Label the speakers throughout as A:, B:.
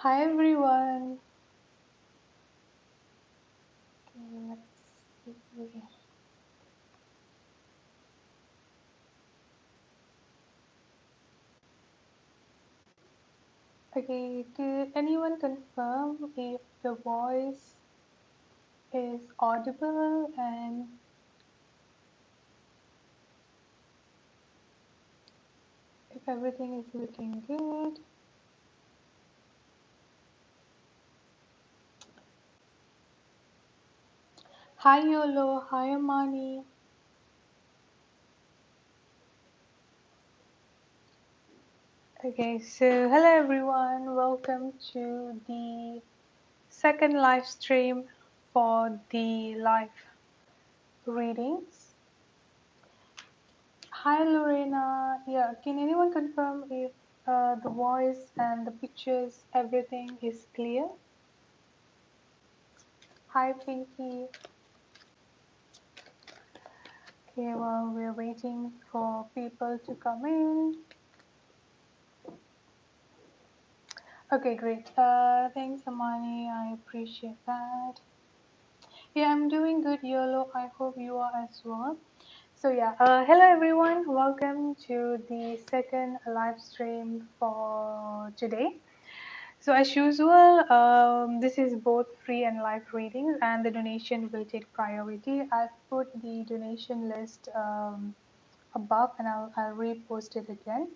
A: Hi everyone. Okay, let's see. Okay, could anyone confirm if the voice is audible and if everything is looking good? Hi Yolo, hi Amani. Okay, so hello everyone. Welcome to the second live stream for the live readings. Hi Lorena. Yeah, can anyone confirm if the voice and the pictures, everything is clear? Hi Pinky. Okay, well, we're waiting for people to come in. Okay, great. Thanks, Amani. I appreciate that. Yeah, I'm doing good, Yolo. I hope you are as well. So yeah, hello everyone. Welcome to the second live stream for today. So as usual, this is both free and live readings, and the donation will take priority. I've put the donation list above, and I'll repost it again.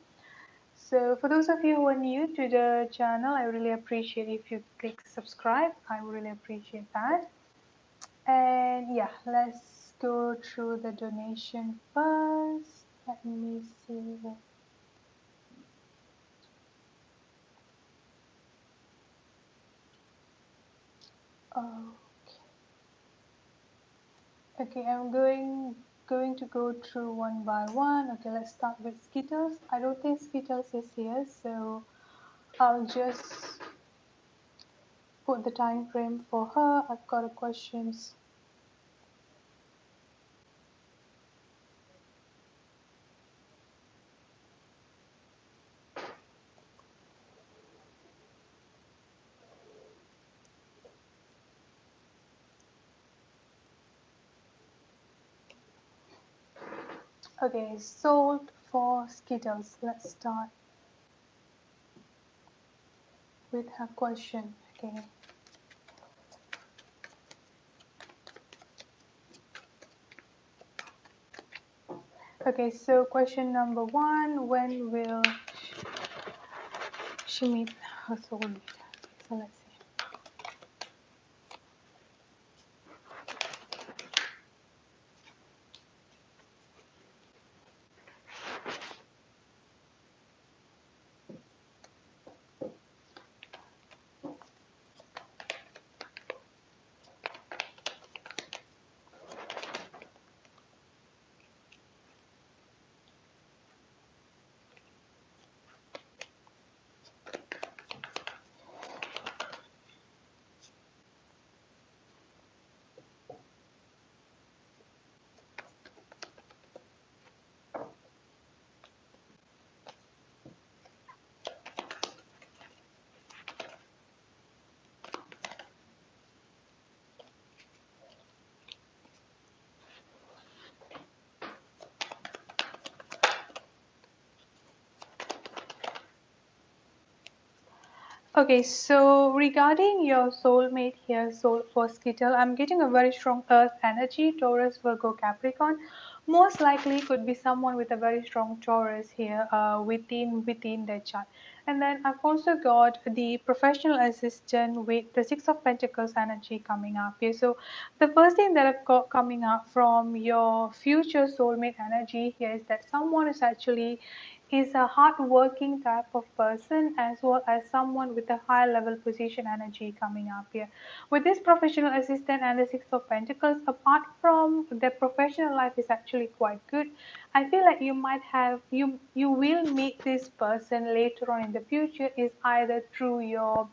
A: So for those of you who are new to the channel, I really appreciate if you click subscribe. I really appreciate that. And yeah, let's go through the donation first. Let me see. Oh. Okay, I'm going to go through one by one. Okay, let's start with Skittles. I don't think Skittles is here, so I'll just put the time frame for her. I've got a questions. Okay, sold for Skittles. Let's start with her question. Okay. Okay, so question number one: when will she meet her soulmate? So let's see. Okay, so regarding your soulmate here, soul for Skittle, I'm getting a very strong Earth energy, Taurus, Virgo, Capricorn. Most likely could be someone with a very strong Taurus here within their chart. And then I've also got the professional assistant with the Six of Pentacles energy coming up here. So the first thing that I've got coming up from your future soulmate energy here is that someone is actually is a hardworking type of person as well as someone with a high level position energy coming up here. With this professional assistant and the Six of Pentacles, apart from their professional life is actually quite good, I feel like you might have you will meet this person later on in the future is either through your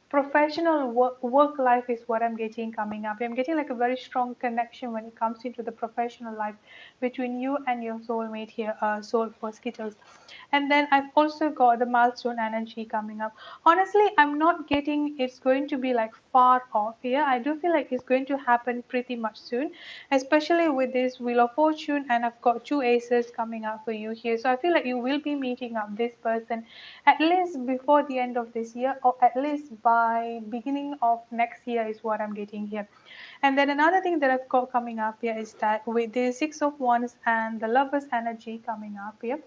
A: professional work life is what I'm getting coming up. I'm getting like a very strong connection when it comes into the professional life between you and your soulmate here, soul for Skittles. And then I've also got the milestone energy coming up. Honestly, I'm not getting it's going to be like far off here. I do feel like it's going to happen pretty much soon, especially with this Wheel of Fortune, and I've got two aces coming up for you here. So I feel like you will be meeting up this person at least before the end of this year, or at least by beginning of next year is what I'm getting here. And then another thing that I've got coming up here is that with the Six of Wands and the Lover's energy coming up here,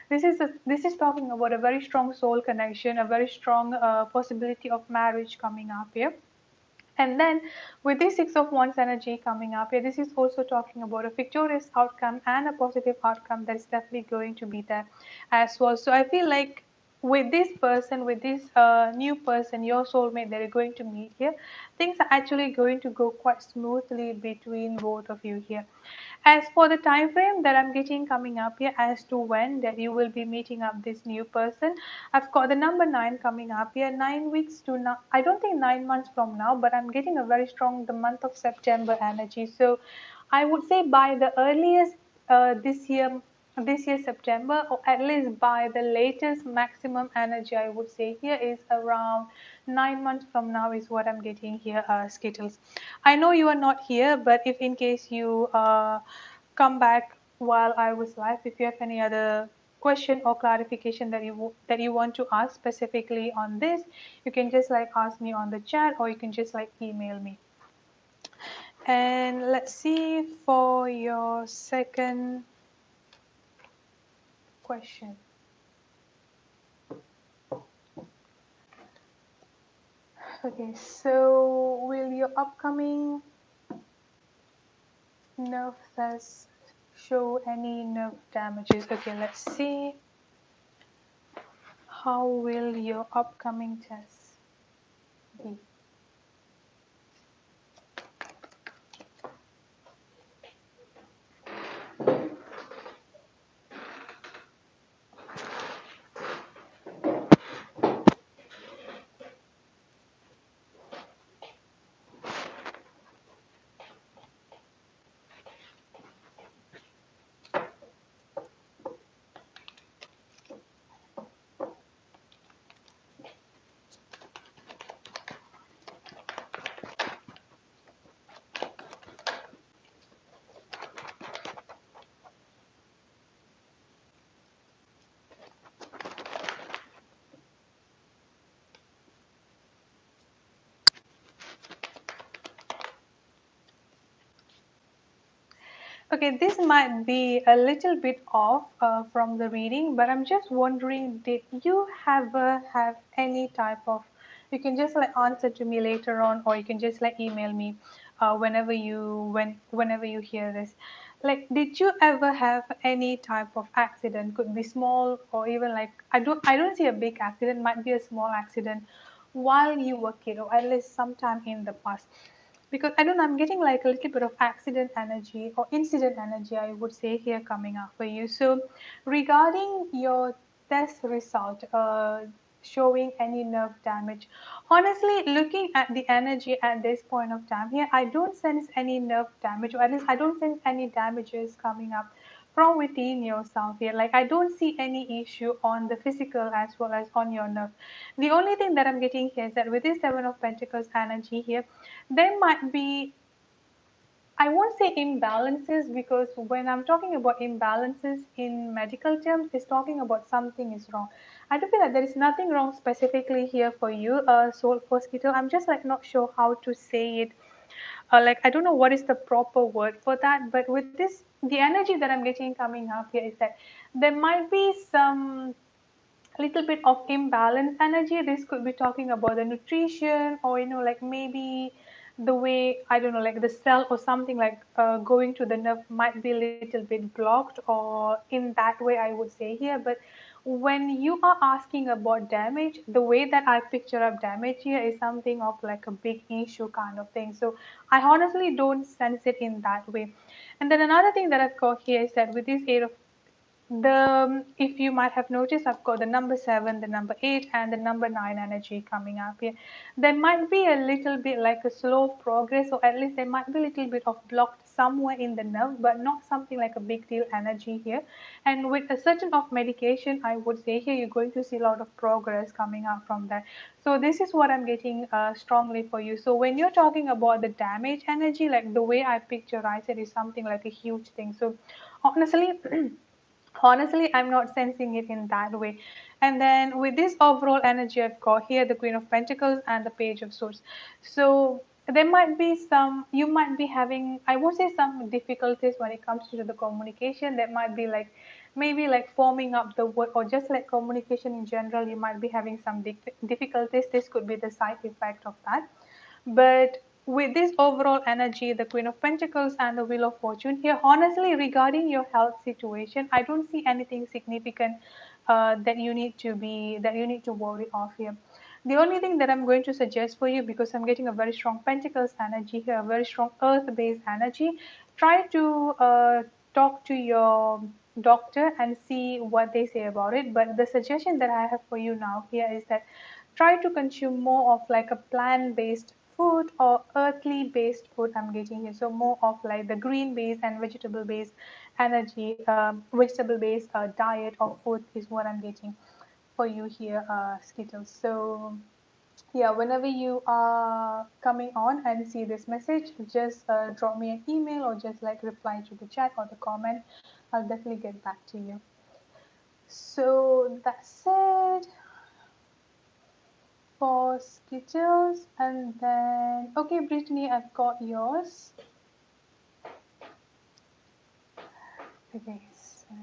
A: this is talking about a very strong soul connection, a very strong possibility of marriage coming up here. And then with this Six of Wands energy coming up here, this is also talking about a victorious outcome and a positive outcome that is definitely going to be there as well. So I feel like with this person, with this new person, your soulmate that you're going to meet here, things are actually going to go quite smoothly between both of you here. As for the time frame that I'm getting coming up here as to when that you will be meeting up this new person, I've got the number 9 coming up here. 9 weeks to now. I don't think 9 months from now, but I'm getting a very strong the month of September energy. So I would say by the earliest this year September, or at least by the latest maximum energy, I would say here is around 9 months from now is what I'm getting here, Skittles. I know you are not here, but if in case you come back while I was live, if you have any other question or clarification that you want to ask specifically on this, you can just like ask me on the chat, or you can just like email me. And let's see for your second question. Okay, so will your upcoming nerve test show any nerve damages? Okay, let's see. How will your upcoming test be? Okay, this might be a little bit off from the reading, but I'm just wondering, did you ever have any type of, you can just like answer to me later on, or you can just like email me whenever you hear this. Like, did you ever have any type of accident? Could be small, or even like I don't see a big accident, might be a small accident while you were kid, or at least sometime in the past, because I don't know, I'm getting like a little bit of accident energy or incident energy, I would say, here coming up for you. So regarding your test result showing any nerve damage, honestly, looking at the energy at this point of time here, I don't sense any nerve damage, or at least I don't sense any damages coming up from within yourself here. Like, I don't see any issue on the physical as well as on your nerve. The only thing that I'm getting here is that with this Seven of Pentacles energy here, there might be, I won't say imbalances, because when I'm talking about imbalances in medical terms, it's talking about something is wrong. I do feel like there is nothing wrong specifically here for you, soul mosquito. I'm just like not sure how to say it. Like, I don't know what is the proper word for that, but with this, the energy that I'm getting coming up here is that there might be some little bit of imbalance energy. This could be talking about the nutrition, or like maybe the way, I don't know, like the cell or something, like going to the nerve might be a little bit blocked, or in that way I would say here. But when you are asking about damage, the way that I picture up damage here is something of like a big issue kind of thing. So I honestly don't sense it in that way. And then another thing that I've got here is that with this eight of if you might have noticed, I've got the number 7, the number 8, and the number 9 energy coming up here. There might be a little bit like a slow progress, or at least there might be a little bit of blocked somewhere in the nerve, but not something like a big deal energy here. And with a certain of medication, I would say here you're going to see a lot of progress coming out from that. So this is what I'm getting strongly for you. So when you're talking about the damage energy, like the way I picturize it is something like a huge thing. So honestly, honestly, I'm not sensing it in that way. And then with this overall energy, I've got here the Queen of Pentacles and the Page of Swords. So there might be some, you might be having, I won't say some difficulties when it comes to the communication. That might be like maybe like forming up the word, or just like communication in general, you might be having some difficulties. This could be the side effect of that. But with this overall energy, the Queen of Pentacles and the Wheel of Fortune here, honestly, regarding your health situation, I don't see anything significant that you need to worry of here. The only thing that I'm going to suggest for you, because I'm getting a very strong Pentacles energy here, a very strong Earth-based energy, try to talk to your doctor and see what they say about it. But the suggestion that I have for you now here is that try to consume more of like a plant-based food or earthly based food I'm getting here. So more of like the green based and vegetable based energy, vegetable based diet or food is what I'm getting for you here, Skittles. So yeah, whenever you are coming on and see this message, just drop me an email or just like reply to the chat or the comment. I'll definitely get back to you. So that's it for Skittles. And then, okay, Brittany, I've got yours. Okay, so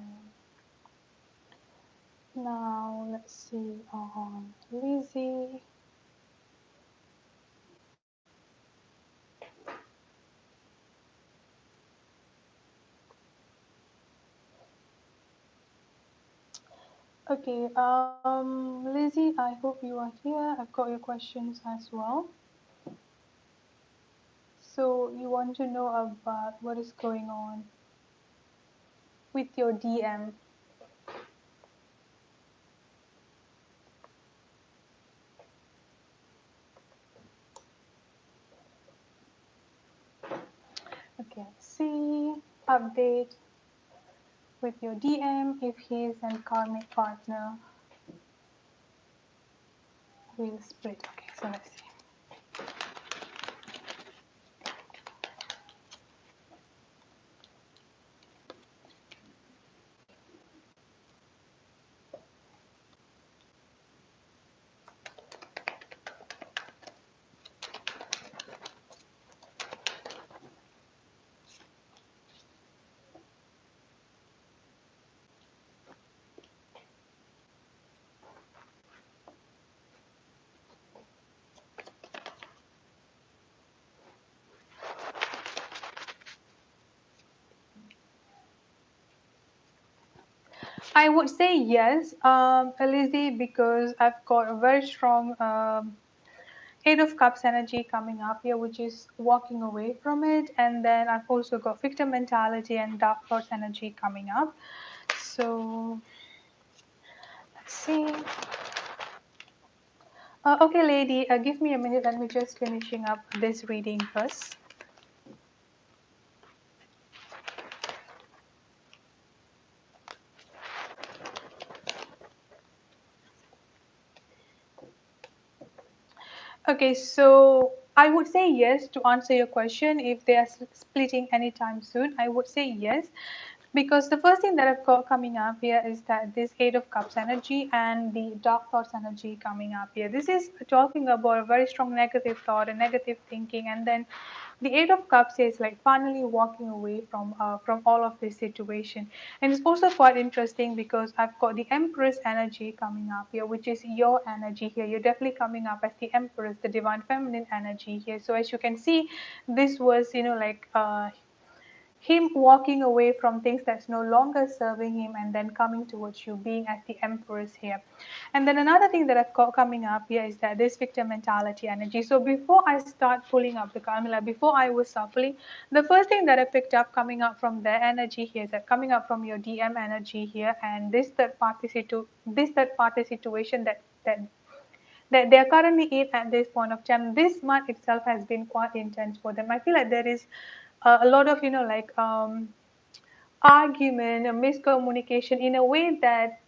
A: now let's see on Lizzie. Okay, Lizzie, I hope you are here. I've got your questions as well. So you want to know about what is going on with your DM. Okay, let's see. Update with your DM if he's a karmic partner. We'll split. Okay, so let's see. I would say yes, Lizzie, because I've got a very strong Eight of Cups energy coming up here, which is walking away from it. And then I've also got victim mentality and dark thoughts energy coming up. So let's see. Okay, lady, give me a minute. Let me just finishing up this reading first. Okay, so I would say yes to answer your question. If they are splitting anytime soon, I would say yes. Because the first thing that I've got coming up here is that this Eight of Cups energy and the Dark Thoughts energy coming up here. This is talking about a very strong negative thought, a negative thinking, and then the Eight of Cups is like finally walking away from all of this situation. And it's also quite interesting because I've got the Empress energy coming up here, which is your energy here. You're definitely coming up as the Empress, the divine feminine energy here. So as you can see, this was like him walking away from things that's no longer serving him and then coming towards you, being as the empress here. And then another thing that I've got coming up here is that this victim mentality energy. So before I start pulling up the Carmilla, before I was shuffling, the first thing that I picked up coming up from their energy here is that coming up from your DM energy here, and this third party situation that they are currently in at this point of time. This month itself has been quite intense for them. I feel like there is a lot of argument, a miscommunication in a way that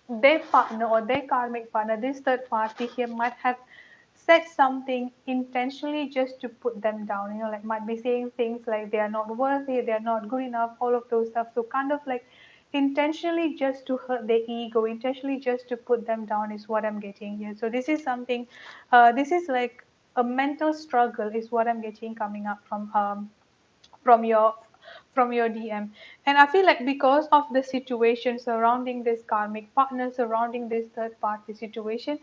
A: their partner or their karmic partner, this third party here, might have said something intentionally just to put them down. Like might be saying things like they are not worthy, they are not good enough, all of those stuff. So kind of like intentionally just to hurt their ego, intentionally just to put them down is what I'm getting here. So this is something, this is like a mental struggle is what I'm getting coming up from your from your DM. And I feel like because of the situation surrounding this karmic partner, surrounding this third party situation,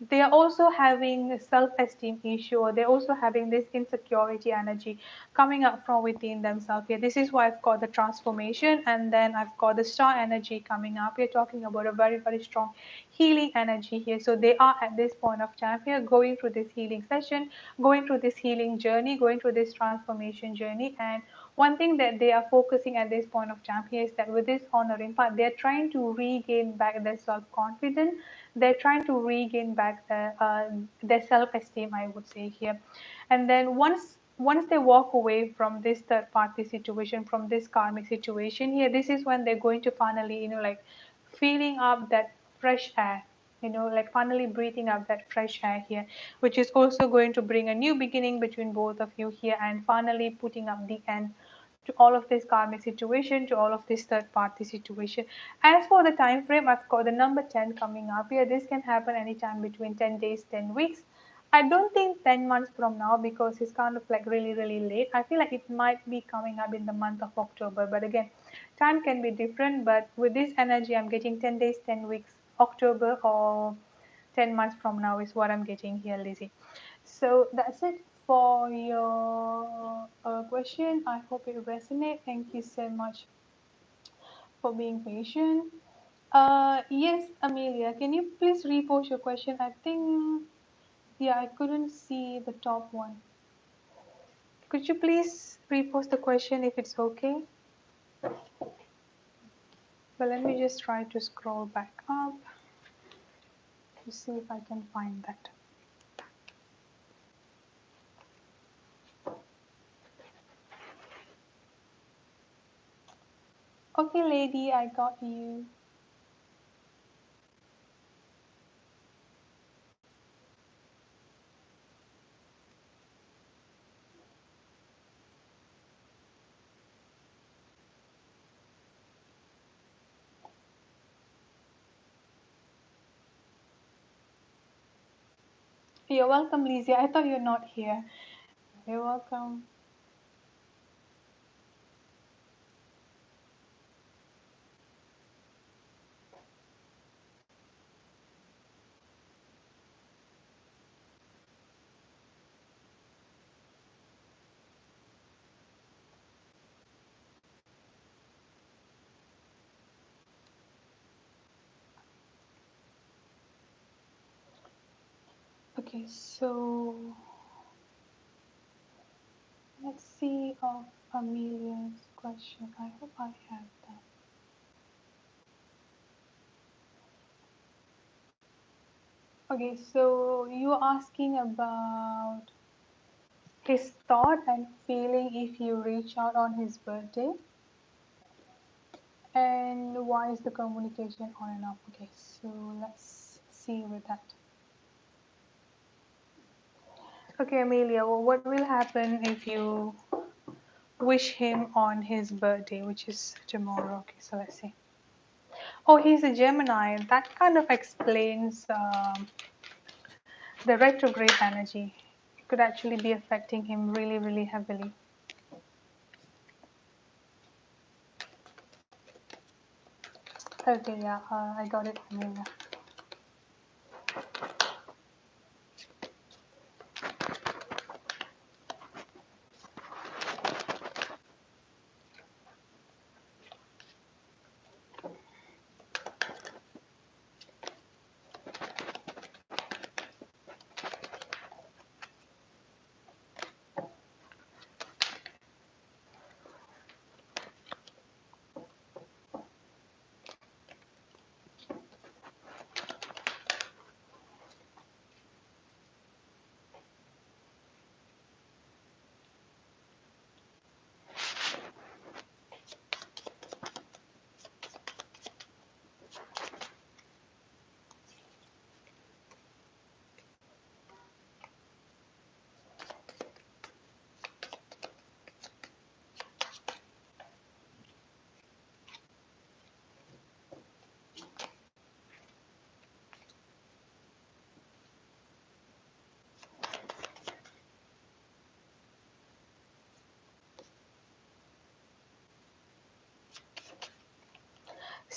A: they are also having a self-esteem issue, or they're also having this insecurity energy coming up from within themselves here. This is why I've got the transformation, and then I've got the star energy coming up. We're talking about a very, very strong healing energy here. So they are at this point of time here going through this healing session, going through this healing journey, going through this transformation journey. And one thing that they are focusing at this point of time here is that with this honoring part, they're trying to regain back their self-confidence. They're trying to regain back their self-esteem, I would say here. And then once they walk away from this third party situation, from this karmic situation here, this is when they're going to finally, like feeling up that fresh air, like finally breathing out that fresh air here, which is also going to bring a new beginning between both of you here, and finally putting up the end to all of this karmic situation, to all of this third party situation. As for the time frame, I've got the number 10 coming up here. This can happen anytime between 10 days, 10 weeks. I don't think 10 months from now, because it's kind of like really, really late. I feel like it might be coming up in the month of October. But again, time can be different. But with this energy, I'm getting 10 days, 10 weeks, October, or 10 months from now is what I'm getting here, Lizzie. So that's it for your question. I hope it resonates. Thank you so much for being patient. Yes, Amelia, can you please repost your question? I think, yeah, I couldn't see the top one. Could you please repost the question if it's okay? But let me just try to scroll back up to see if I can find that. Okay, lady, I got you. You're welcome, Lizzie. I thought you're not here. You're welcome. Okay, so let's see of Amelia's question. I hope I have that. Okay, so you're asking about his thought and feeling if you reach out on his birthday, and why is the communication on and off. Okay, so let's see with that. Okay, Amelia, well, what will happen if you wish him on his birthday, which is tomorrow? Okay, so let's see. Oh, he's a Gemini. That kind of explains the retrograde energy. It could actually be affecting him really, really heavily. Okay, yeah, I got it, Amelia.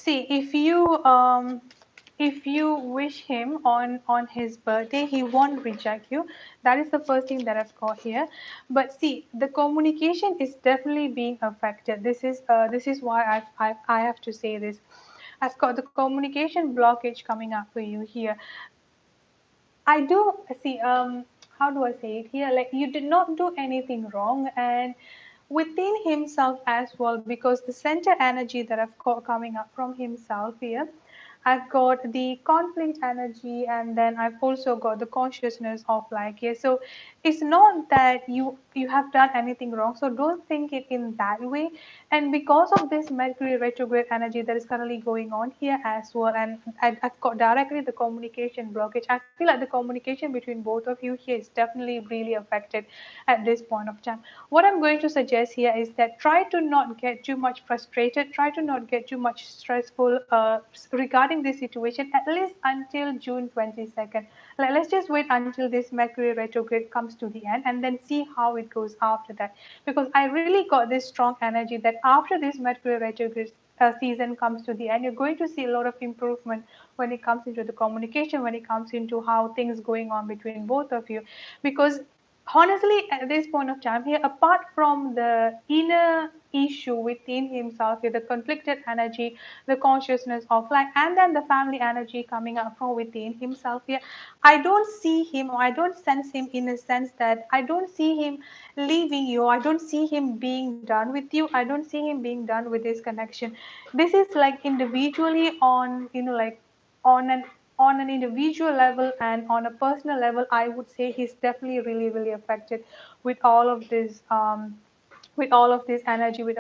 A: see, if you wish him on his birthday, he won't reject you. That is the first thing that I've got here. But see, the communication is definitely being affected. This is why I have to say this. I've got the communication blockage coming up for you here. I do see. How do I say it here? Like, you did not do anything wrong, and within himself as well, because the center energy that I've got coming up from himself here, I've got the conflict energy, and then I've also got the consciousness of like here. So it's not that you have done anything wrong. So don't think it in that way. And because of this Mercury retrograde energy that is currently going on here as well, and I've got directly the communication blockage. I feel like the communication between both of you here is definitely really affected at this point of time. What I'm going to suggest here is that try to not get too much frustrated, try to not get too much stressful regarding this situation, at least until June 22nd. Let's just wait until this Mercury retrograde comes to the end and then see how it goes after that. Because I really got this strong energy that after this Mercury retrograde season comes to the end, you're going to see a lot of improvement when it comes into the communication, when it comes into how things going on between both of you. Because honestly, at this point of time here, apart from the inner issue within himself here, the conflicted energy, the consciousness of life, and then the family energy coming up from within himself here, I don't see him, or I don't sense him in a sense that I don't see him leaving you. I don't see him being done with you. I don't see him being done with this connection. This is like individually on, like on an on an individual level and on a personal level, I would say he's definitely really, really affected with all of this, with all of this energy, with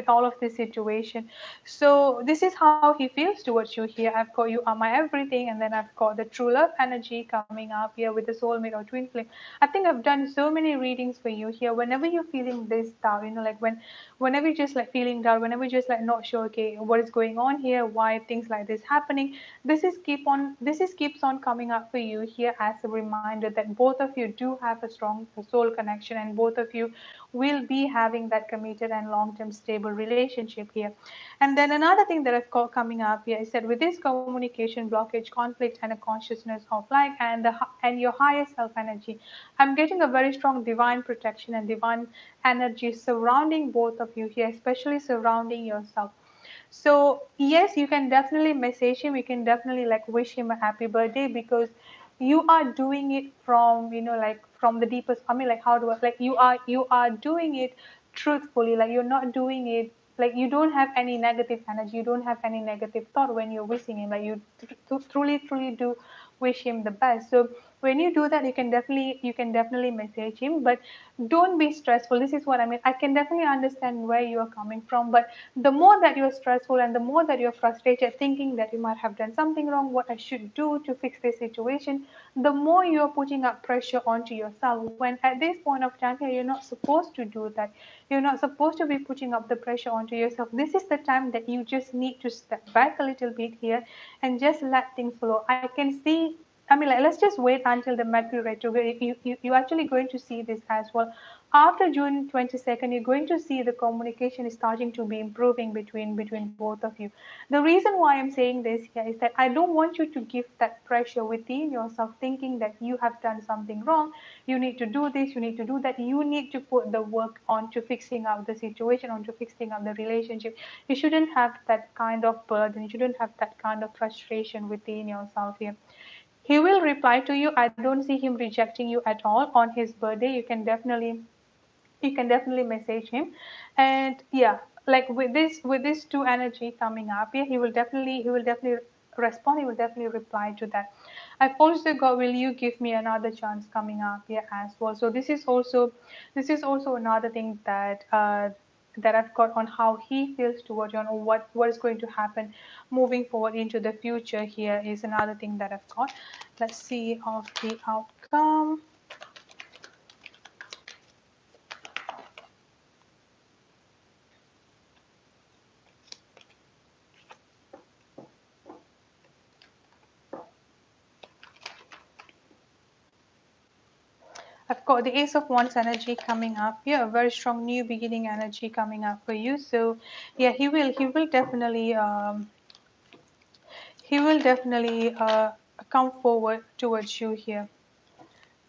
A: all of this situation. So this is how he feels towards you here. I've got you are my everything, and then I've got the true love energy coming up here with the soulmate or twin flame. I think I've done so many readings for you here. Whenever you're feeling this down, like whenever you're just like feeling down, whenever you're just like not sure, okay, what is going on here, why things like this happening, this is keeps on coming up for you here as a reminder that both of you do have a strong soul connection, and both of you will be having that committed and long-term stable relationship here. And then another thing that I've got coming up here is that with this communication blockage, conflict, and a consciousness of life, and your higher self energy, I'm getting a very strong divine protection and divine energy surrounding both of you here, especially surrounding yourself. So yes, you can definitely message him. You can definitely like wish him a happy birthday, because you are doing it from, like from the deepest. I mean, like, how do I, like, you are doing it truthfully. Like, you're not doing it like you don't have any negative energy. You don't have any negative thought when you're wishing him. Like, you truly do wish him the best. So when you do that, you can definitely message him, but don't be stressful. This is what I mean. I can definitely understand where you are coming from, but the more that you're stressful and the more that you're frustrated, thinking that you might have done something wrong, what I should do to fix this situation, the more you're putting up pressure onto yourself. When at this point of time here, you're not supposed to do that. You're not supposed to be putting up the pressure onto yourself. This is the time that you just need to step back a little bit here and just let things flow. I can see, I mean, like, let's just wait until the Mercury retrograde. You're actually going to see this as well. After June 22nd, you're going to see the communication is starting to be improving between both of you. The reason why I'm saying this here is that I don't want you to give that pressure within yourself, thinking that you have done something wrong. You need to do this, you need to do that. You need to put the work onto fixing up the situation, onto fixing up the relationship. You shouldn't have that kind of burden. You shouldn't have that kind of frustration within yourself here. He will reply to you. I don't see him rejecting you at all on his birthday. You can definitely message him. And yeah, like with this two energy coming up, yeah, he will definitely respond. He will definitely reply to that. I've also got, will you give me another chance coming up here as well. So this is also another thing that I've got on how he feels towards you, and what is going to happen moving forward into the future here is another thing that I've got. Let's see of the outcome. I've got the Ace of Wands energy coming up here, a very strong new beginning energy coming up for you. So yeah, he will definitely come forward towards you here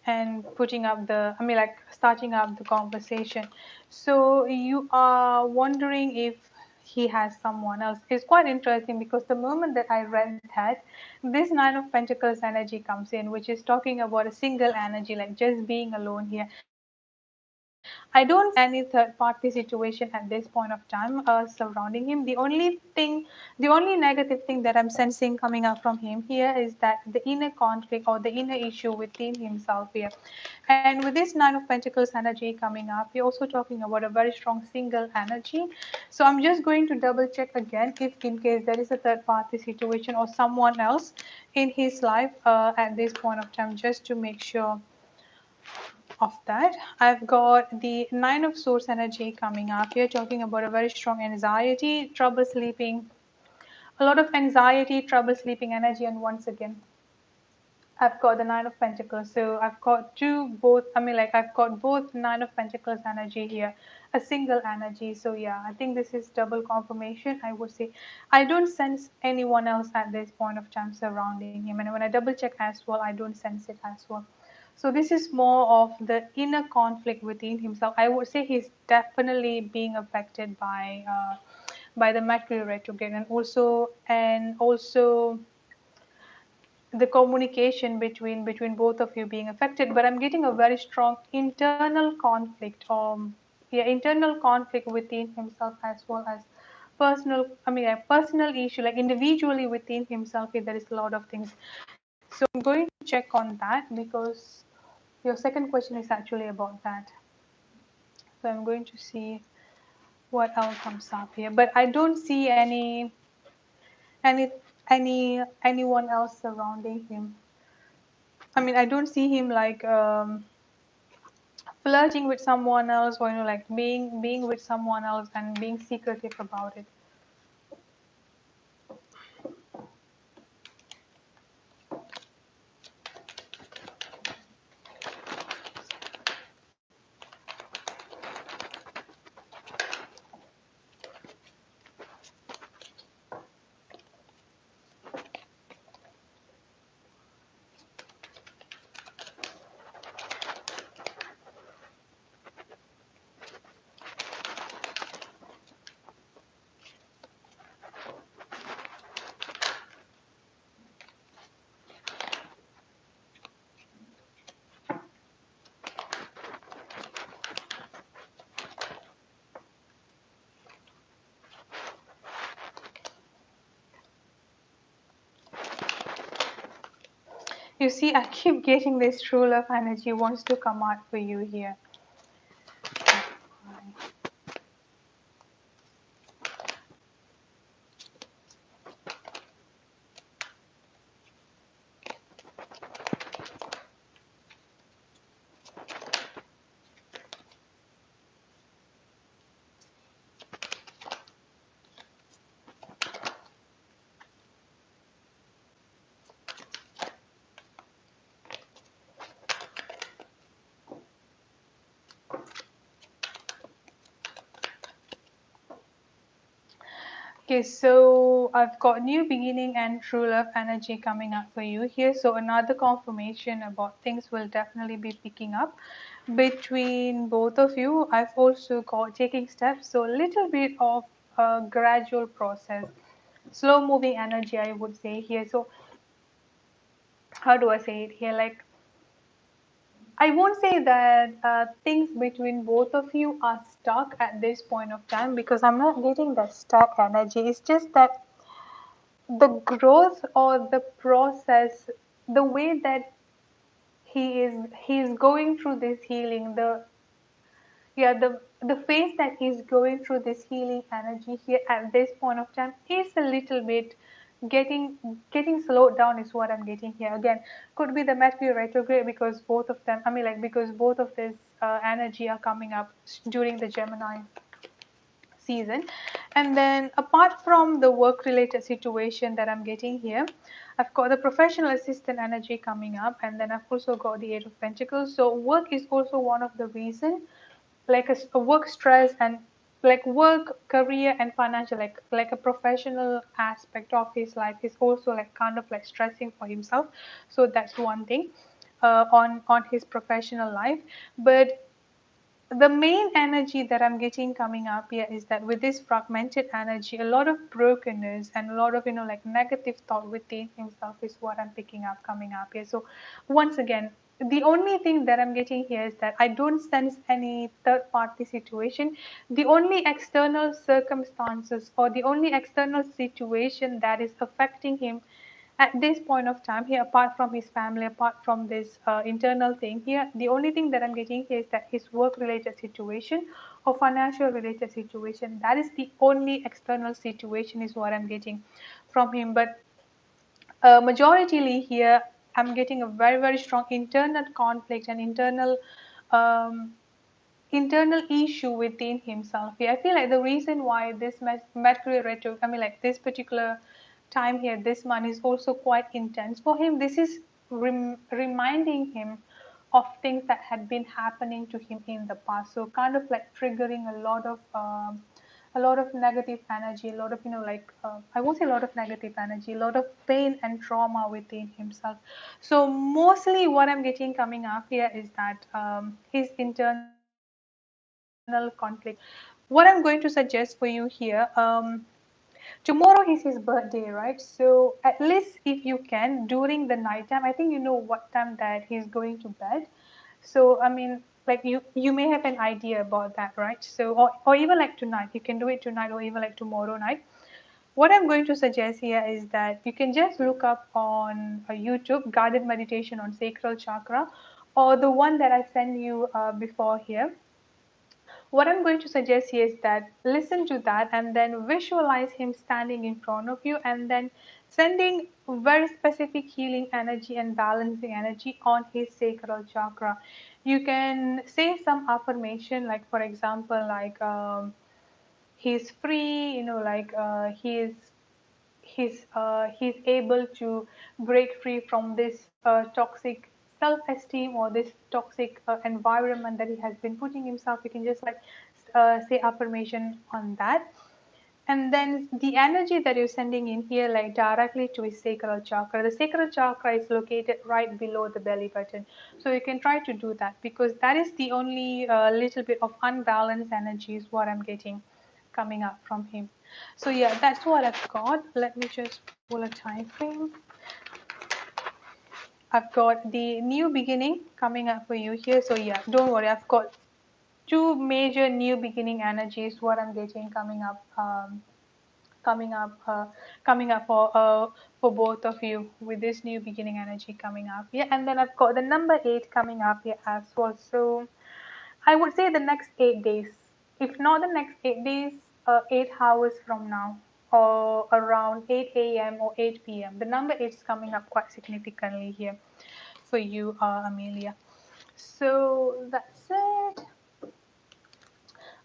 A: and putting up the, I mean, like starting up the conversation. So you are wondering if he has someone else. It's quite interesting because the moment that I read that, this Nine of Pentacles energy comes in, which is talking about a single energy, like just being alone here. I don't see any third party situation at this point of time surrounding him. The only negative thing that I'm sensing coming up from him here is that the inner conflict or the inner issue within himself here. And with this Nine of Pentacles energy coming up, we're also talking about a very strong single energy. So I'm just going to double check again if in case there is a third party situation or someone else in his life at this point of time, just to make sure of that. I've got the Nine of Swords energy coming up here, talking about a very strong anxiety, trouble sleeping, a lot of anxiety, trouble sleeping energy, and once again, I've got the Nine of Pentacles. So I've got I've got both Nine of Pentacles energy here, a single energy. So yeah, I think this is double confirmation. I would say I don't sense anyone else at this point of time surrounding him. And when I double check as well, I don't sense it as well. So this is more of the inner conflict within himself. I would say he's definitely being affected by the Mercury retrograde, and also the communication between both of you being affected. But I'm getting a very strong internal conflict, yeah, internal conflict within himself, as well as a personal issue, like individually within himself. There is a lot of things. So I'm going to check on that because your second question is actually about that. So I'm going to see what else comes up here, but I don't see any anyone else surrounding him. I mean, I don't see him like flirting with someone else, or like being with someone else and being secretive about it. You see, I keep getting this true love energy wants to come out for you here. Okay, so I've got new beginning and true love energy coming up for you here. So another confirmation about things will definitely be picking up between both of you. I've also got taking steps, so a little bit of a gradual process, slow moving energy, I would say here. So how do I say it here? Like, I won't say that things between both of you are stuck at this point of time, because I'm not getting that stuck energy. It's just that the growth or the process, the way that he's going through this healing, the phase that he's going through this healing energy here at this point of time is a little bit getting slowed down, is what I'm getting here. Again, could be the Mercury retrograde, because both of them, because both of this energy are coming up during the Gemini season. And then apart from the work related situation that I'm getting here, I've got the professional assistant energy coming up, and then I've also got the Eight of Pentacles. So work is also one of the reason, like a work stress and like work, career, and financial, like a professional aspect of his life is also like kind of like stressing for himself. So that's one thing on his professional life. But the main energy that I'm getting coming up here is that with this fragmented energy, a lot of brokenness and a lot of like negative thought within himself is what I'm picking up coming up here. So once again, the only thing that I'm getting here is that I don't sense any third party situation. The only external circumstances or the only external situation that is affecting him at this point of time here, apart from his family, apart from this internal thing here, the only thing that I'm getting here is that his work related situation or financial related situation, that is the only external situation is what I'm getting from him. But majoritarily here, I'm getting a very very strong internal conflict and um, internal issue within himself. Yeah, I feel like the reason why this Mercury retro, I mean, like this particular time here, this month is also quite intense for him. This is reminding him of things that had been happening to him in the past. So kind of like triggering a lot of negative energy, a lot of like I won't say a lot of negative energy, a lot of pain and trauma within himself. So mostly what I'm getting coming up here is that his internal conflict. What I'm going to suggest for you here, tomorrow is his birthday, right? So at least if you can, during the night time, I think you know what time that he's going to bed. So I mean, like you may have an idea about that, right? So or even like tonight, you can do it tonight or even like tomorrow night. What I'm going to suggest here is that you can just look up on YouTube guided meditation on sacral chakra, or the one that I sent you before here. What I'm going to suggest here is that listen to that and then visualize him standing in front of you and then sending very specific healing energy and balancing energy on his sacral chakra. You can say some affirmation, like for example, like he's free, like he's able to break free from this toxic self-esteem or this toxic environment that he has been putting himself. You can just like say affirmation on that, and then the energy that you're sending in here like directly to his sacral chakra. The sacral chakra is located right below the belly button, so you can try to do that because that is the only little bit of unbalanced energy is what I'm getting coming up from him. So yeah, that's what I've got. Let me just pull a time frame. I've got the new beginning coming up for you here. So yeah, don't worry, I've got two major new beginning energies what I'm getting coming up coming up for both of you with this new beginning energy coming up. Yeah, and then I've got the number 8 coming up here as well. So I would say the next 8 days, if not the next 8 days, 8 hours from now, or around 8 a.m. or 8 p.m. The number 8 is coming up quite significantly here for you, Amelia. So that's it.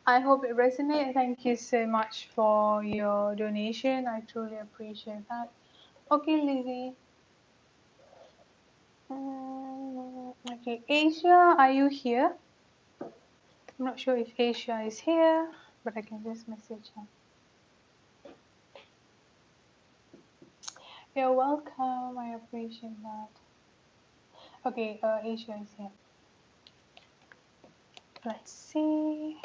A: I hope it resonates. Thank you so much for your donation. I truly appreciate that. Okay, Lizzie. Okay, Asia, are you here? I'm not sure if Asia is here, but I can just message her. You're welcome. I appreciate that. Okay, Asia is here. Let's see.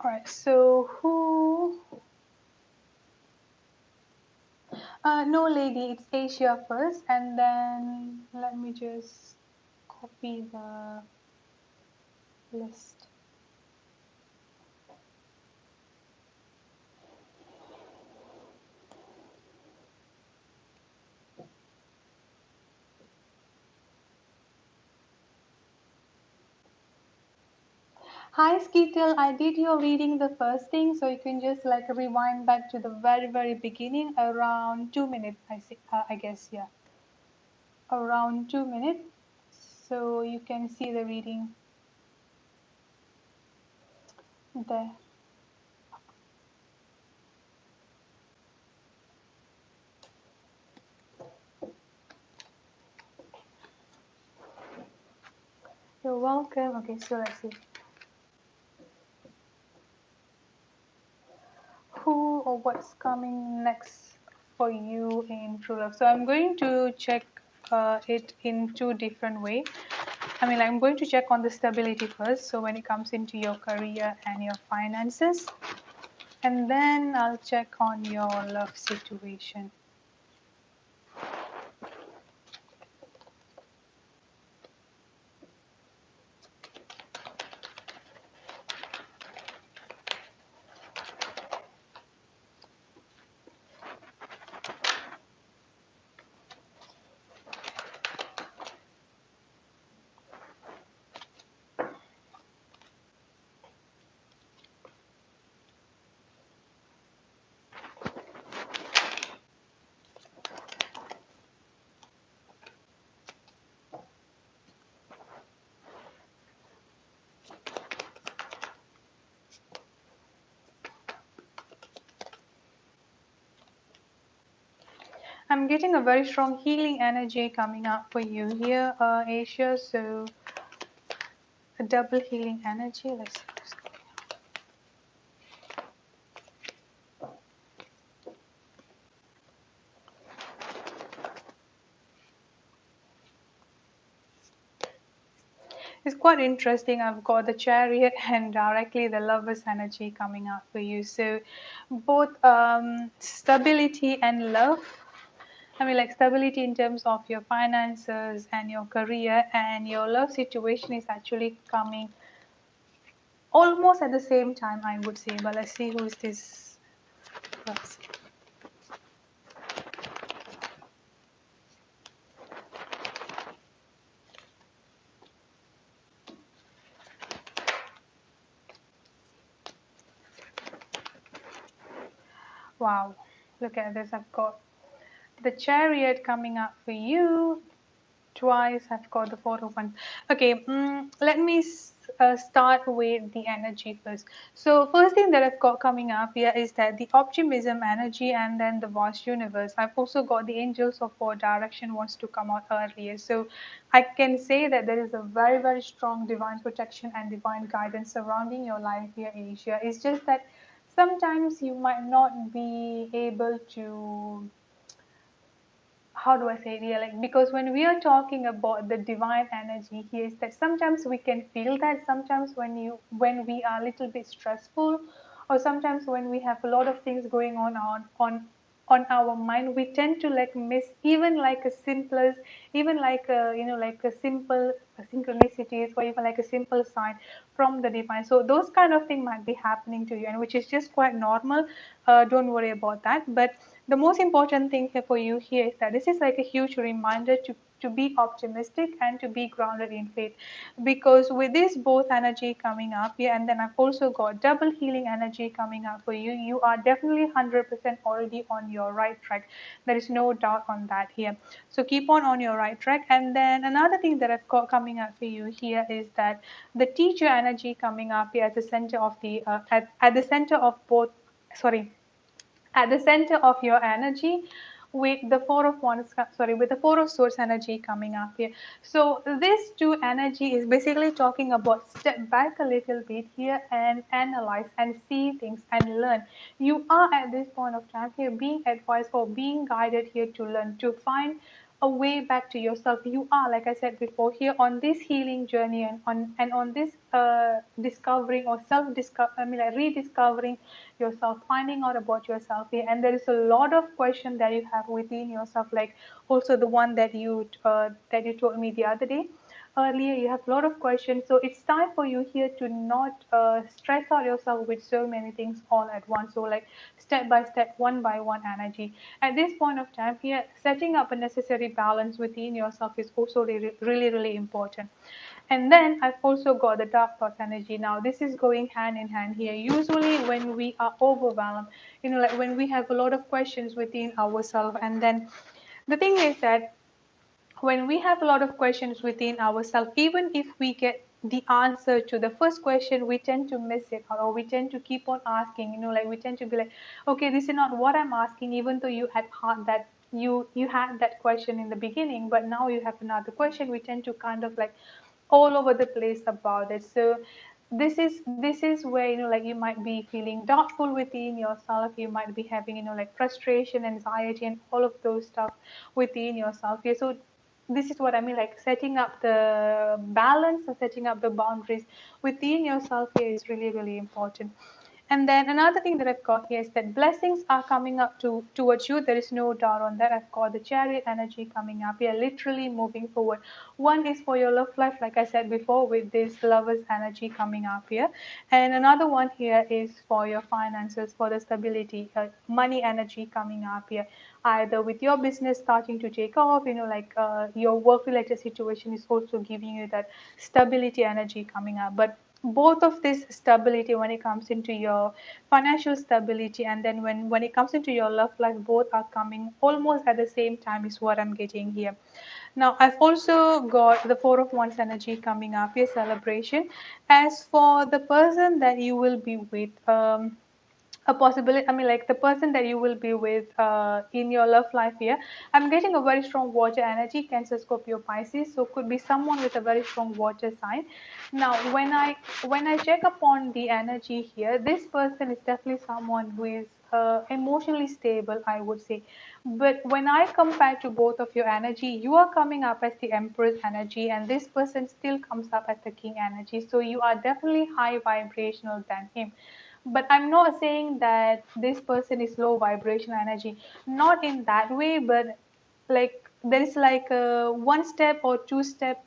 A: All right, so who? No, lady, it's Asia first, and then let me just copy the list. Hi, Skeetle. I did your reading the first thing, so you can just like rewind back to the very, very beginning, around 2 minutes. I see. I guess, yeah. around 2 minutes, so you can see the reading there. You're welcome. Okay, so let's see. Who or what's coming next for you in true love? So I'm going to check it in two different ways. I'm going to check on the stability first. So when it comes into your career and your finances, and then I'll check on your love situation. I'm getting a very strong healing energy coming up for you here, Asia. So a double healing energy. Let's see what's going on. It's quite interesting. I've got the chariot and directly the lover's energy coming out for you. So both stability and love. Like stability in terms of your finances and your career, and your love situation is actually coming almost at the same time, I would say. But let's see who is this person. Wow, look at this. I've got the chariot coming up for you twice. I've got the Four of Wands. Okay, let me start with the energy first. So first thing that I've got coming up here is that the optimism energy, and then the vast universe. I've also got the angels of four direction wants to come out earlier. So I can say that there is a very, very strong divine protection and divine guidance surrounding your life here, Asia. It's just that sometimes you might not be able to, how do I say it here? Like, because when we are talking about the divine energy here, is that sometimes we can feel that. Sometimes when we are a little bit stressful, or sometimes when we have a lot of things going on our mind, we tend to like miss even like a simplest, even like a, like a simple synchronicities, or even like a simple sign from the divine. So those kind of thing might be happening to you, and which is just quite normal. Don't worry about that. But the most important thing here for you here is that this is like a huge reminder to be optimistic and to be grounded in faith, because with this both energy coming up here, and then I've also got double healing energy coming up for you, you are definitely 100% already on your right track. There is no doubt on that here. So keep on your right track. And then another thing that I've got coming up for you here is that the teacher energy coming up here at the center of the at the center of both, sorry, at the center of your energy, with the four of wands, sorry, with the four of swords energy coming up here. So this two energy is basically talking about step back a little bit here and analyze and see things and learn. You are at this point of time here being advised or being guided here to learn, to find a way back to yourself. You are, like I said before, here on this healing journey, and on this discovering or self discover, like rediscovering yourself, finding out about yourself here. And there is a lot of questions that you have within yourself, like also the one that you told me the other day earlier. You have a lot of questions, so it's time for you here to not stress out yourself with so many things all at once. So like step by step, one by one energy at this point of time here, setting up a necessary balance within yourself is also really, really, really important. And then I've also got the dark thoughts energy. Now this is going hand in hand here. Usually when we are overwhelmed, like when we have a lot of questions within ourselves, and then the thing is that when we have a lot of questions within ourselves, even if we get the answer to the first question, we tend to miss it, or we tend to keep on asking, like we tend to be like, okay, this is not what I'm asking, even though you had heard that you had that question in the beginning, but now you have another question. We tend to kind of like all over the place about it. So this is where, like, you might be feeling doubtful within yourself. You might be having, like, frustration, anxiety, and all of those stuff within yourself. Yeah, so this is what I mean, like setting up the balance or setting up the boundaries within yourself here is really, really important. And then another thing that I've got here is that blessings are coming up towards you. There is no doubt on that. I've got the chariot energy coming up here, literally moving forward. One is for your love life, like I said before, with this lover's energy coming up here. And another one here is for your finances, for the stability, money energy coming up here. Either with your business starting to take off, like your work related situation is also giving you that stability energy coming up. But both of this stability, when it comes into your financial stability, and then when it comes into your love life, both are coming almost at the same time is what I'm getting here. Now I've also got the four of wands energy coming up here, celebration. As for the person that you will be with, a possibility, I mean, like the person that you will be with in your love life here, I'm getting a very strong water energy, Cancer, Scorpio, Pisces. So could be someone with a very strong water sign. Now when I check upon the energy here, this person is definitely someone who is emotionally stable, I would say. But when I compare to both of your energy, you are coming up as the Empress energy, and this person still comes up as the King energy. So you are definitely high vibrational than him. But I'm not saying that this person is low vibration energy, not in that way, but like there is like a one step or two step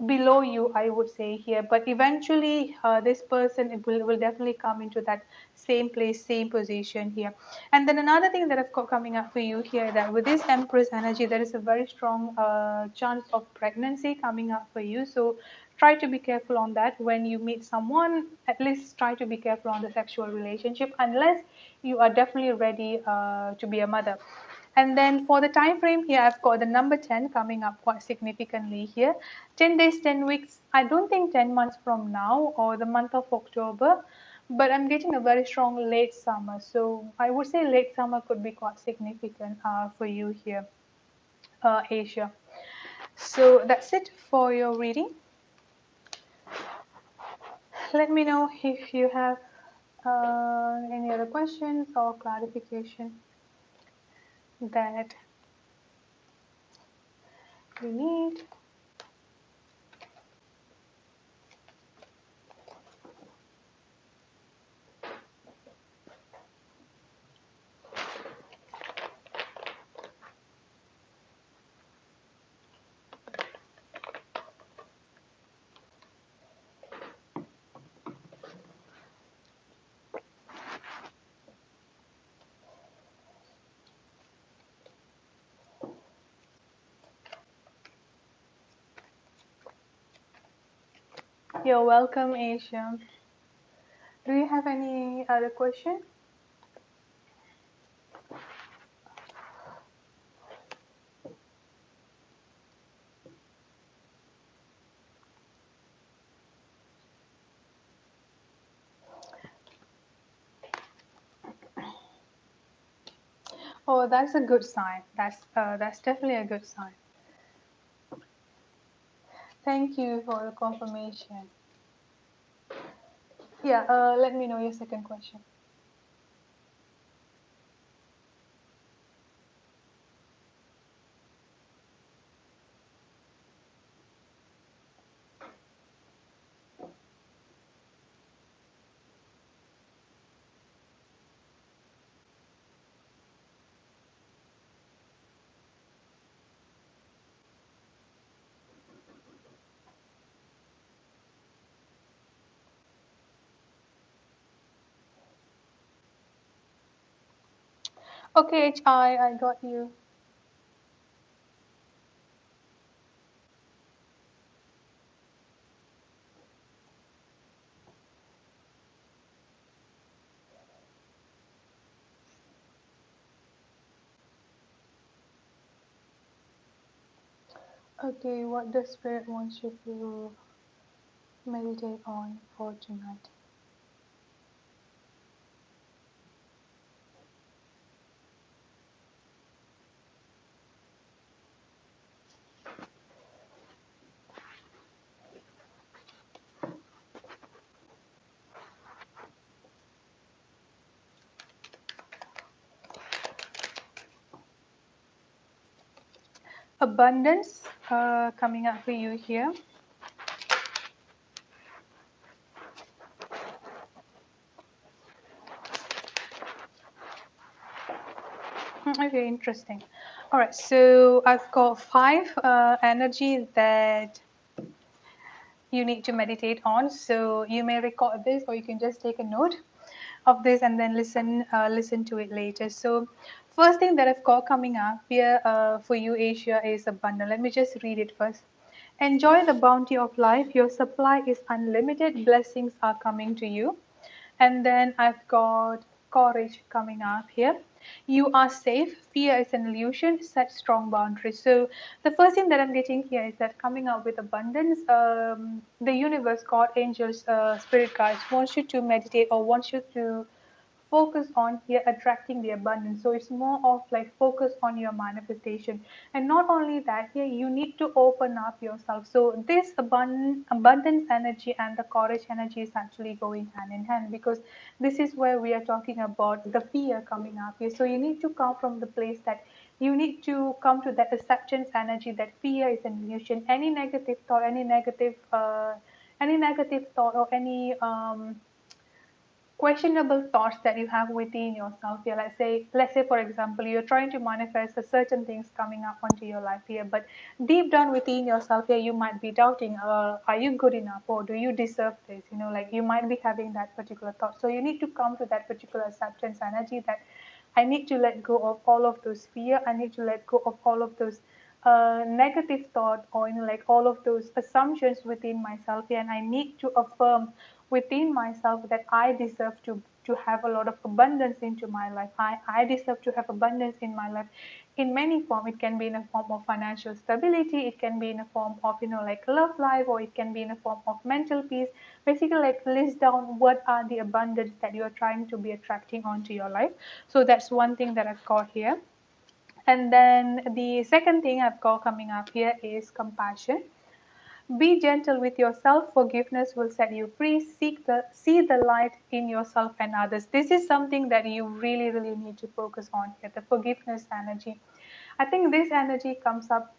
A: below you, I would say here. But eventually this person will definitely come into that same place, same position here. And then another thing that I've got coming up for you here, that with this Empress energy, there is a very strong chance of pregnancy coming up for you. So try to be careful on that. When you meet someone, at least try to be careful on the sexual relationship, unless you are definitely ready to be a mother. And then for the time frame here, I've got the number 10 coming up quite significantly here. 10 days, 10 weeks. I don't think 10 months from now or the month of October, but I'm getting a very strong late summer. So I would say late summer could be quite significant for you here, Asia. So that's it for your reading. Let me know if you have any other questions or clarification that you need. You're welcome, Asia. Do you have any other question? Oh, that's a good sign. That's definitely a good sign. Thank you for the confirmation. Yeah, let me know your second question. Okay, HI, I got you. Okay, what the spirit wants you to meditate on for tonight? Abundance coming up for you here. Okay, interesting. All right, so I've got five energies that you need to meditate on. So you may record this, or you can just take a note of this and then listen to it later. So first thing that I've got coming up here for you, Asia, is abundant. Let me just read it first. Enjoy the bounty of life. Your supply is unlimited. Blessings are coming to you. And then I've got courage coming up here. You are safe. Fear is an illusion. Set strong boundaries. So the first thing that I'm getting here is that coming up with abundance, the universe, God, angels, spirit guides wants you to meditate or wants you to focus on here attracting the abundance. So it's more of like focus on your manifestation. And not only that, here you need to open up yourself. So this abundance energy and the courage energy is actually going hand in hand, because this is where we are talking about the fear coming up here. So you need to come from the place that you need to come to that acceptance energy that fear is an illusion. Any negative thought, any negative thought or any questionable thoughts that you have within yourself here. Let's say for example, you're trying to manifest a certain things coming up onto your life here, but deep down within yourself here, you might be doubting, are you good enough, or do you deserve this, like you might be having that particular thought. So you need to come to that particular acceptance energy that I need to let go of all of those fear. I need to let go of all of those negative thought, or like all of those assumptions within myself here, and I need to affirm within myself that I deserve to have a lot of abundance into my life. I deserve to have abundance in my life in many form. It can be in a form of financial stability, it can be in a form of like love life, or it can be in a form of mental peace. Basically, like list down what are the abundance that you are trying to be attracting onto your life. So that's one thing that I've got here. And then the second thing I've got coming up here is compassion. Be gentle with yourself. Forgiveness will set you free. See the light in yourself and others. This is something that you really, really need to focus on here. The forgiveness energy. I think this energy comes up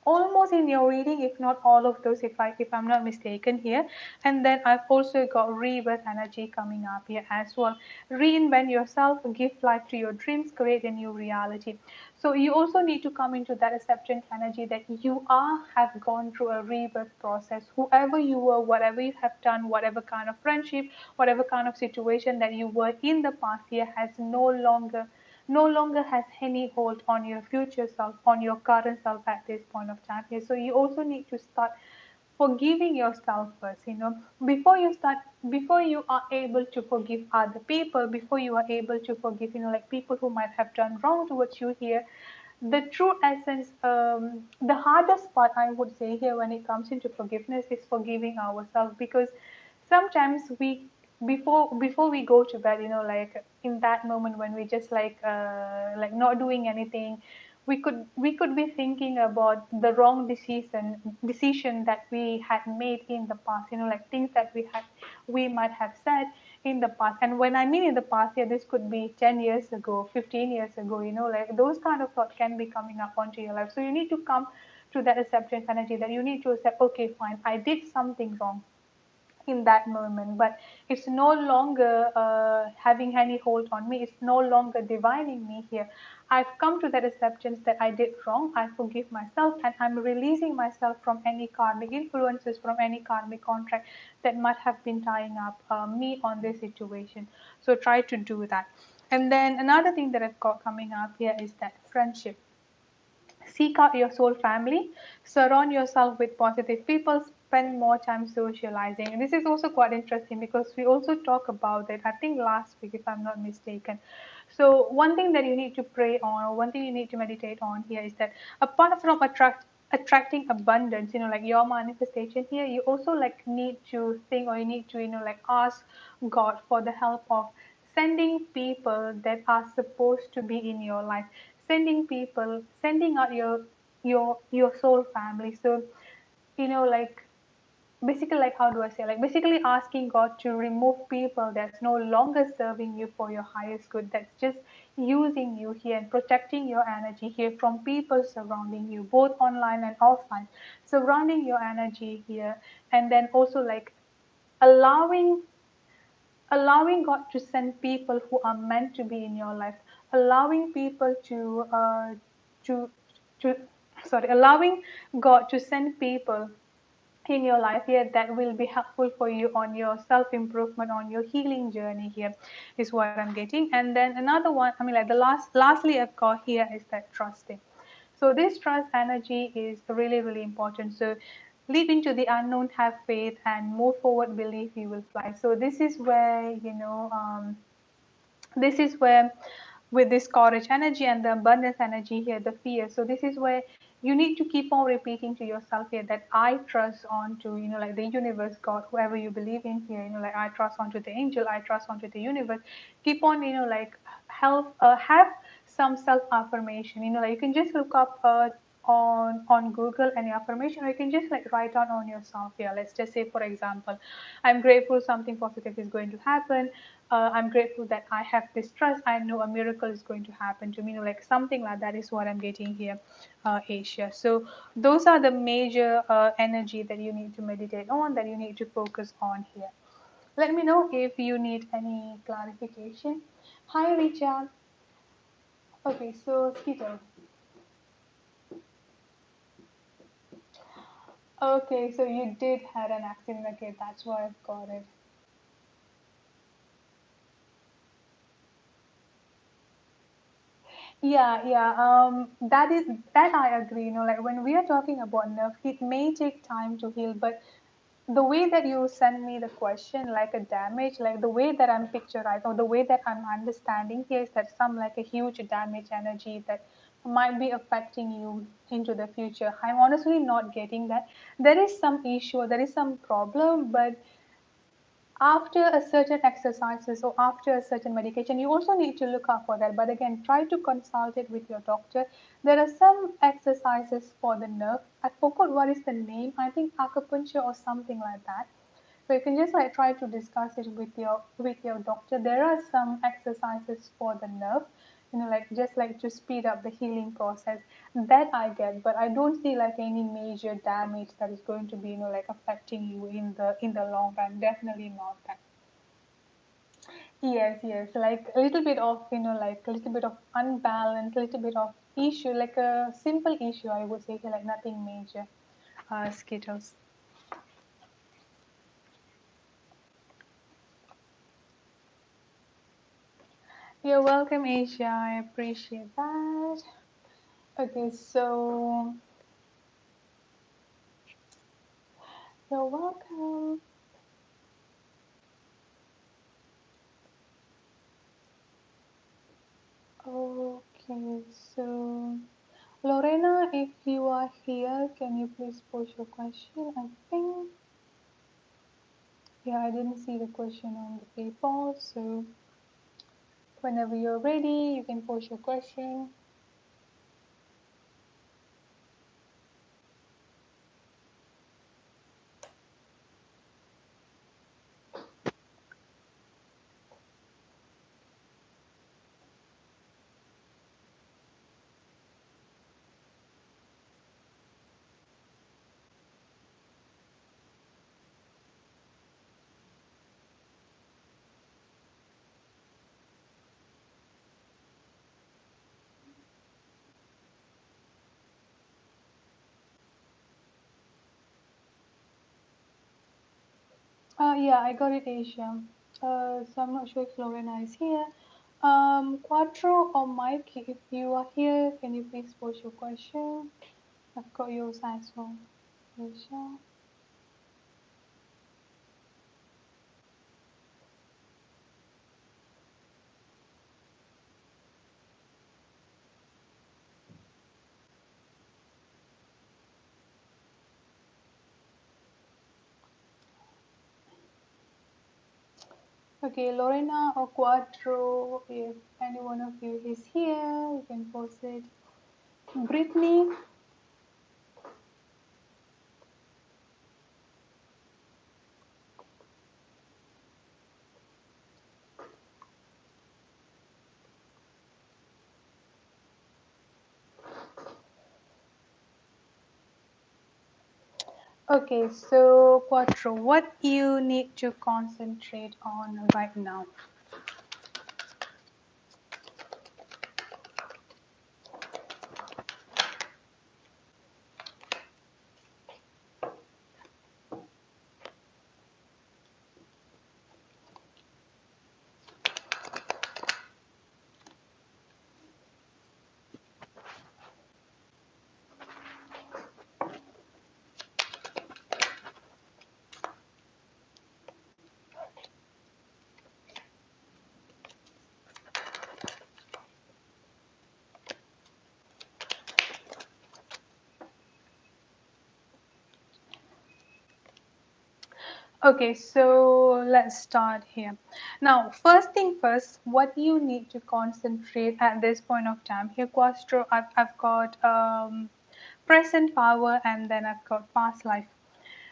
A: almost in your reading, if not all of those, if I'm not mistaken here. And then I've also got rebirth energy coming up here as well. Reinvent yourself, give life to your dreams, create a new reality. So you also need to come into that acceptance energy that you have gone through a rebirth process. Whoever you were, whatever you have done, whatever kind of friendship, whatever kind of situation that you were in the past year has no longer has any hold on your future self, on your current self at this point of time here. So you also need to start forgiving yourself first, before you are able to forgive other people, before you are able to forgive, like people who might have done wrong towards you here. The true essence, the hardest part I would say here when it comes into forgiveness is forgiving ourselves, because sometimes we, before we go to bed, like in that moment when we just like not doing anything, we could be thinking about the wrong decision that we had made in the past, like things that we might have said in the past. And when I mean in the past, yeah, this could be 10 years ago, 15 years ago, like those kind of thoughts can be coming up onto your life. So you need to come to that acceptance energy that you need to accept, okay, fine, I did something wrong in that moment, but it's no longer having any hold on me, it's no longer divining me here. I've come to that acceptance that I did wrong, I forgive myself, and I'm releasing myself from any karmic influences, from any karmic contract that might have been tying up me on this situation. So try to do that. And then another thing that I've got coming up here is that friendship. Seek out your soul family, surround yourself with positive people, spend more time socializing. And this is also quite interesting because we also talk about it, I think last week, if I'm not mistaken. So one thing that you need to pray on, or one thing you need to meditate on here is that apart from attracting abundance, like your manifestation here, you also like need to think, or you need to, like ask God for the help of sending people that are supposed to be in your life, sending people, sending out your soul family. So, like basically, like how do I say, like basically asking God to remove people that's no longer serving you for your highest good, that's just using you here and protecting your energy here from people surrounding you, both online and offline, surrounding your energy here. And then also like allowing God to send people who are meant to be in your life, allowing people to to sorry, allowing God to send people in your life here that will be helpful for you on your self improvement, on your healing journey here, is what I'm getting. And then another one, I mean, like the lastly I've got here is that trusting. So this trust energy is really, really important. So leap into the unknown, have faith, and move forward, believe you will fly. So this is where, this is where, with this courage energy and the abundance energy here, the fear, so this is where you need to keep on repeating to yourself here that I trust on to, like the universe, God, whoever you believe in here, like I trust onto the angel, I trust onto the universe. Keep on, like help, have some self affirmation, like you can just look up on Google any affirmation, or you can just like write down on yourself here. Let's just say, for example, I'm grateful something positive is going to happen. I'm grateful that I have this trust. I know a miracle is going to happen to me. Like something like that is what I'm getting here, Asia. So those are the major energy that you need to meditate on, that you need to focus on here. Let me know if you need any clarification. Hi, Richard. Okay, so Skittle. Okay, so you did had an accident. Okay, that's why I've got it. Yeah, yeah. That I agree. Like when we are talking about nerve, it may take time to heal, but the way that you send me the question, like a damage, like the way that I'm picturized, or the way that I'm understanding here, is that some like a huge damage energy that might be affecting you into the future. I'm honestly not getting that. There is some issue, there is some problem, but after a certain exercises or after a certain medication, you also need to look out for that. But again, try to consult it with your doctor. There are some exercises for the nerve. I forgot what is the name. I think acupuncture or something like that. So you can just like try to discuss it with your doctor. There are some exercises for the nerve, like just like to speed up the healing process. That I get, but I don't see like any major damage that is going to be, like affecting you in the long run. Definitely not that. Yes, yes, like a little bit of, like a little bit of unbalance, a little bit of issue, like a simple issue, I would say, like nothing major. Skittles. You're welcome, Asia. I appreciate that. Okay, so you're welcome. Okay, so Lorena, if you are here, can you please post your question? I think, yeah, I didn't see the question on the paper, so whenever you're ready, you can post your question. Yeah, I got it, Asia. So I'm not sure if Lorena is here. Quattro or Mike, if you are here, can you please post your question? I've got yours as well, Asia. Okay, Lorena or Quattro, if any one of you is here, you can post it. Brittany. Okay, so Quattro, what you need to concentrate on right now? Okay, so let's start here. Now, first thing first, what you need to concentrate at this point of time here, Quastro, I've got present power and then I've got past life.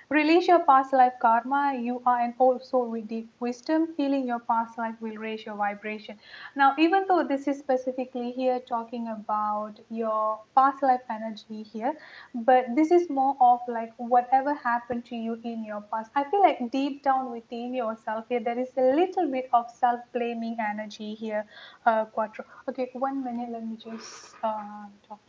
A: Release your past life karma. You are an old soul with deep wisdom. Healing your past life will raise your vibration. Now, even though this is specifically here talking about your past life energy here, but this is more of like whatever happened to you in your past. I feel like deep down within yourself here, there is a little bit of self-blaming energy here, Quattro. Okay, 1 minute. Let me just talk.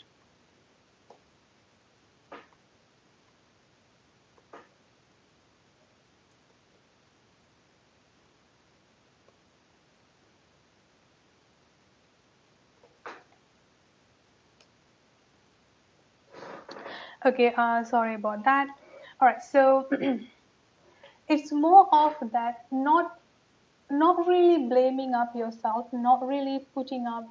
A: Okay, sorry about that. All right, so it's more of that, not really blaming up yourself, the not really putting up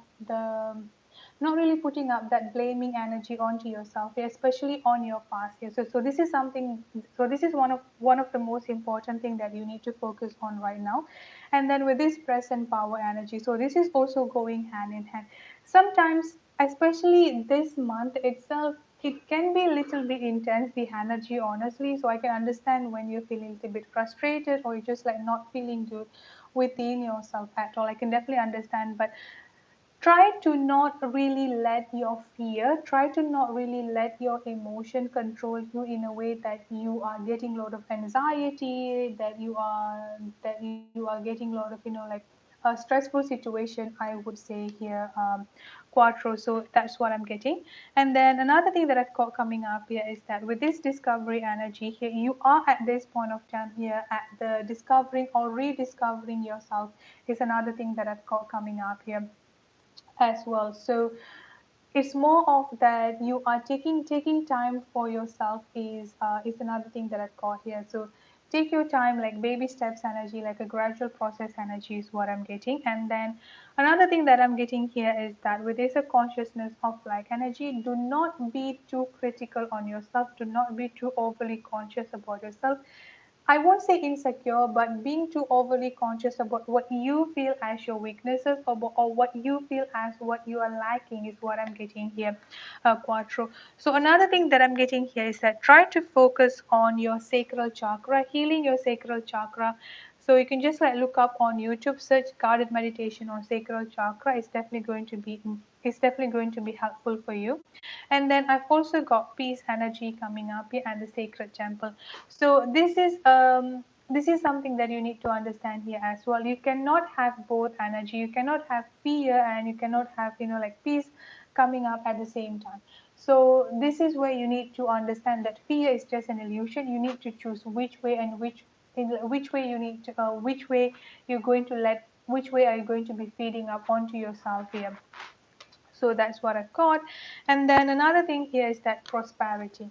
A: that blaming energy onto yourself, especially on your past. Yeah, so this is something, so this is one of the most important thing that you need to focus on right now. And then with this present power energy, so this is also going hand in hand. Sometimes, especially this month itself, it can be a little bit intense, the energy, honestly. So I can understand when you're feeling a little bit frustrated or you're just like not feeling good within yourself at all. I can definitely understand, but try to not really let your fear, try to not really let your emotion control you in a way that you are getting a lot of anxiety, that you are getting a lot of, like a stressful situation, I would say here, Quattro. So that's what I'm getting. And then another thing that I've got coming up here is that with this discovery energy here, you are at this point of time here at the discovering or rediscovering yourself is another thing that I've got coming up here as well. So it's more of that you are taking time for yourself is another thing that I've got here. So take your time, like baby steps energy, like a gradual process energy is what I'm getting. And then another thing that I'm getting here is that with this a consciousness of like energy, do not be too critical on yourself, do not be too overly conscious about yourself. I won't say insecure, but being too overly conscious about what you feel as your weaknesses, or what you feel as what you are lacking is what I'm getting here, Quattro. So another thing that I'm getting here is that try to focus on your sacral chakra, healing your sacral chakra. So you can just like look up on YouTube, search guided meditation on sacral chakra. It's definitely going to be helpful for you. And then I've also got peace energy coming up here and the sacred temple. So this is something that you need to understand here as well. You cannot have both energy. You cannot have fear and you cannot have like peace coming up at the same time. So this is where you need to understand that fear is just an illusion. You need to choose which way and which way you need to which way you're going to let which way are you going to be feeding up onto yourself here. So that's what I've got. And then another thing here is that prosperity.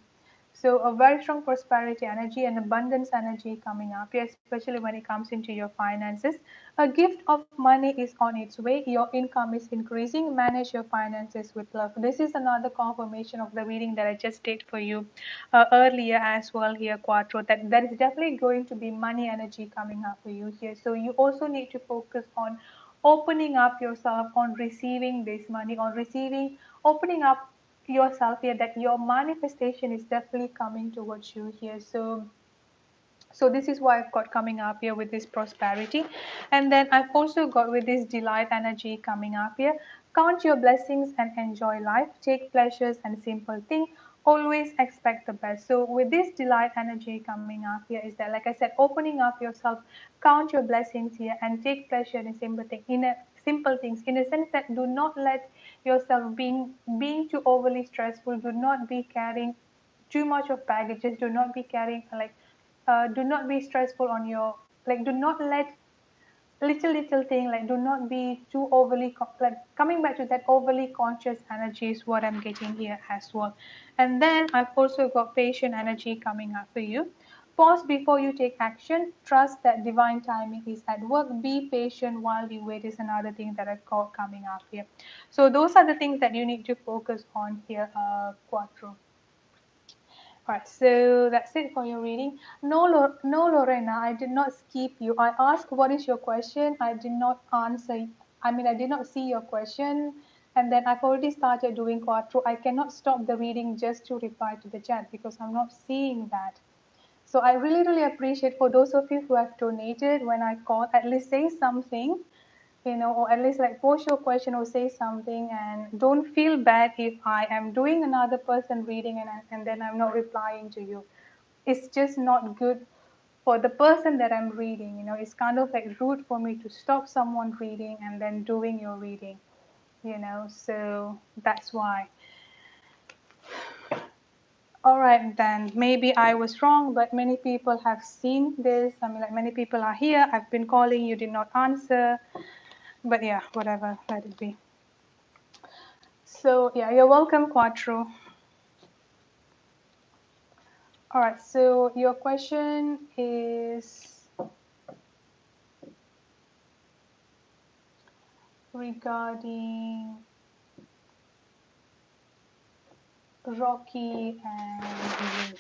A: So a very strong prosperity energy and abundance energy coming up here, especially when it comes into your finances. A gift of money is on its way. Your income is increasing. Manage your finances with love. This is another confirmation of the reading that I just did for you earlier as well here, Quattro. That there is definitely going to be money energy coming up for you here. So you also need to focus on opening up yourself on receiving this money, on receiving, opening up yourself here, that your manifestation is definitely coming towards you here. So this is why I've got coming up here with this prosperity. And then I've also got with this delight energy coming up here. Count your blessings and enjoy life. Take pleasures and simple things. Always expect the best. So with this delight energy coming up here is that, like I said, opening up yourself, count your blessings here and take pleasure in simple thing, in a simple things, in a sense that do not let yourself being too overly stressful. Do not be carrying too much of baggages. Do not be carrying like do not be stressful on your, like, do not let little thing, like, do not be too overly like, coming back to that overly conscious energy is what I'm getting here as well. And then I've also got patient energy coming up for you. Pause before you take action. Trust that divine timing is at work. Be patient while you wait is another thing that I've got coming up here. So those are the things that you need to focus on here, Quattro. Right, so that's it for your reading. No, no, Lorena, I did not skip you. I asked, what is your question? I did not answer. I mean, I did not see your question. And then I've already started doing quattro. I cannot stop the reading just to reply to the chat because I'm not seeing that. So I really, really appreciate for those of you who have donated when I call, at least say something, or at least like post your question or say something, and don't feel bad if I am doing another person reading and then I'm not replying to you. It's just not good for the person that I'm reading. It's kind of like rude for me to stop someone reading and then doing your reading, so that's why. All right, then maybe I was wrong, but many people have seen this. I mean, like, many people are here. I've been calling, you did not answer, but yeah, whatever, let it be. So yeah, you're welcome, Quattro. All right, so your question is regarding Rocky and you.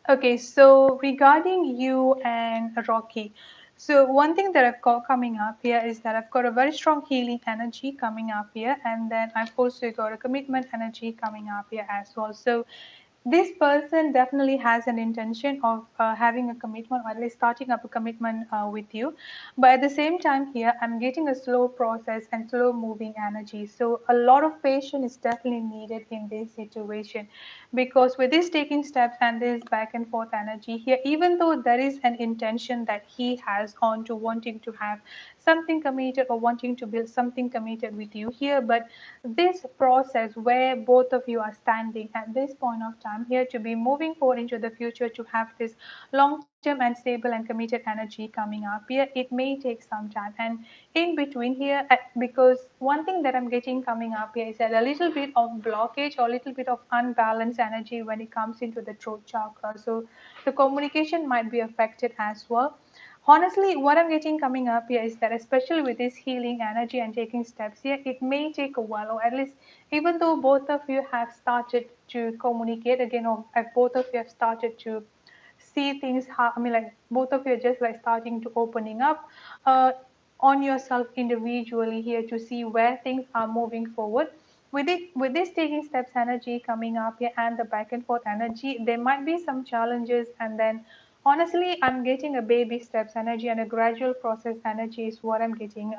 A: Okay, so regarding you and Rocky, so one thing that I've got coming up here is that I've got a very strong healing energy coming up here, and then I've also got a commitment energy coming up here as well. So this person definitely has an intention of having a commitment, or at least starting up a commitment with you. But at the same time, here I'm getting a slow process and slow moving energy. So a lot of patience is definitely needed in this situation, because with this taking steps and this back and forth energy here, even though there is an intention that he has on to wanting to have something committed or wanting to build something committed with you here, but this process where both of you are standing at this point of time here to be moving forward into the future, to have this long term and stable and committed energy coming up here, it may take some time. And in between here, because one thing that I'm getting coming up here is that a little bit of blockage or a little bit of unbalanced energy when it comes into the throat chakra. So the communication might be affected as well. Honestly, what I'm getting coming up here is that, especially with this healing energy and taking steps here, it may take a while, or at least, even though both of you have started to communicate again, or if both of you have started to see things, how, I mean, like both of you are just like starting to opening up uh, on yourself individually here to see where things are moving forward. With this taking steps energy coming up here and the back and forth energy, there might be some challenges, and then honestly, I'm getting a baby steps energy and a gradual process energy is what I'm getting,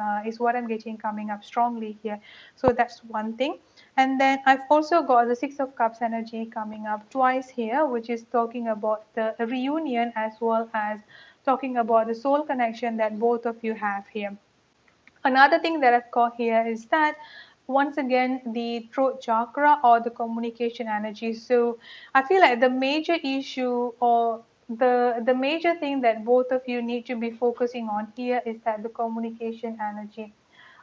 A: coming up strongly here. So that's one thing. And then I've also got the Six of Cups energy coming up twice here, which is talking about the reunion as well as talking about the soul connection that both of you have here. Another thing that I've got here is that, once again, the throat chakra or the communication energy. So I feel like the major issue, or the major thing that both of you need to be focusing on here is that the communication energy,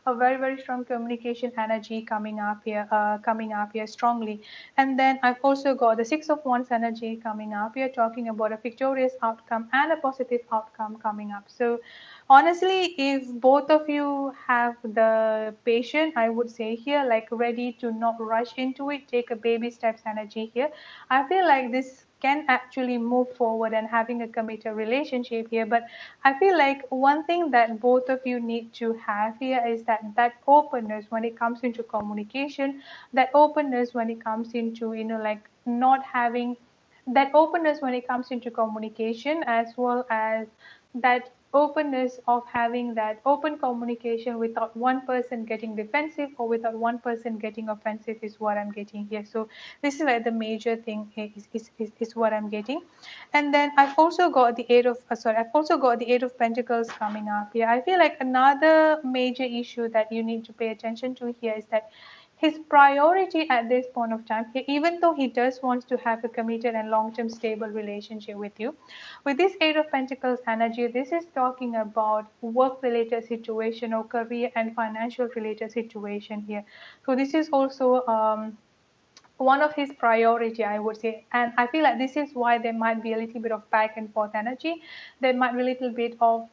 A: a very strong communication energy coming up here strongly. And then I've also got the Six of Wands energy coming up here, talking about a victorious outcome and a positive outcome coming up. So honestly, if both of you have the patience, I would say here, like ready to not rush into it, take a baby steps energy here, I feel like this can actually move forward and having a committed relationship here. But I feel like one thing that both of you need to have here is that openness when it comes into communication, that openness when it comes into, like not having that openness when it comes into communication, as well as that openness of having that open communication without one person getting defensive or without one person getting offensive is what I'm getting here. So this is like the major thing is what I'm getting. And then I've also got the Eight of Pentacles coming up here. I feel like another major issue that you need to pay attention to here is that his priority at this point of time, even though he does want to have a committed and long-term stable relationship with you, with this Eight of Pentacles energy, this is talking about work-related situation or career and financial related situation here. So this is also one of his priority, I would say. And I feel like this is why there might be a little bit of back and forth energy. There might be a little bit of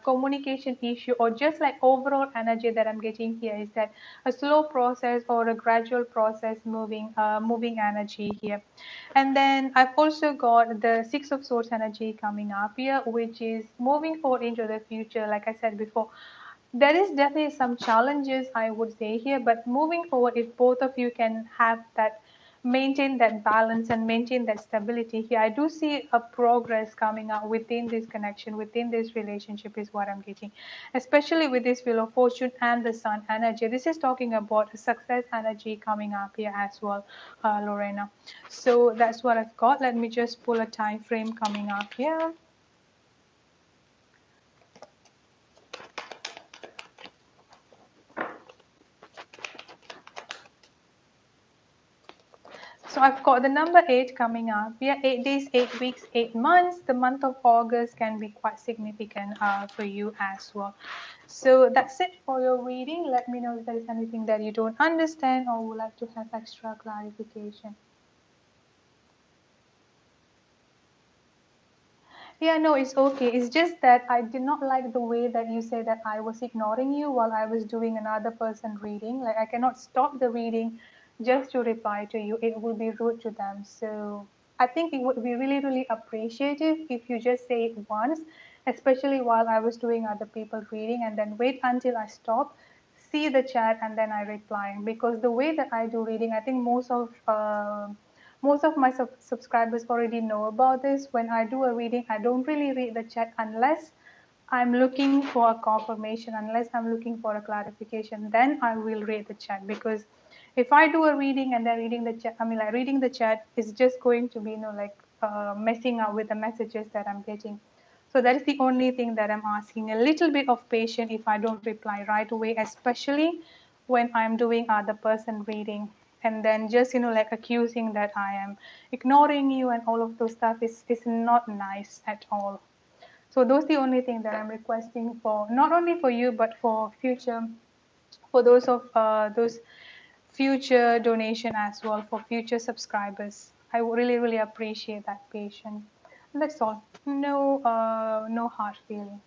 A: communication issue, or just like overall energy that I'm getting here is that a slow process or a gradual process moving energy here. And then I've also got the Six of Swords energy coming up here, which is moving forward into the future. Like I said before, there is definitely some challenges, I would say here, but moving forward, if both of you can have that, maintain that balance and maintain that stability here, I do see a progress coming out within this connection, within this relationship is what I'm getting, especially with this Wheel of Fortune and the Sun energy. This is talking about a success energy coming up here as well, Lorena. So that's what I've got. Let me just pull a time frame coming up here. So I've got the number 8 coming up. We are 8 days, 8 weeks, 8 months. The month of August can be quite significant for you as well. So that's it for your reading. Let me know if there is anything that you don't understand or would like to have extra clarification. Yeah, no, it's okay. It's just that I did not like the way that you say that I was ignoring you while I was doing another person reading. Like, I cannot stop the reading just to reply to you. It will be rude to them. So I think it would be really appreciative if you just say it once, especially while I was doing other people reading, and then wait until I stop, see the chat, and then I reply. Because the way that I do reading, I think most of my subscribers already know about this. When I do a reading, I don't really read the chat unless I'm looking for a confirmation, unless I'm looking for a clarification, then I will read the chat. Because if I do a reading and then reading the chat, I mean, like reading the chat is just going to be, like messing up with the messages that I'm getting. So that is the only thing that I'm asking. A little bit of patience if I don't reply right away, especially when I'm doing other person reading. And then just, like accusing that I am ignoring you and all of those stuff is not nice at all. So those the only thing that I'm requesting for, not only for you, but for future, for those future donation as well, for future subscribers. I would really, really appreciate that patience. That's all. No hard feeling.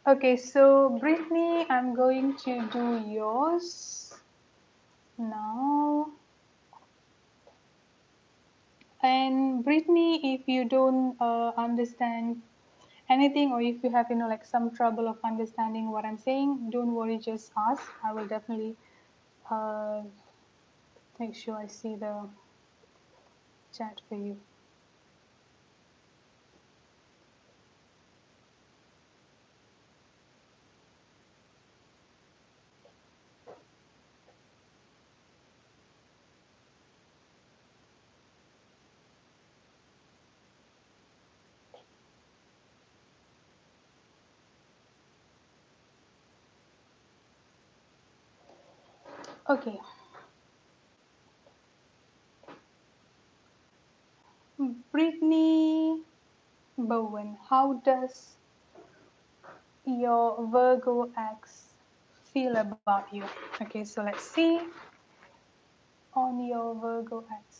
A: Okay, so Brittany, I'm going to do yours now. And Brittany, if you don't understand anything, or if you have like some trouble of understanding what I'm saying, don't worry, just ask. I will definitely uh, make sure I see the chat for you. Okay, Brittany Bowen, how does your Virgo ex feel about you? Okay, so let's see on your Virgo ex.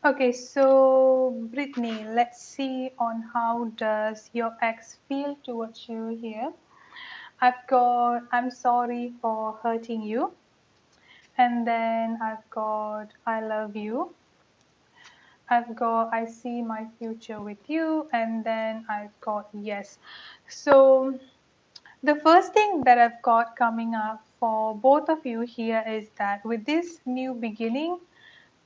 A: Okay, so Brittany, let's see on how does your ex feel towards you here. I've got I'm sorry for hurting you, and then I've got I love you. I've got I see my future with you, and then I've got yes. So the first thing that I've got coming up for both of you here is that with this new beginning,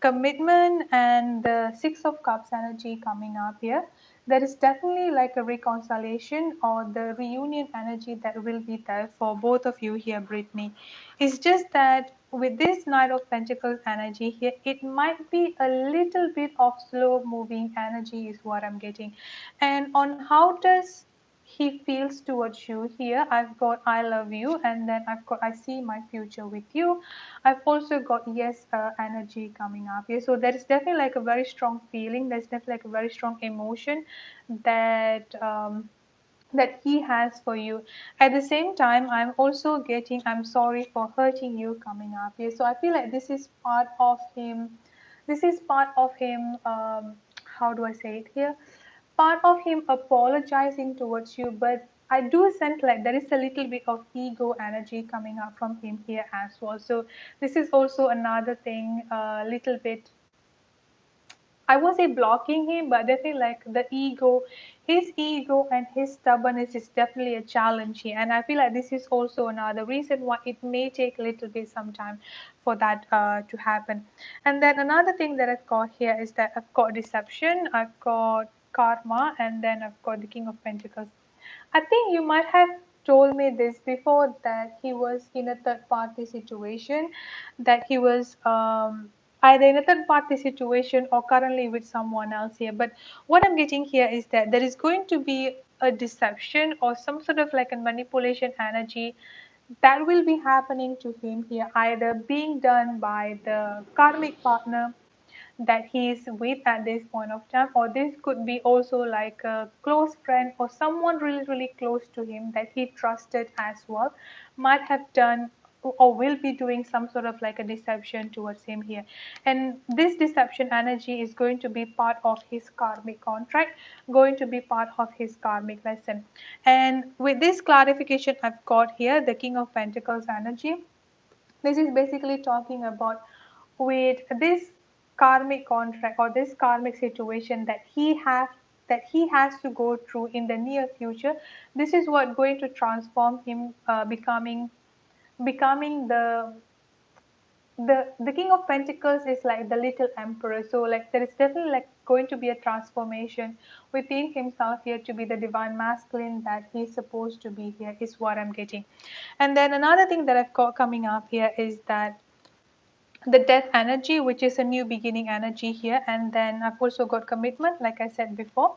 A: commitment, and the Six of Cups energy coming up here, there is definitely like a reconciliation or the reunion energy that will be there for both of you here, Brittany. It's just that with this Knight of Pentacles energy here, it might be a little bit of slow moving energy, is what I'm getting. And on how does he feels towards you here, I've got I love you, and then I've got I see my future with you. I've also got yes energy coming up here. So there is definitely like a very strong feeling. There's definitely like a very strong emotion that that he has for you. At the same time, I'm also getting I'm sorry for hurting you coming up here. So I feel like this is part of him. This is part of him. How do I say it here? Part of him apologizing towards you, but I do sense like there is a little bit of ego energy coming up from him here as well. So this is also another thing, a little bit, I won't say blocking him, but definitely like the ego, his ego and his stubbornness is definitely a challenge here. And I feel like this is also another reason why it may take a little bit some time for that to happen. And then another thing that I've got here is that I've got deception, I've got karma, and then I've got the King of Pentacles. I think you might have told me this before that he was in a third party situation, that he was either in a third party situation or currently with someone else here. But what I'm getting here is that there is going to be a deception or some sort of like a manipulation energy that will be happening to him here, either being done by the karmic partner that he's with at this point of time, or this could be also like a close friend or someone really really close to him that he trusted as well, might have done or will be doing some sort of like a deception towards him here. And this deception energy is going to be part of his karmic contract, going to be part of his karmic lesson. And with this clarification I've got here, the King of Pentacles energy, this is basically talking about with this karmic contract or this karmic situation that he has to go through in the near future. This is what going to transform him, becoming the King of Pentacles is like the little emperor. So like there is definitely like going to be a transformation within himself here to be the divine masculine that he's supposed to be here, is what I'm getting. And then another thing that I've got coming up here is that the death energy, which is a new beginning energy here. And then I've also got commitment, like I said before,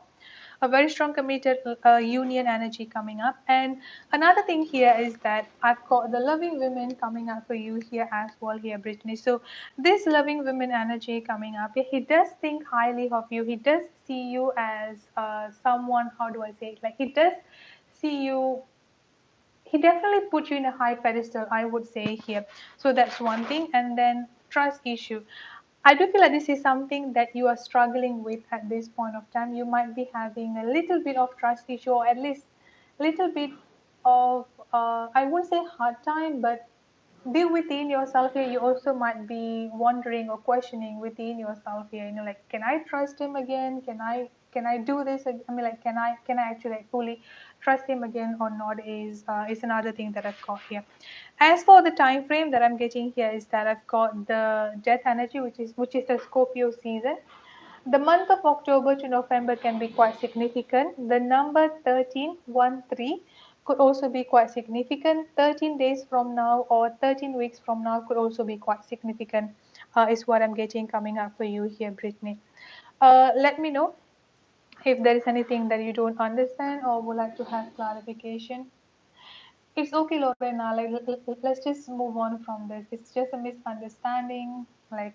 A: a very strong committed union energy coming up. And another thing here is that I've got the loving women coming up for you here as well here, Brittany. So this loving women energy coming up, he does think highly of you. He does see you as someone, how do I say it, like he does see you, he definitely put you in a high pedestal, I would say here. So that's one thing. And then trust issue, I do feel like this is something that you are struggling with at this point of time. You might be having a little bit of trust issue, or at least little bit of I won't say hard time, but be within yourself here. You also might be wondering or questioning within yourself here, like, can I trust him again? Can I do this I mean, like, can I actually like fully trust him again or not, is another thing that I've got here. As for the time frame that I'm getting here is that I've got the death energy, which is the Scorpio season. The month of October to November can be quite significant. The number 1313 could also be quite significant. 13 days from now or 13 weeks from now could also be quite significant, is what I'm getting coming up for you here, Brittany. Let me know if there is anything that you don't understand or would like to have clarification. It's okay, Lorena. Like, let's just move on from this. It's just a misunderstanding. Like,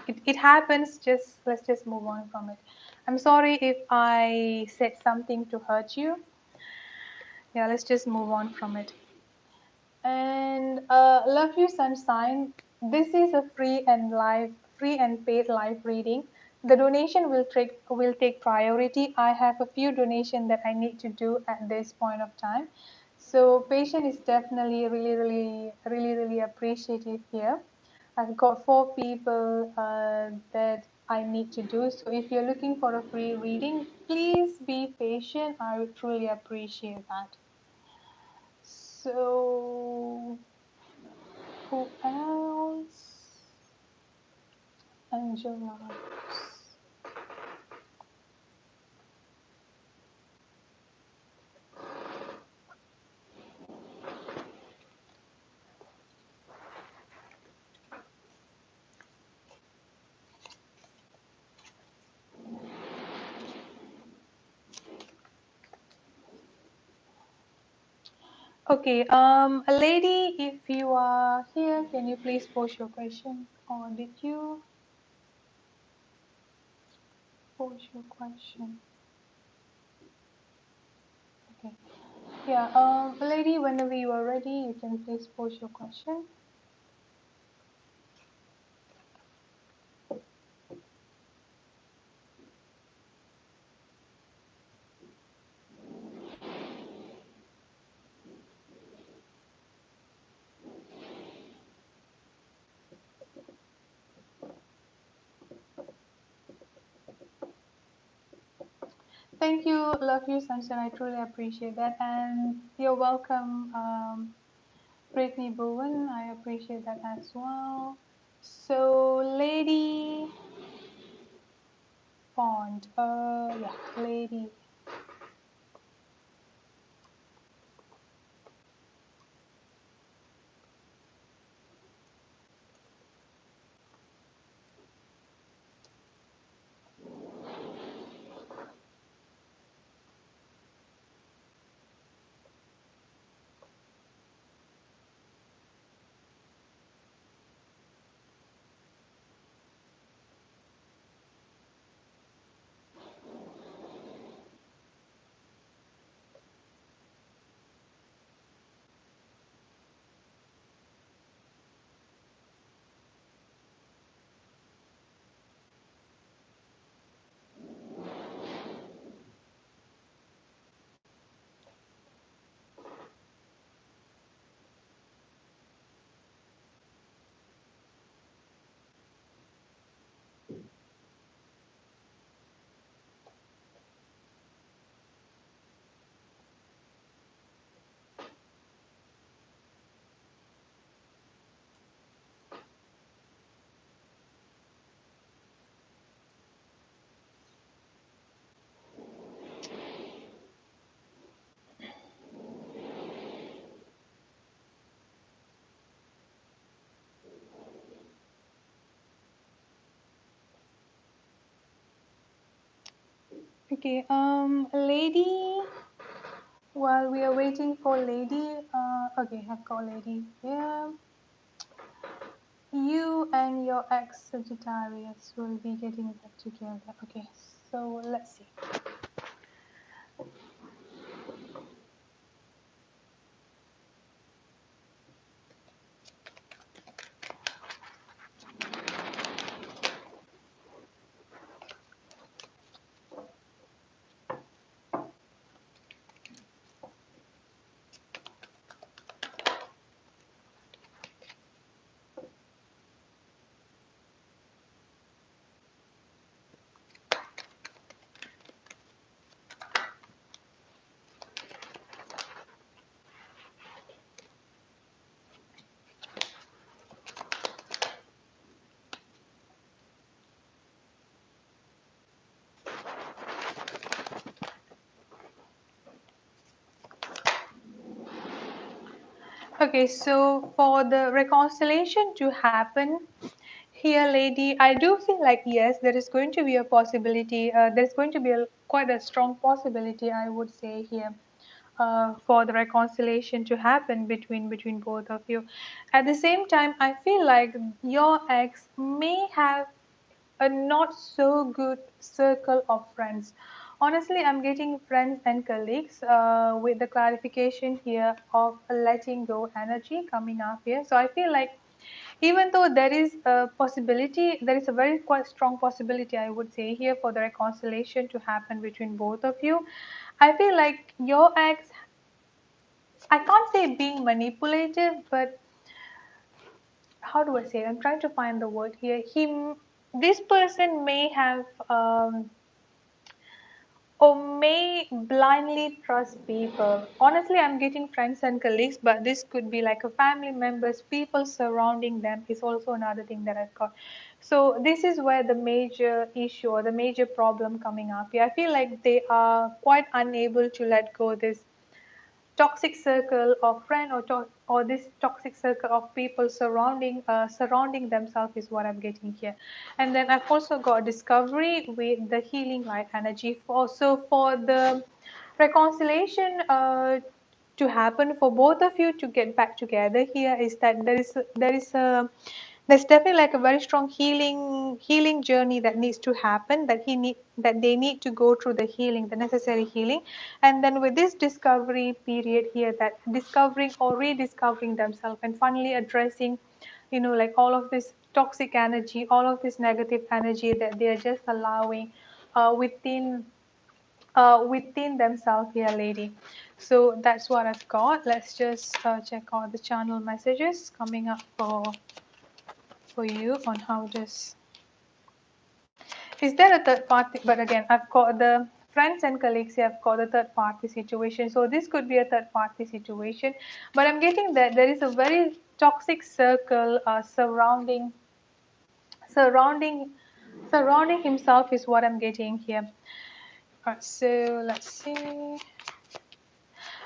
A: it happens. Just let's just move on from it. I'm sorry if I said something to hurt you. Yeah, let's just move on from it. And love you, sunshine. This is a free and paid live reading. The donation will take priority. I have a few donations that I need to do at this point of time. So patience is definitely really, really, really, really appreciative here. I've got 4 people that I need to do. So if you're looking for a free reading, please be patient. I would truly appreciate that. So Who else? Angela. Okay, a lady, if you are here, can you please post your question? Or did you post your question? Okay. Yeah, lady, whenever you are ready, you can please post your question. Thank you, love you, Sunshine. I truly appreciate that, and you're welcome, Brittany Bowen. I appreciate that as well. So, Lady Pond. Yeah, Lady. Okay, Lady. While we are waiting for Lady, okay, I've got Lady here. You and your ex Sagittarius will be getting back together. Okay, so let's see. Okay, so for the reconciliation to happen here, lady, I do feel like yes, there is going to be a possibility. There's going to be quite a strong possibility, I would say here, for the reconciliation to happen between both of you. At the same time, I feel like your ex may have a not so good circle of friends. Honestly, I'm getting friends and colleagues with the clarification here of letting go energy coming up here. So I feel like even though there is a possibility, there is a very quite strong possibility, I would say here, for the reconciliation to happen between both of you. I feel like your ex, I can't say being manipulative, but how do I say it? I'm trying to find the word here. This person may have or may blindly trust people. Honestly, I'm getting friends and colleagues, but this could be like a family members, people surrounding them is also another thing that I've got. So this is where the major issue or the major problem coming up. Yeah, I feel like they are quite unable to let go this toxic circle of friend or this toxic circle of people surrounding themselves is what I'm getting here. And then I've also got discovery with the healing light energy for the reconciliation to happen for both of you to get back together here is that there is a there's definitely like a very strong healing journey that needs to happen, that they need to go through the healing, the necessary healing. And then with this discovery period here, that discovering or rediscovering themselves and finally addressing, like all of this toxic energy, all of this negative energy that they are just allowing within themselves here, lady. So that's what I've got. Let's just check out the channel messages coming up for you on how this. Is there a third party? But again, I've got the friends and colleagues here. I've got the third party situation. So this could be a third party situation. But I'm getting that there is a very toxic circle surrounding surrounding himself is what I'm getting here. All right, so let's see.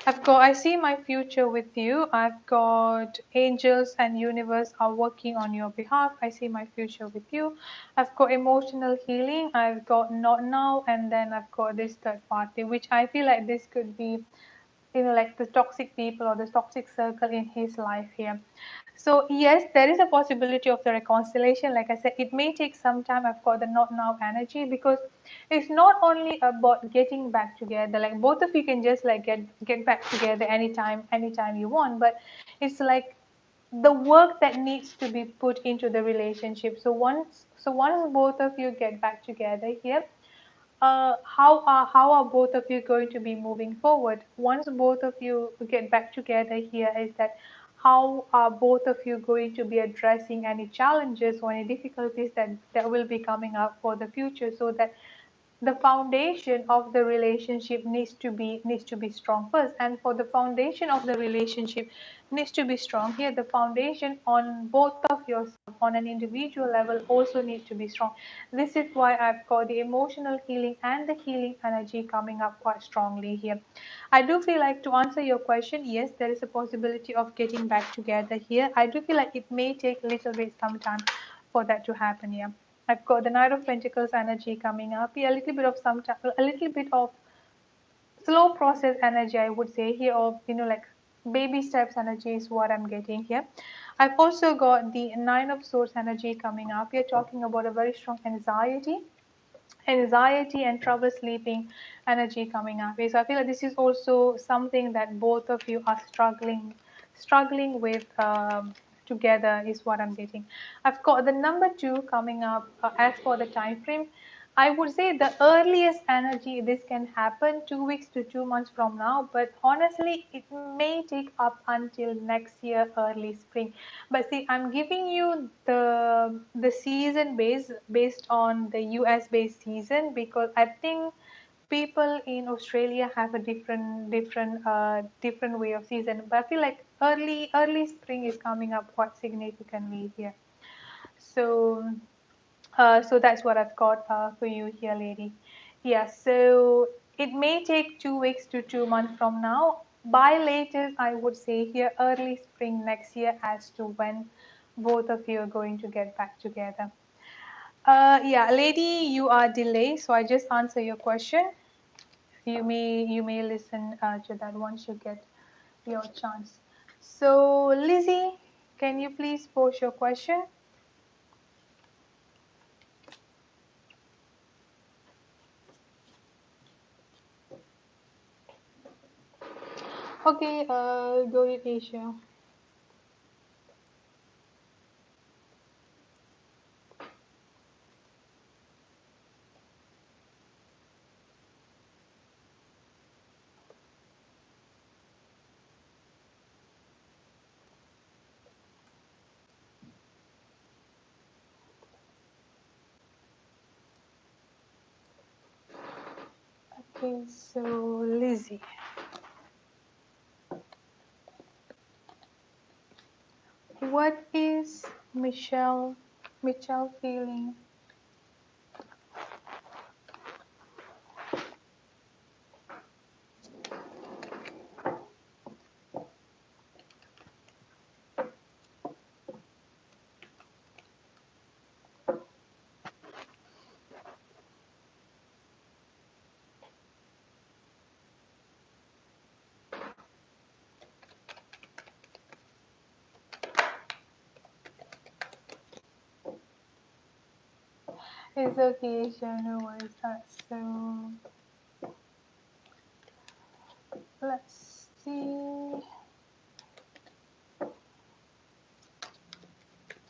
A: I see my future with you. I've got angels and universe are working on your behalf. I see my future with you. I've got emotional healing. I've got not now, and then I've got this third party, which I feel like this could be, like the toxic people or the toxic circle in his life here. So yes, there is a possibility of the reconciliation. Like I said, it may take some time. I've got the not now energy because it's not only about getting back together. Like both of you can just like get back together anytime you want. But it's like the work that needs to be put into the relationship. So once both of you get back together here, how are both of you going to be moving forward once both of you get back together here, is that how are both of you going to be addressing any challenges or any difficulties that will be coming up for the future, so that the foundation of the relationship needs to be strong first. And for the foundation of the relationship needs to be strong here, the foundation on both of yourself on an individual level also needs to be strong. This is why I've got the emotional healing and the healing energy coming up quite strongly here. I do feel like, to answer your question, yes, there is a possibility of getting back together here. I do feel like it may take a little bit some time for that to happen here. I've got the Knight of Pentacles energy coming up. Yeah, a little bit of slow process energy, I would say here, of like baby steps energy is what I'm getting here. I've also got the Nine of Swords energy coming up. We're talking about a very strong anxiety and trouble sleeping energy coming up. So I feel like this is also something that both of you are struggling with together is what I'm getting. I've got the number 2 coming up. As for the time frame, I would say the earliest energy this can happen 2 weeks to 2 months from now, but honestly it may take up until next year early spring. But see, I'm giving you the season based on the US based season, because I think people in Australia have a different way of season. But I feel like early spring is coming up quite significantly here. So so that's what I've got for you here, lady. Yeah, so it may take 2 weeks to 2 months from now. By latest, I would say here early spring next year as to when both of you are going to get back together. Yeah, lady, you are delayed, so I just answer your question. You may listen to that once you get your chance. So, Lizzie, can you please pose your question? Okay, go with Asia. Okay, so Lizzie, what is Michelle feeling? It's okay, sure, no worries. So let's see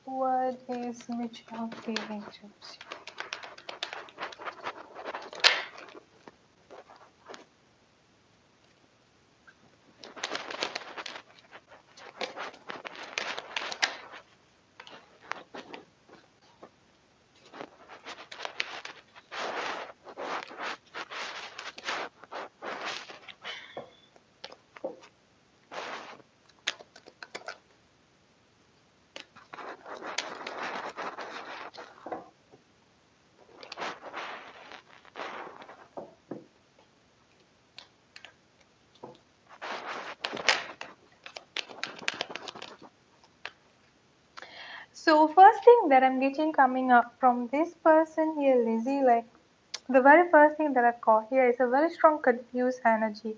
A: what is Michelle feeling towards you. So first thing that I'm getting coming up from this person here, Lizzie, like the very first thing that I've got here is a very strong confused energy.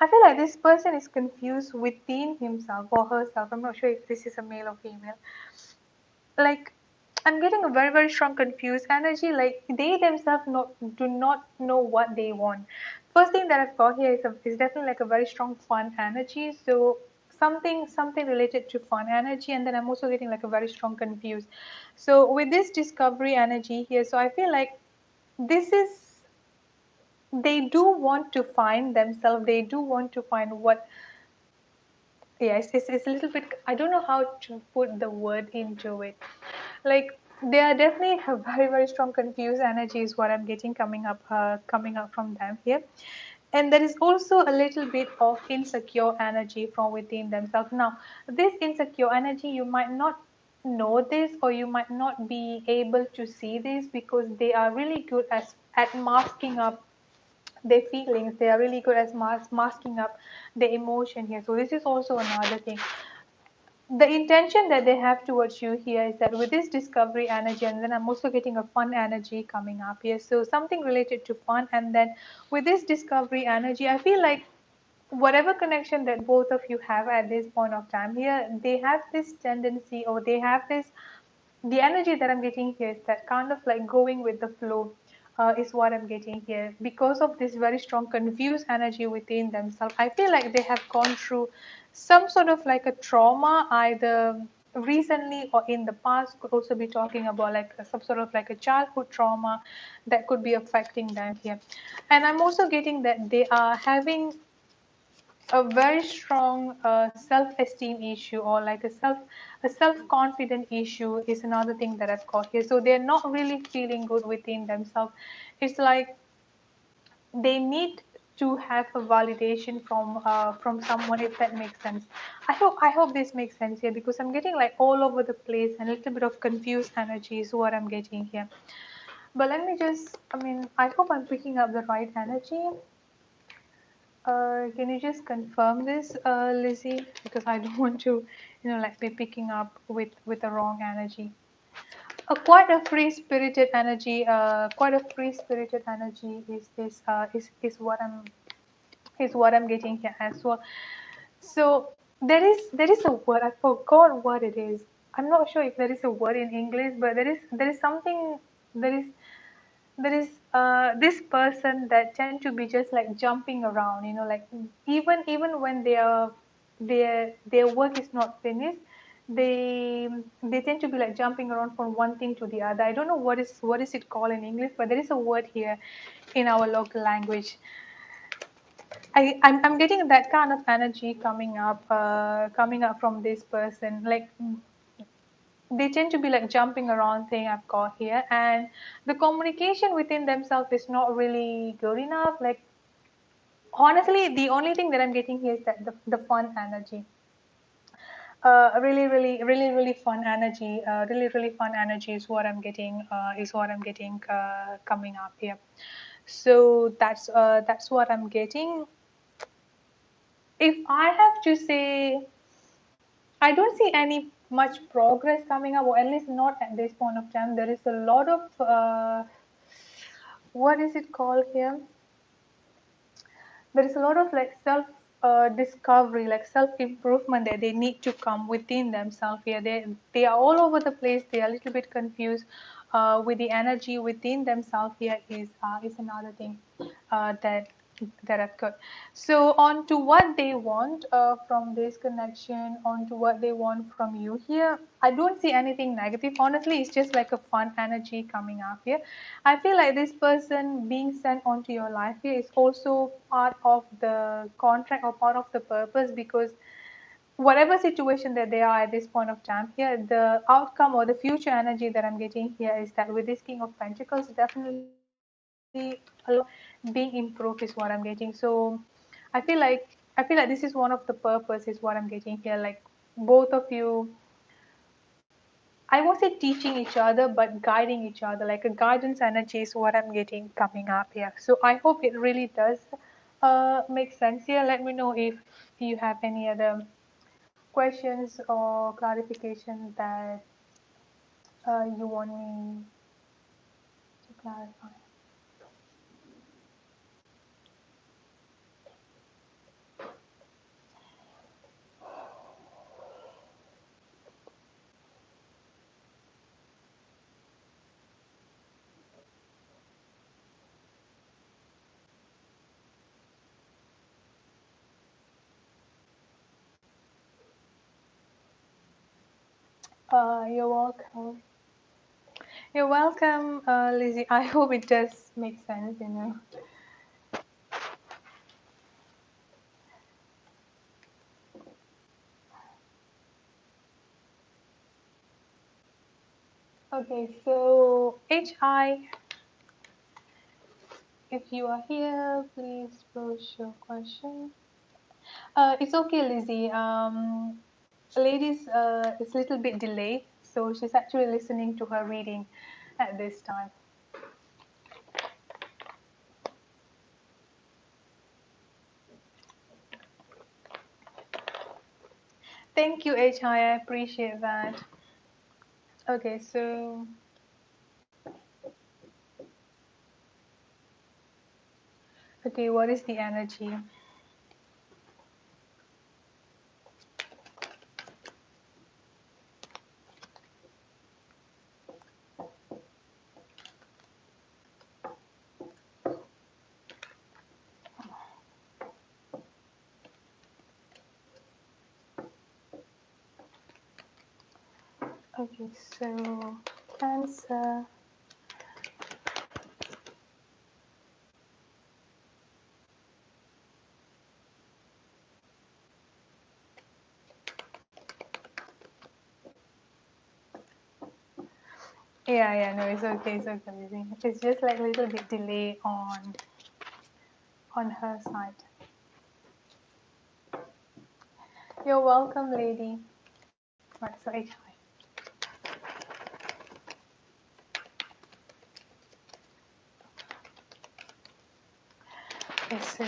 A: I feel like this person is confused within himself or herself. I'm not sure if this is a male or female. Like I'm getting a very very strong confused energy. Like they themselves do not know what they want. First thing that I've got here is definitely like a very strong fun energy. So something related to fun energy, and then I'm also getting like a very strong confused. So with this discovery energy here, so I feel like this is they do want to find themselves. They do want to find what. Yeah, it's a little bit. I don't know how to put the word into it. Like they are definitely a very very strong confused energy is what I'm getting coming up from them here, and there is also a little bit of insecure energy from within themselves. Now, this insecure energy you might not know this or you might not be able to see this because they are really good at masking up their feelings. They are really good at masking up the emotion here. So this is also another thing. The intention that they have towards you here is that with this discovery energy, and then I'm also getting a fun energy coming up here. So something related to fun, and then with this discovery energy, I feel like whatever connection that both of you have at this point of time here, they have this tendency or they have this the energy that I'm getting here is that kind of like going with the flow is what I'm getting here because of this very strong confused energy within themselves. I feel like they have gone through some sort of like a trauma either recently or in the past. Could also be talking about like some sort of like a childhood trauma that could be affecting them here. And I'm also getting that they are having a very strong self-esteem issue or like a self-confident issue is another thing that I've got here. So they're not really feeling good within themselves. It's like they need to have a validation from someone, if that makes sense. I hope this makes sense here because I'm getting like all over the place and a little bit of confused energy is what I'm getting here. But let me just, I mean, I hope I'm picking up the right energy. Can you just confirm this, Lizzie? Because I don't want to, like be picking up with the wrong energy. Quite a free spirited energy. Quite a free spirited energy is this. Is what I'm getting here as well. So there is a word. I forgot what it is. I'm not sure if there is a word in English, but there is something. There is this person that tend to be just like jumping around, like even when their work is not finished, they tend to be like jumping around from one thing to the other. I don't know what is it called in English, but there is a word here in our local language. I'm getting that kind of energy coming up from this person. Like they tend to be like jumping around thing I've got here, and the communication within themselves is not really good enough. Like Honestly, the only thing that I'm getting here is that the fun energy. Really fun energy. Really fun energy is what I'm getting. Is what I'm getting coming up here. So that's what I'm getting. If I have to say, I don't see any much progress coming up, or at least not at this point of time. There is a lot of what is it called here? There is a lot of like self discovery, like self improvement that they need to come within themselves. Yeah, they are all over the place. They are a little bit confused with the energy within themselves. Here is another thing that I've got. So on to what they want from this connection, on to what they want from you here. I don't see anything negative. Honestly, it's just like a fun energy coming up here. I feel like this person being sent onto your life here is also part of the contract or part of the purpose, because whatever situation that they are at this point of time here, the outcome or the future energy that I'm getting here is that with this King of Pentacles, definitely a lot of being improved is what I'm getting. So I feel like this is one of the purpose is what I'm getting here. Like both of you, I won't say teaching each other, but guiding each other, like a guidance energy is what I'm getting coming up here. So I hope it really does make sense here. Let me know if you have any other questions or clarification that you want me to clarify. You're welcome. You're welcome, Lizzie. I hope it does make sense. Okay, so HI, if you are here, please post your question. It's okay, Lizzie. Ladies, it's a little bit delayed, so she's actually listening to her reading at this time. Thank you, HI. I appreciate that. Okay, so okay, what is the energy? Okay, so Cancer. Yeah, no, it's okay, Lizzie. It's just like a little bit delay on her side. You're welcome, lady. Right, so HI. Okay, so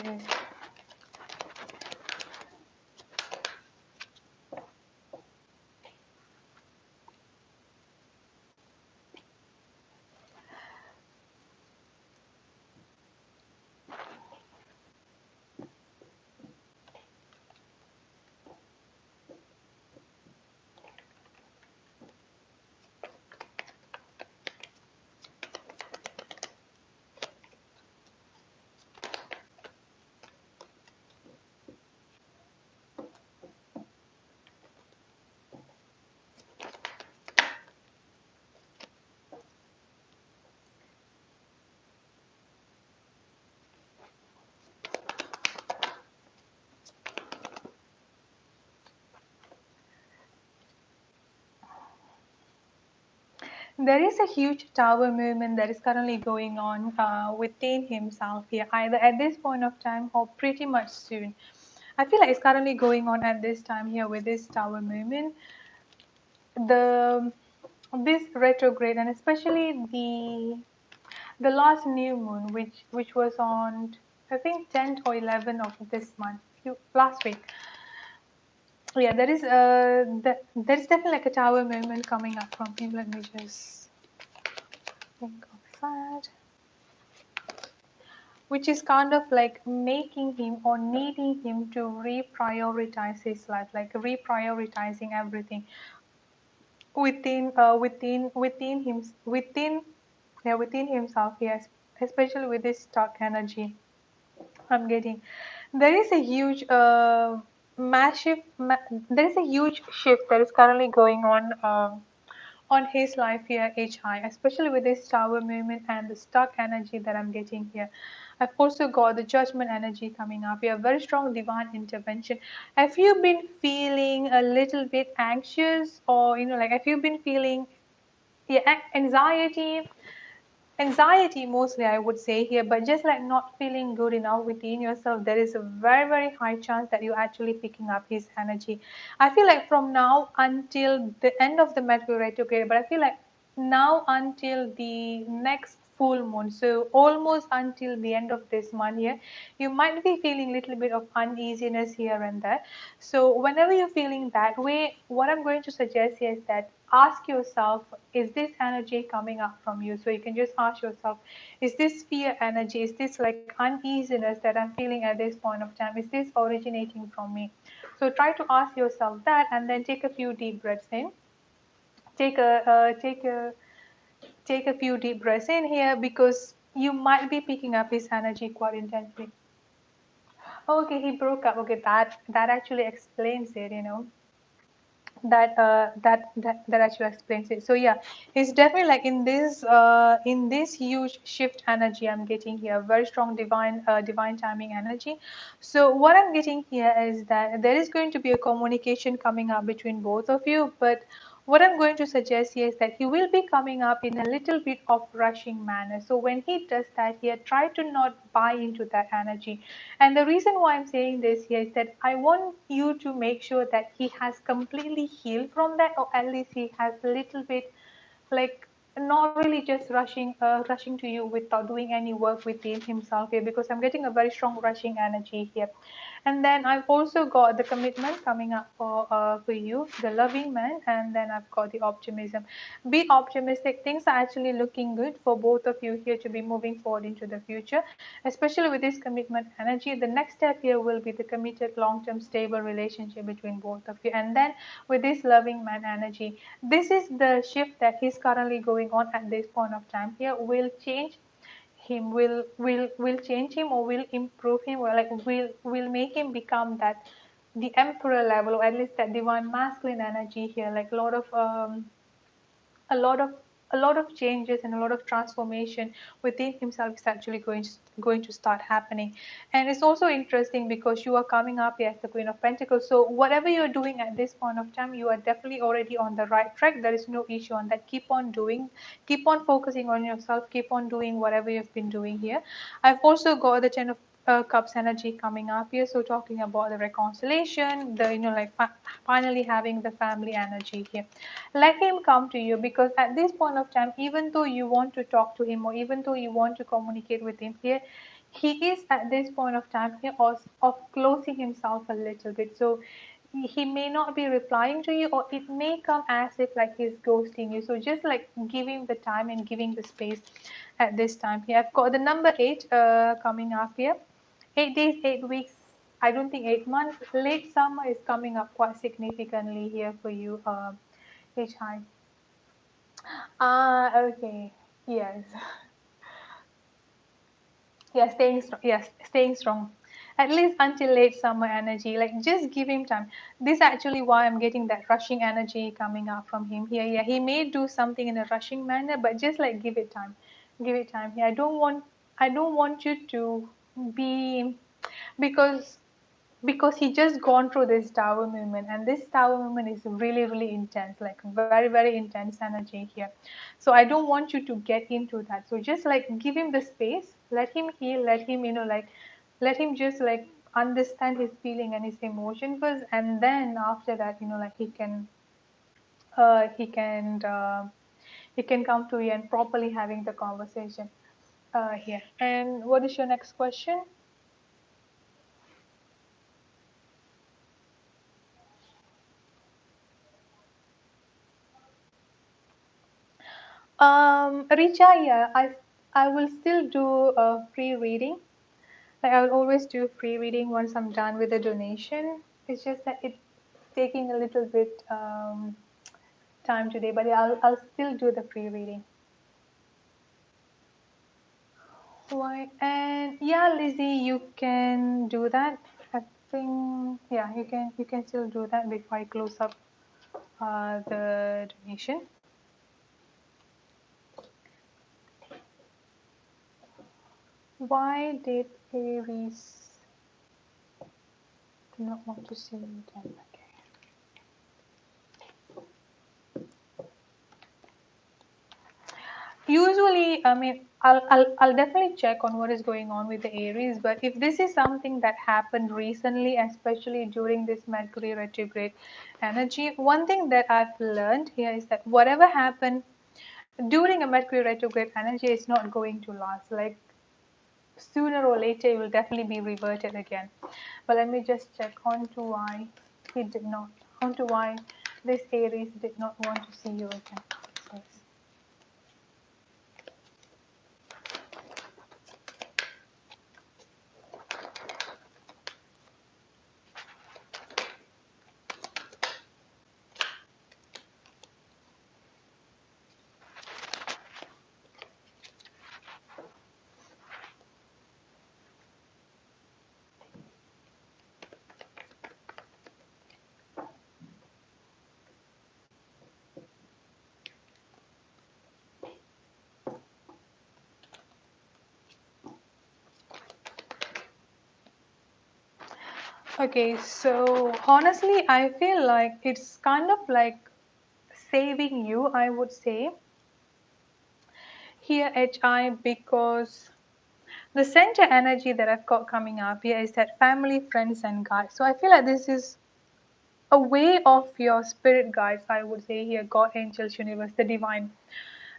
A: There is a huge tower movement that is currently going on within himself here, either at this point of time or pretty much soon. I feel like it's currently going on at this time here with this tower movement. The this retrograde, and especially the last new moon, which was on, I think, 10th or 11th of this month, last week. Yeah, there is definitely like a tower movement coming up from him. Let me just think of that, which is kind of like making him or needing him to reprioritize his life, like reprioritizing everything within himself. Yes, especially with this stuck energy I'm getting. There is a huge massive there is a huge shift that is currently going on his life here, HI, especially with this tower movement and the stuck energy that I'm getting here. I've also got the judgment energy coming up here, very strong divine intervention. Have you been feeling a little bit anxious, or like, have you been feeling, yeah, anxiety mostly, I would say here, but just like not feeling good enough within yourself? There is a very, very high chance that you're actually picking up his energy. I feel like from now until the end of the Mercury retrograde, but I feel like now until the next full moon, so almost until the end of this month here, you might be feeling a little bit of uneasiness here and there. So whenever you're feeling that way, what I'm going to suggest here is that ask yourself, is this energy coming up from you? So you can just ask yourself, is this fear energy, is this like uneasiness that I'm feeling at this point of time, is this originating from me? So try to ask yourself that, and then take a few deep breaths in. take a take a take a few deep breaths in here, because you might be picking up his energy quite intensely. Okay, he broke up. Okay, that actually explains it. That actually explains it. So yeah, it's definitely like in this huge shift energy I'm getting here, very strong divine timing energy. So what I'm getting here is that there is going to be a communication coming up between both of you, but what I'm going to suggest here is that he will be coming up in a little bit of rushing manner. So when he does that here, try to not buy into that energy. And the reason why I'm saying this here is that I want you to make sure that he has completely healed from that, or at least he has a little bit, like, not really just rushing to you without doing any work within himself here, because I'm getting a very strong rushing energy here. And then I've also got the commitment coming up for you, the loving man, and then I've got the optimism. Be optimistic. Things are actually looking good for both of you here to be moving forward into the future, especially with this commitment energy. The next step here will be the committed, long-term, stable relationship between both of you. And then with this loving man energy, this is the shift that he's currently going on at this point of time here, will change him, will change him, or will improve him, or like will make him become that the emperor level, or at least that divine masculine energy here, like a lot of a lot of changes and a lot of transformation within himself is actually going to start happening. And it's also interesting because you are coming up here as the Queen of Pentacles, so whatever you're doing at this point of time, you are definitely already on the right track. There is no issue on that. Keep on doing, keep on focusing on yourself, keep on doing whatever you've been doing here. I've also got the Ten of Cups energy coming up here, so talking about the reconciliation, the like finally having the family energy here. Let him come to you, because at this point of time, even though you want to talk to him, or even though you want to communicate with him here, he is at this point of time here of closing himself a little bit. So he may not be replying to you, or it may come as if like he's ghosting you. So just like giving the time and giving the space at this time here. I've got the number 8 coming up here. 8 days, 8 weeks, I don't think 8 months. Late summer is coming up quite significantly here for you, HI. Okay. Yes. Yeah, staying strong. Yes, staying strong. At least until late summer energy. Like, just give him time. This is actually why I'm getting that rushing energy coming up from him here. Yeah, he may do something in a rushing manner, but just like give it time. Give it time. Yeah, I don't want you to be, because because he just gone through this tower movement, and this tower movement is really really intense, like very very intense energy here. So I don't want you to get into that, so just like give him the space, let him heal, let him, like, let him just like understand his feeling and his emotion first, and then after that, like uh, he can uh, he can come to you and properly having the conversation here. And what is your next question? Richa, yeah, I will still do a free reading. Like I will always do free reading once I'm done with the donation. It's just that it's taking a little bit time today, but yeah, I'll still do the free reading. Why? And yeah, Lizzie, you can do that. I think yeah, you can still do that before I close up the donation. Why did Aries do not want to see you again? Okay. Usually, I mean, I'll definitely check on what is going on with the Aries. But if this is something that happened recently, especially during this Mercury retrograde energy, one thing that I've learned here is that whatever happened during a Mercury retrograde energy is not going to last. Like sooner or later, it will definitely be reverted again. But let me just check on to why he did not, on to why this Aries did not want to see you again. Yes. Okay, so honestly, I feel like it's kind of like saving you, I would say, here, HI, because the center energy that I've got coming up here is that family, friends, and guides. So I feel like this is a way of your spirit guides, I would say here, God, angels, universe, the divine.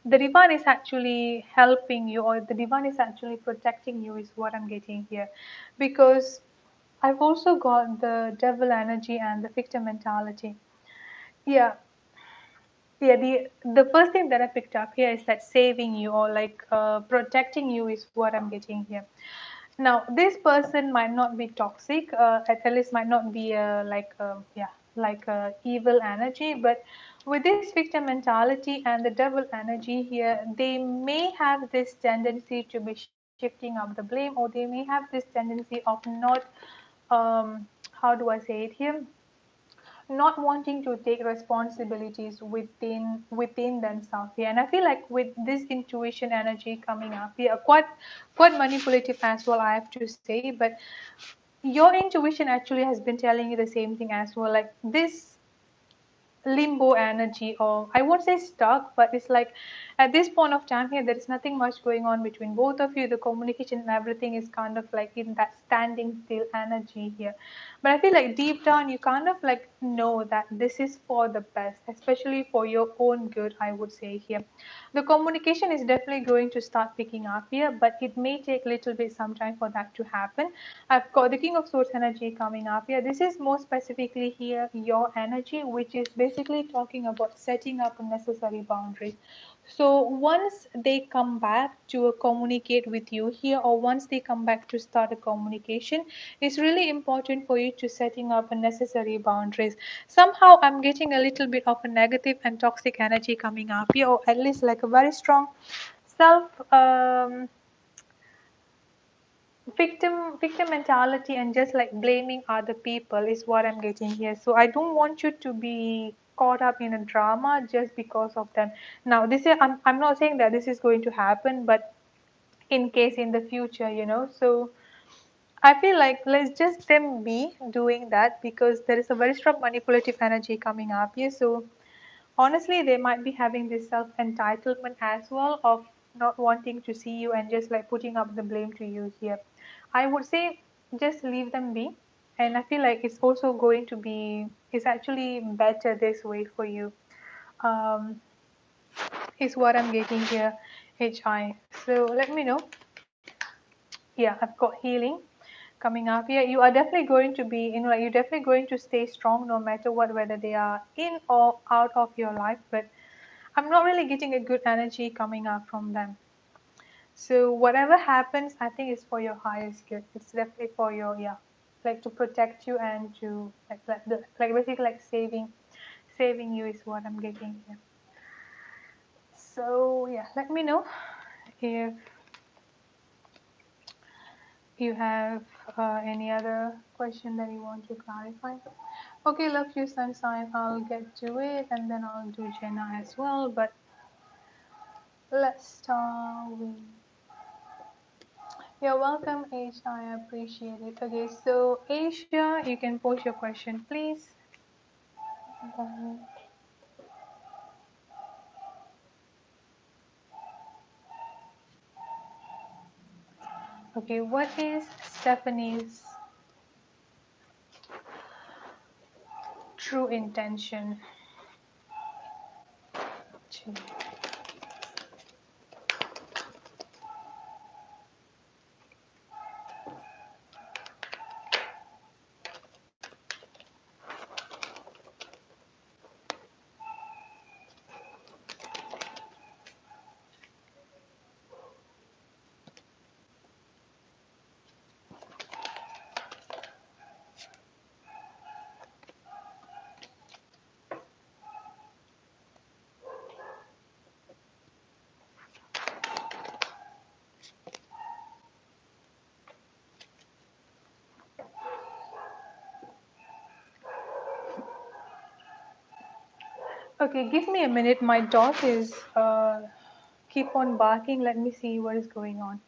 A: The divine is actually helping you, or the divine is actually protecting you, is what I'm getting here. Because I've also got the devil energy and the victim mentality. Yeah, yeah. The first thing that I picked up here is that saving you, or like protecting you, is what I'm getting here. Now, this person might not be toxic, at least might not be like a evil energy, but with this victim mentality and the devil energy here, they may have this tendency to be shifting up the blame, or they may have this tendency of not, how do I say it here? Not wanting to take responsibilities within themselves here. And I feel like with this intuition energy coming up here, quite manipulative as well, I have to say, but your intuition actually has been telling you the same thing as well, like this limbo energy, or I won't say stuck, but it's like at this point of time here there is nothing much going on between both of you. The communication and everything is kind of like in that standing still energy here. But I feel like deep down you kind of like know that this is for the best, especially for your own good, I would say here. The communication is definitely going to start picking up here, but it may take a little bit some time for that to happen. I've got the King of Swords energy coming up here. This is more specifically here your energy, which is basically talking about setting up necessary boundaries. So once they come back to communicate with you here, or once they come back to start a communication, it's really important for you to setting up a necessary boundaries. Somehow I'm getting a little bit of a negative and toxic energy coming up here, or at least like a very strong self victim mentality, and just like blaming other people is what I'm getting here. So I don't want you to be caught up in a drama just because of them. Now this is, I'm not saying that this is going to happen, but in case in the future, so I feel like let's just them be doing that because there is a very strong manipulative energy coming up here. So honestly, they might be having this self entitlement as well of not wanting to see you and just like putting up the blame to you here. I would say just leave them be. And I feel like it's also going to be, it's actually better this way for you. Um, is what I'm getting here, HI. So let me know. Yeah, I've got healing coming up. Yeah, you are definitely going to be, like you're definitely going to stay strong no matter what, whether they are in or out of your life. But I'm not really getting a good energy coming up from them. So whatever happens, I think it's for your highest good. It's definitely for your, yeah, like to protect you and to like basically like saving you is what I'm getting here. So yeah, let me know if you have any other question that you want to clarify. Okay, love you, sunshine. I'll get to it and then I'll do Jenna as well. But let's start with. You're welcome, Asia. I appreciate it. Okay, so Asia, you can post your question, please. Okay, what is Stephanie's true intention? To Okay, give me a minute. My dog is keep on barking. Let me see what is going on.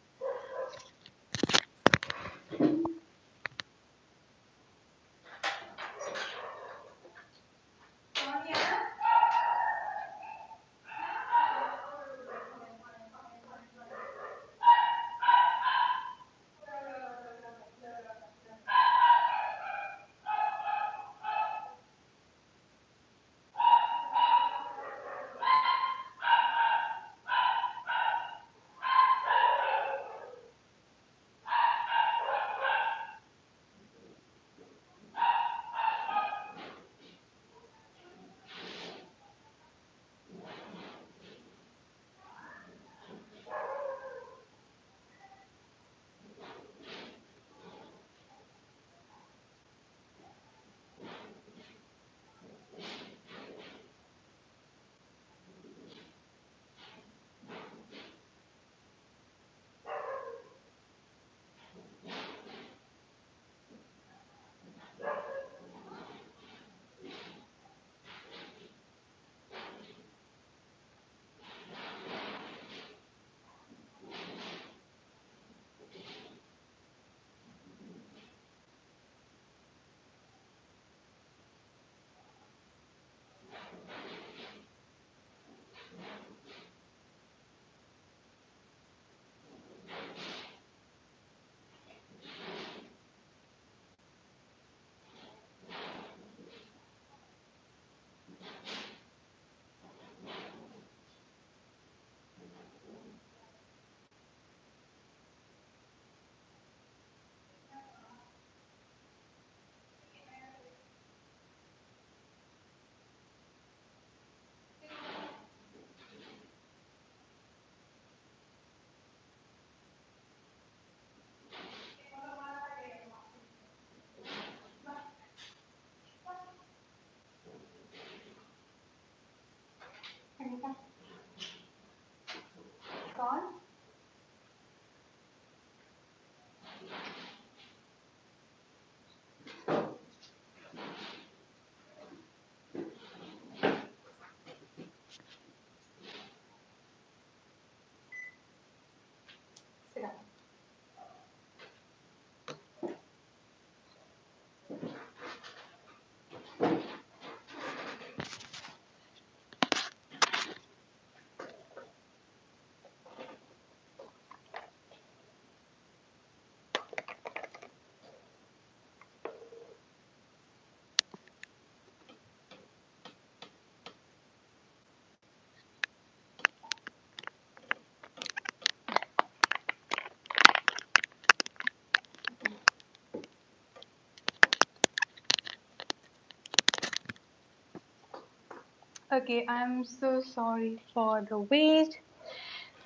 A: Okay, I'm so sorry for the wait.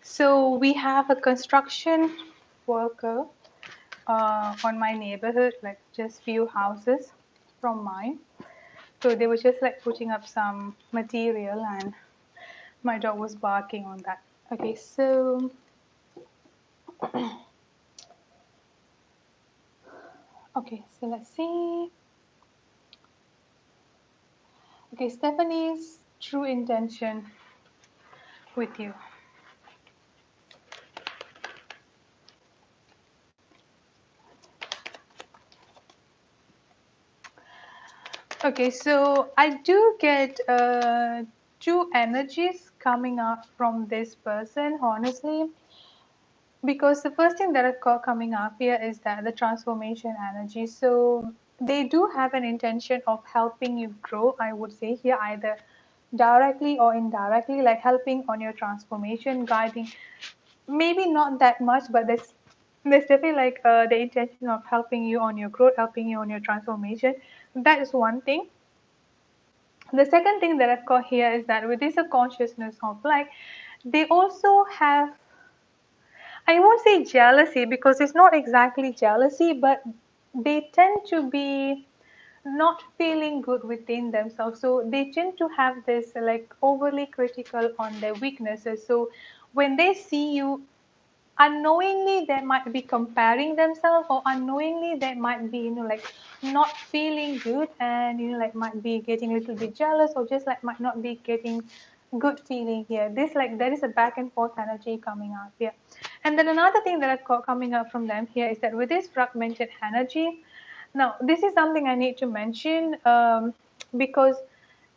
A: So we have a construction worker on my neighborhood, like just few houses from mine. So they were just like putting up some material, and my dog was barking on that. Okay, so okay, so let's see. Okay, Stephanie's true intention with you. Okay, so I do get two energies coming up from this person, honestly, because the first thing that I've got coming up here is that the transformation energy. So they do have an intention of helping you grow, I would say here, either directly or indirectly, like helping on your transformation, guiding. Maybe not that much, but there's definitely like the intention of helping you on your growth, helping you on your transformation. That is one thing. The second thing that I've got here is that with this consciousness of like, they also have, I won't say jealousy because it's not exactly jealousy, but they tend to be not feeling good within themselves. So they tend to have this like overly critical on their weaknesses. So when they see you, unknowingly they might be comparing themselves, or unknowingly they might be like not feeling good, and like might be getting a little bit jealous, or just like might not be getting good feeling here. This like there is a back and forth energy coming out here. And then another thing that I've got coming up from them here is that with this fragmented energy, now this is something I need to mention, because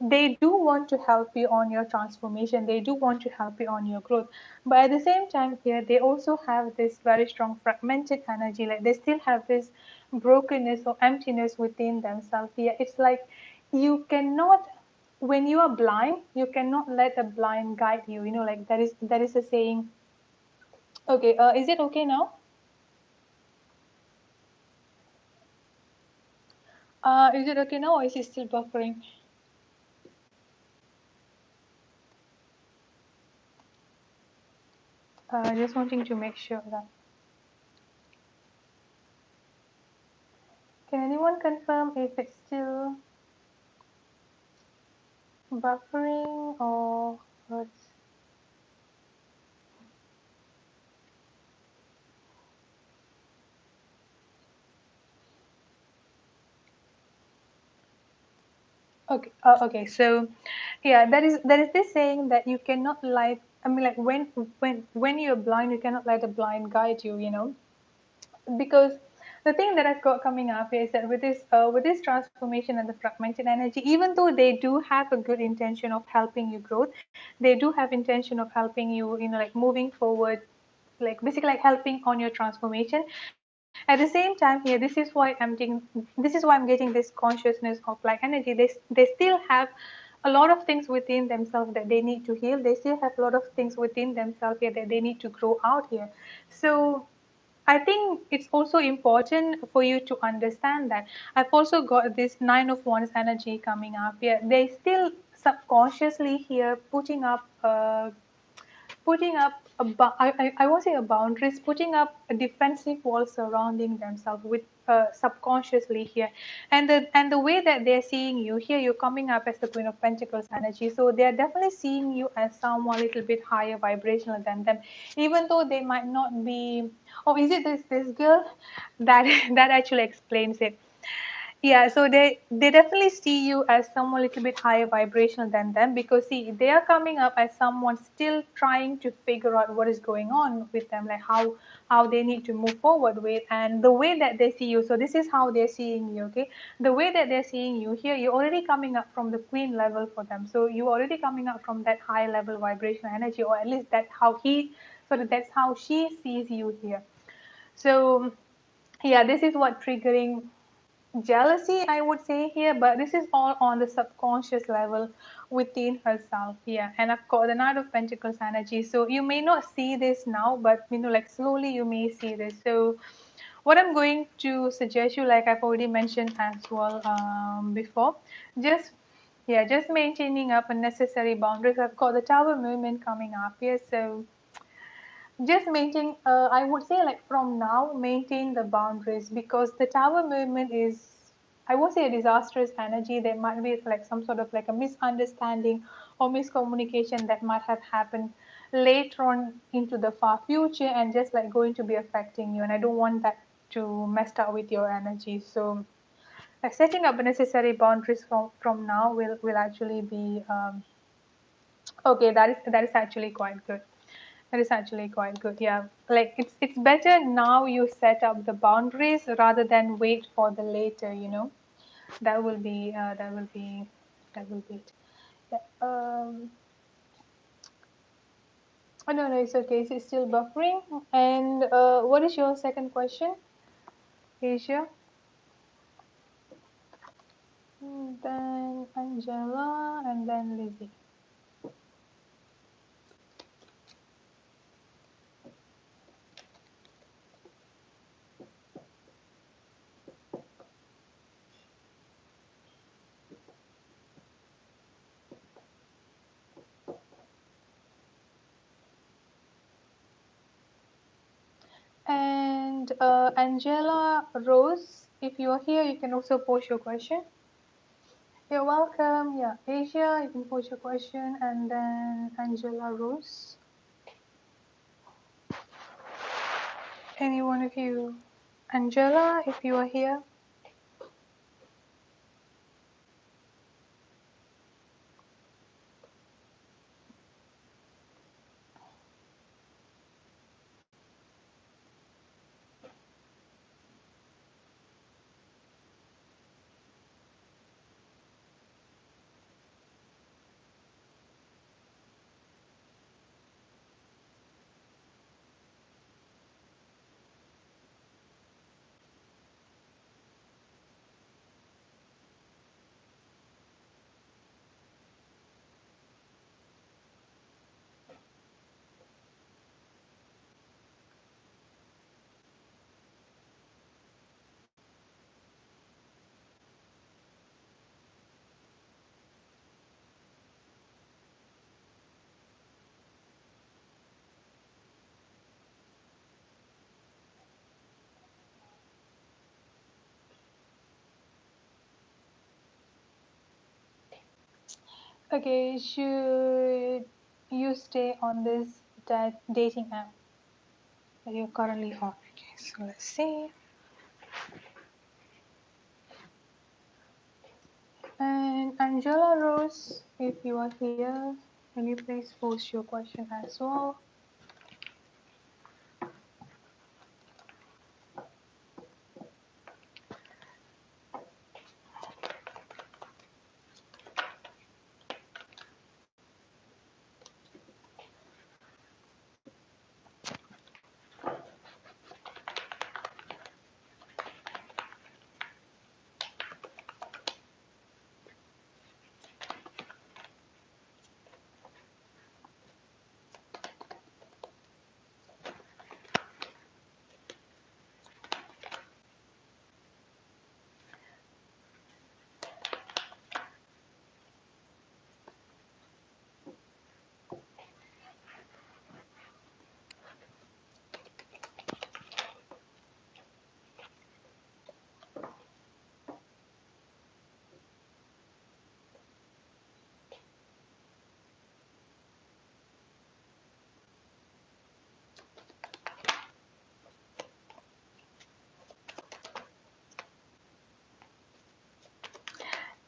A: they do want to help you on your transformation, they do want to help you on your growth, but at the same time here they also have this very strong fragmented energy, like they still have this brokenness or emptiness within themselves here. It's like you cannot, when you are blind, you cannot let a blind guide you, like that is a saying. Okay, is it okay now? Is it okay now, or is it still buffering? Just wanting to make sure that. Can anyone confirm if it's still buffering or what's. Okay, okay. So, yeah, that is this saying that you cannot light. I mean, like when you're blind, you cannot let a blind guide you. Because the thing that I've got coming up is that with this transformation and the fragmented energy, even though they do have a good intention of helping you growth, they do have intention of helping you, like moving forward, like basically like helping on your transformation. At the same time here, this is why I'm getting this consciousness of like energy. They still have a lot of things within themselves that they need to heal. They still have a lot of things within themselves here that they need to grow out here. So I think it's also important for you to understand that I've also got this Nine of Wands energy coming up here. They still subconsciously here putting up I won't say a boundaries, putting up a defensive wall surrounding themselves with subconsciously here. And the way that they're seeing you here, you're coming up as the Queen of Pentacles energy, so they're definitely seeing you as someone a little bit higher vibrational than them, even though they might not be. Oh, is it this girl that that actually explains it. Yeah, so they definitely see you as someone a little bit higher vibrational than them, because see, they are coming up as someone still trying to figure out what is going on with them, like how they need to move forward with, and the way that they see you. So this is how they're seeing you, okay? The way that they're seeing you here, you're already coming up from the queen level for them. So you're already coming up from that high level vibrational energy, or at least that's how she sees you here. So yeah, this is what triggering jealousy, I would say here, but this is all on the subconscious level within herself. Yeah, and I've got the Knight of Pentacles energy, so you may not see this now, but like slowly you may see this. So what I'm going to suggest you, like I've already mentioned as well, before, just Yeah, just maintaining up unnecessary boundaries. I've got the tower movement coming up here, so just maintain. I would say like from now, maintain the boundaries because the tower movement is. I won't say a disastrous energy. There might be like some sort of like a misunderstanding or miscommunication that might have happened later on into the far future and just like going to be affecting you. And I don't want that to mess up with your energy. So setting up necessary boundaries from now will actually be okay. That is actually quite good. That is actually quite good. Yeah, like it's better now you set up the boundaries rather than wait for the later. That will be that will be it. Yeah. Oh, no, no, it's okay. It's still buffering. And what is your second question, Asia? Then Angela, and then Lizzie. And Angela Rose, if you are here, you can also post your question. You're welcome. Yeah, Asia, you can post your question, and then Angela Rose. Any one of you? Angela, if you are here. Okay, should you stay on this dating app that you're currently on? Okay, so let's see. And Angela Rose, if you are here, can you please post your question as well?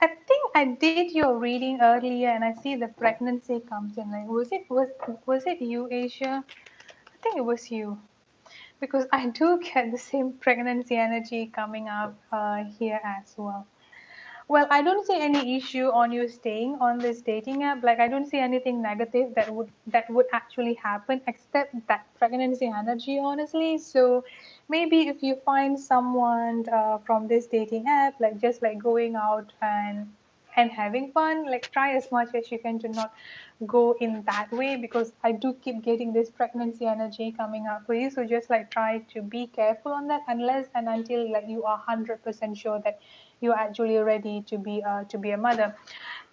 A: I think I did your reading earlier, and I see the pregnancy comes in. Like, was it you, Asia? I think it was you because I do get the same pregnancy energy coming up here as well. Well, I don't see any issue on you staying on this dating app. Like I don't see anything negative that would actually happen except that pregnancy energy, honestly. So maybe if you find someone from this dating app, like just like going out and having fun, like try as much as you can to not go in that way because I do keep getting this pregnancy energy coming up for you. So just like try to be careful on that unless and until like you are 100% sure that you're actually ready to be a mother.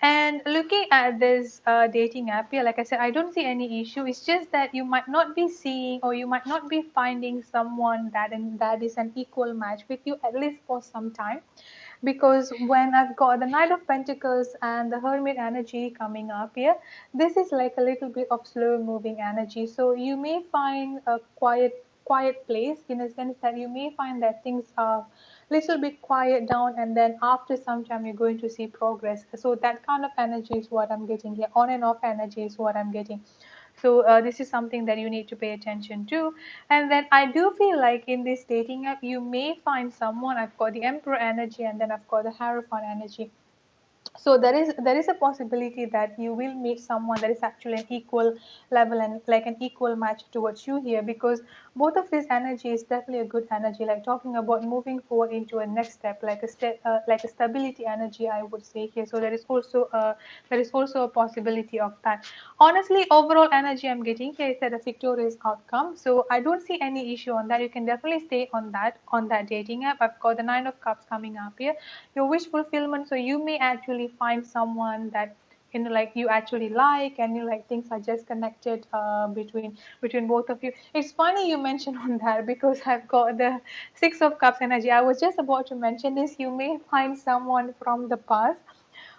A: And looking at this dating app here, like I said, I don't see any issue. It's just that you might not be seeing or you might not be finding someone that is an equal match with you at least for some time. Because when I've got the Knight of Pentacles and the Hermit energy coming up here, this is like a little bit of slow moving energy. So you may find a quiet place, in a sense that you may find that things are little bit quiet down, and then after some time you're going to see progress. So that kind of energy is what I'm getting here. On and off energy is what I'm getting. So this is something that you need to pay attention to. And then I do feel like in this dating app you may find someone. I've got the Emperor energy and then I've got the Hierophant energy. So there is a possibility that you will meet someone that is actually an equal level and like an equal match towards you here, because both of this energy is definitely a good energy, like talking about moving forward into a next step, like a step, like a stability energy, I would say here. So there is also a possibility of that. Honestly, overall energy I'm getting here is that a victorious outcome, so I don't see any issue on that. You can definitely stay on that dating app. I've got the Nine of Cups coming up here, your wish fulfillment. So you may actually find someone that like you actually like, and you like things are just connected between both of you. It's funny you mentioned on that, because I've got the Six of Cups energy. I was just about to mention this. You may find someone from the past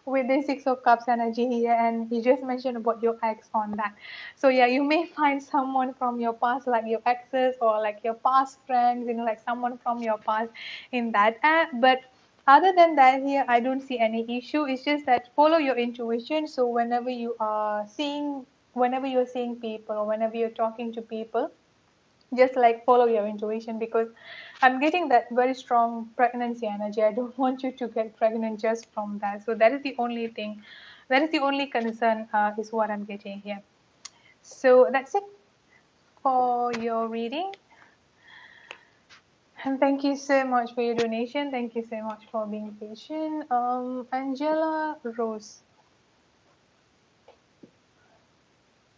A: with the Six of Cups energy here, and you just mentioned about your ex on that. So yeah, you may find someone from your past, like your exes or like your past friends, like someone from your past in that app. But other than that here, I don't see any issue. It's just that follow your intuition. So whenever you're seeing people or whenever you're talking to people, just like follow your intuition, because I'm getting that very strong pregnancy energy. I don't want you to get pregnant just from that. So that is the only thing, that is the only concern, is what I'm getting here. So that's it for your reading, and thank you so much for your donation. Thank you so much for being patient. Angela Rose,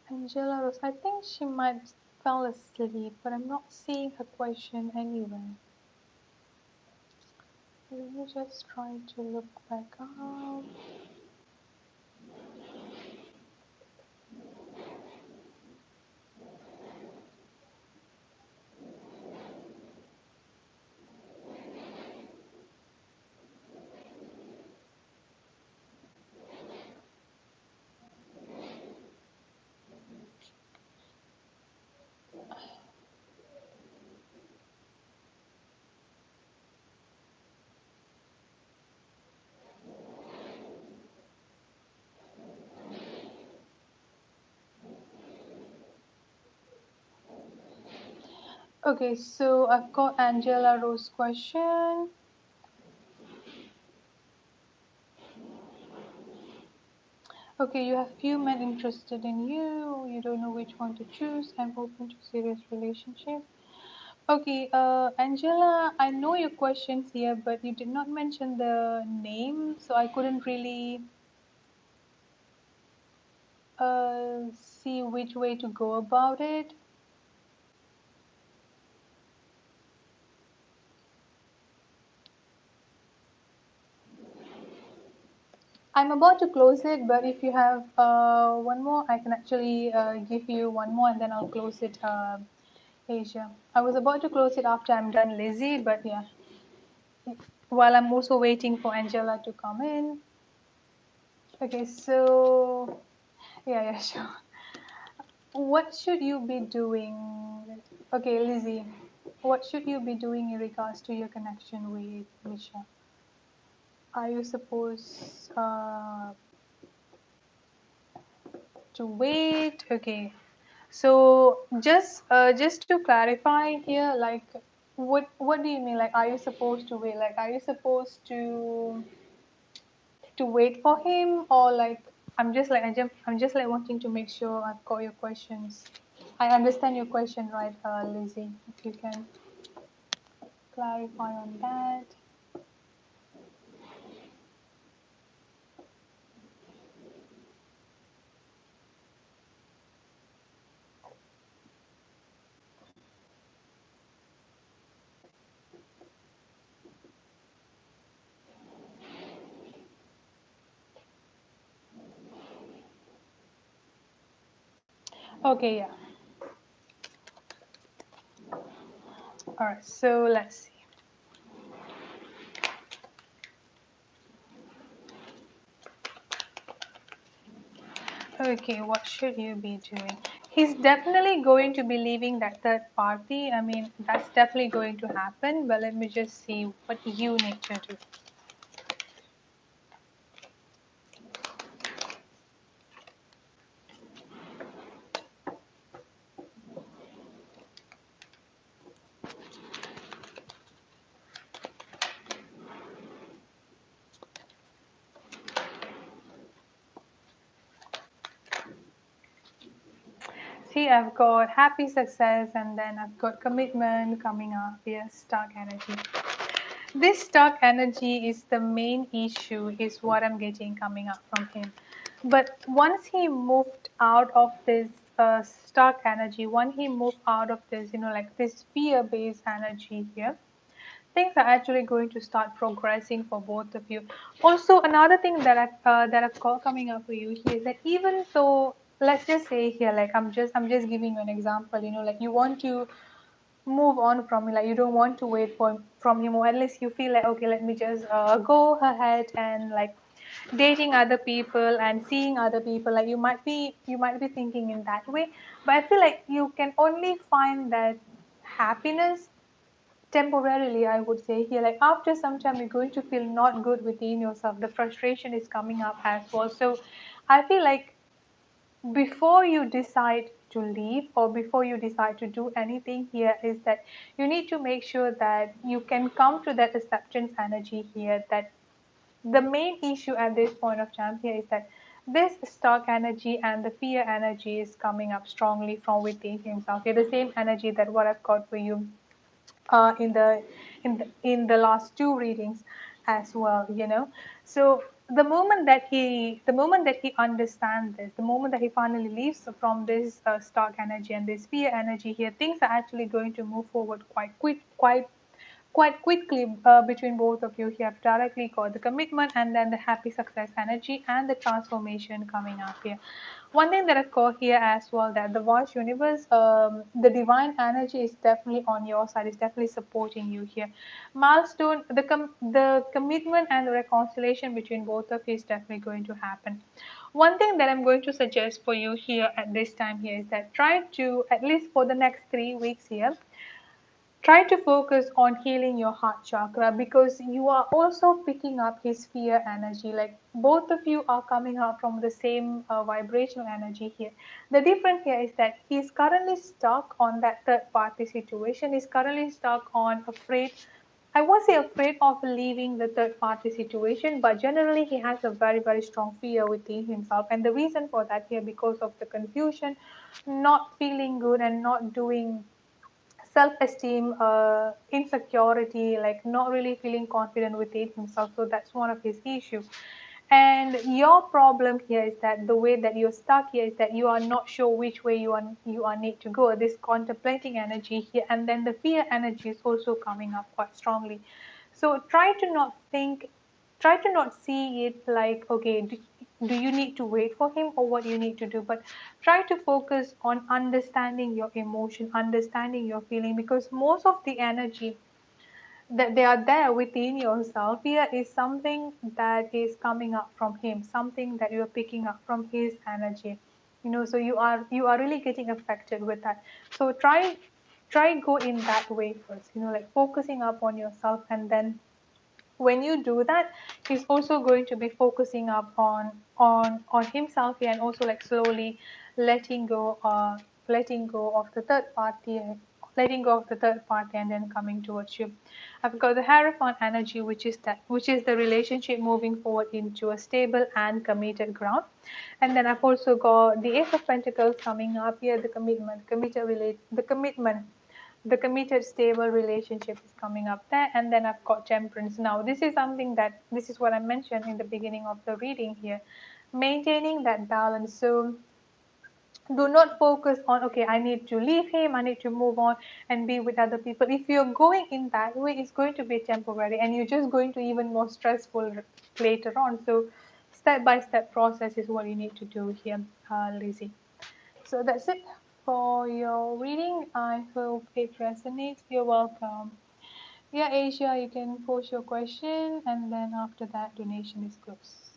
A: I think she might fell asleep, but I'm not seeing her question anywhere. Let me just try to look back up. Okay, so I've got Angela Rose question. Okay, you have few men interested in you. You don't know which one to choose. I'm open to serious relationship. Okay, Angela, I know your questions here, but you did not mention the name, so I couldn't really see which way to go about it. I'm about to close it, but if you have one more, I can actually give you one more and then I'll close it, Asia. I was about to close it after I'm done, Lizzie, but yeah, while I'm also waiting for Angela to come in. Okay, so yeah, sure. What should you be doing? Okay, Lizzie, what should you be doing in regards to your connection with Misha? Are you supposed to wait? Okay, so just to clarify here, like what do you mean? Like, are you supposed to wait? Like, are you supposed to wait for him, or like I'm just like wanting to make sure I've got your questions. I understand your question, right, Lizzie? If you can clarify on that. Okay, yeah. All right, so let's see. Okay, what should you be doing? He's definitely going to be leaving that third party. I mean, that's definitely going to happen, but let me just see what you need to do. See, I've got happy success and then I've got commitment coming up. Yes, stuck energy. This stuck energy is the main issue, is what I'm getting coming up from him. But once he moved out of this stuck energy, once he moved out of this, like this fear based energy here, things are actually going to start progressing for both of you. Also, another thing that I've got coming up for you here is that even though, let's just say here, like I'm just giving you an example, like you want to move on from him, like you don't want to wait for from him, or at least you feel like, okay, let me just go ahead and like dating other people and seeing other people, like you might be thinking in that way, but I feel like you can only find that happiness temporarily, I would say here, like after some time you're going to feel not good within yourself, the frustration is coming up as well. So I feel like before you decide to leave or before you decide to do anything here, is that you need to make sure that you can come to that acceptance energy here, that the main issue at this point of time here is that this stock energy and the fear energy is coming up strongly from within himself. Okay, the same energy that what I've got for you in the last two readings as well. So the moment that he understands this, the moment that he finally leaves from this stock energy and this fear energy here, things are actually going to move forward quite quickly between both of you. You have directly got the commitment and then the happy success energy and the transformation coming up here. One thing that I got here as well, that the voice universe, the divine energy is definitely on your side, is definitely supporting you here. Milestone, the commitment and the reconciliation between both of you is definitely going to happen. One thing that I'm going to suggest for you here at this time here is that try to, at least for the next 3 weeks here, try to focus on healing your heart chakra, because you are also picking up his fear energy. Like both of you are coming out from the same vibrational energy here. The difference here is that he's currently stuck on that third party situation. He's currently stuck on afraid. I won't say afraid of leaving the third party situation, but generally he has a very, very strong fear within himself. And the reason for that here, because of the confusion, not feeling good and not doing self-esteem, insecurity, like not really feeling confident within himself. So that's one of his issues. And your problem here is that the way that you're stuck here is that you are not sure which way you are need to go. This contemplating energy here, and then the fear energy is also coming up quite strongly. So try to not see it like, okay, do you need to wait for him or what you need to do, but try to focus on understanding your emotion, understanding your feeling, because most of the energy that they are there within yourself here is something that is coming up from him, something that you're picking up from his energy. So you are really getting affected with that. So try go in that way first, like focusing up on yourself, and then when you do that, he's also going to be focusing up on himself here, and also like slowly letting go letting go of the third party, and then coming towards you. I've got the Hierophant energy, which is the relationship moving forward into a stable and committed ground. And then I've also got the Ace of Pentacles coming up here, the committed stable relationship is coming up there. And then I've got Temperance. Now this is what I mentioned in the beginning of the reading here, maintaining that balance. So do not focus on, okay, I need to leave him, I need to move on and be with other people. If you're going in that way, it's going to be temporary and you're just going to even more stressful later on. So step by step process is what you need to do here, Lizzie. So that's it for your reading. I hope it resonates. You're welcome. Yeah, Asia, you can post your question and then after that, donation is closed.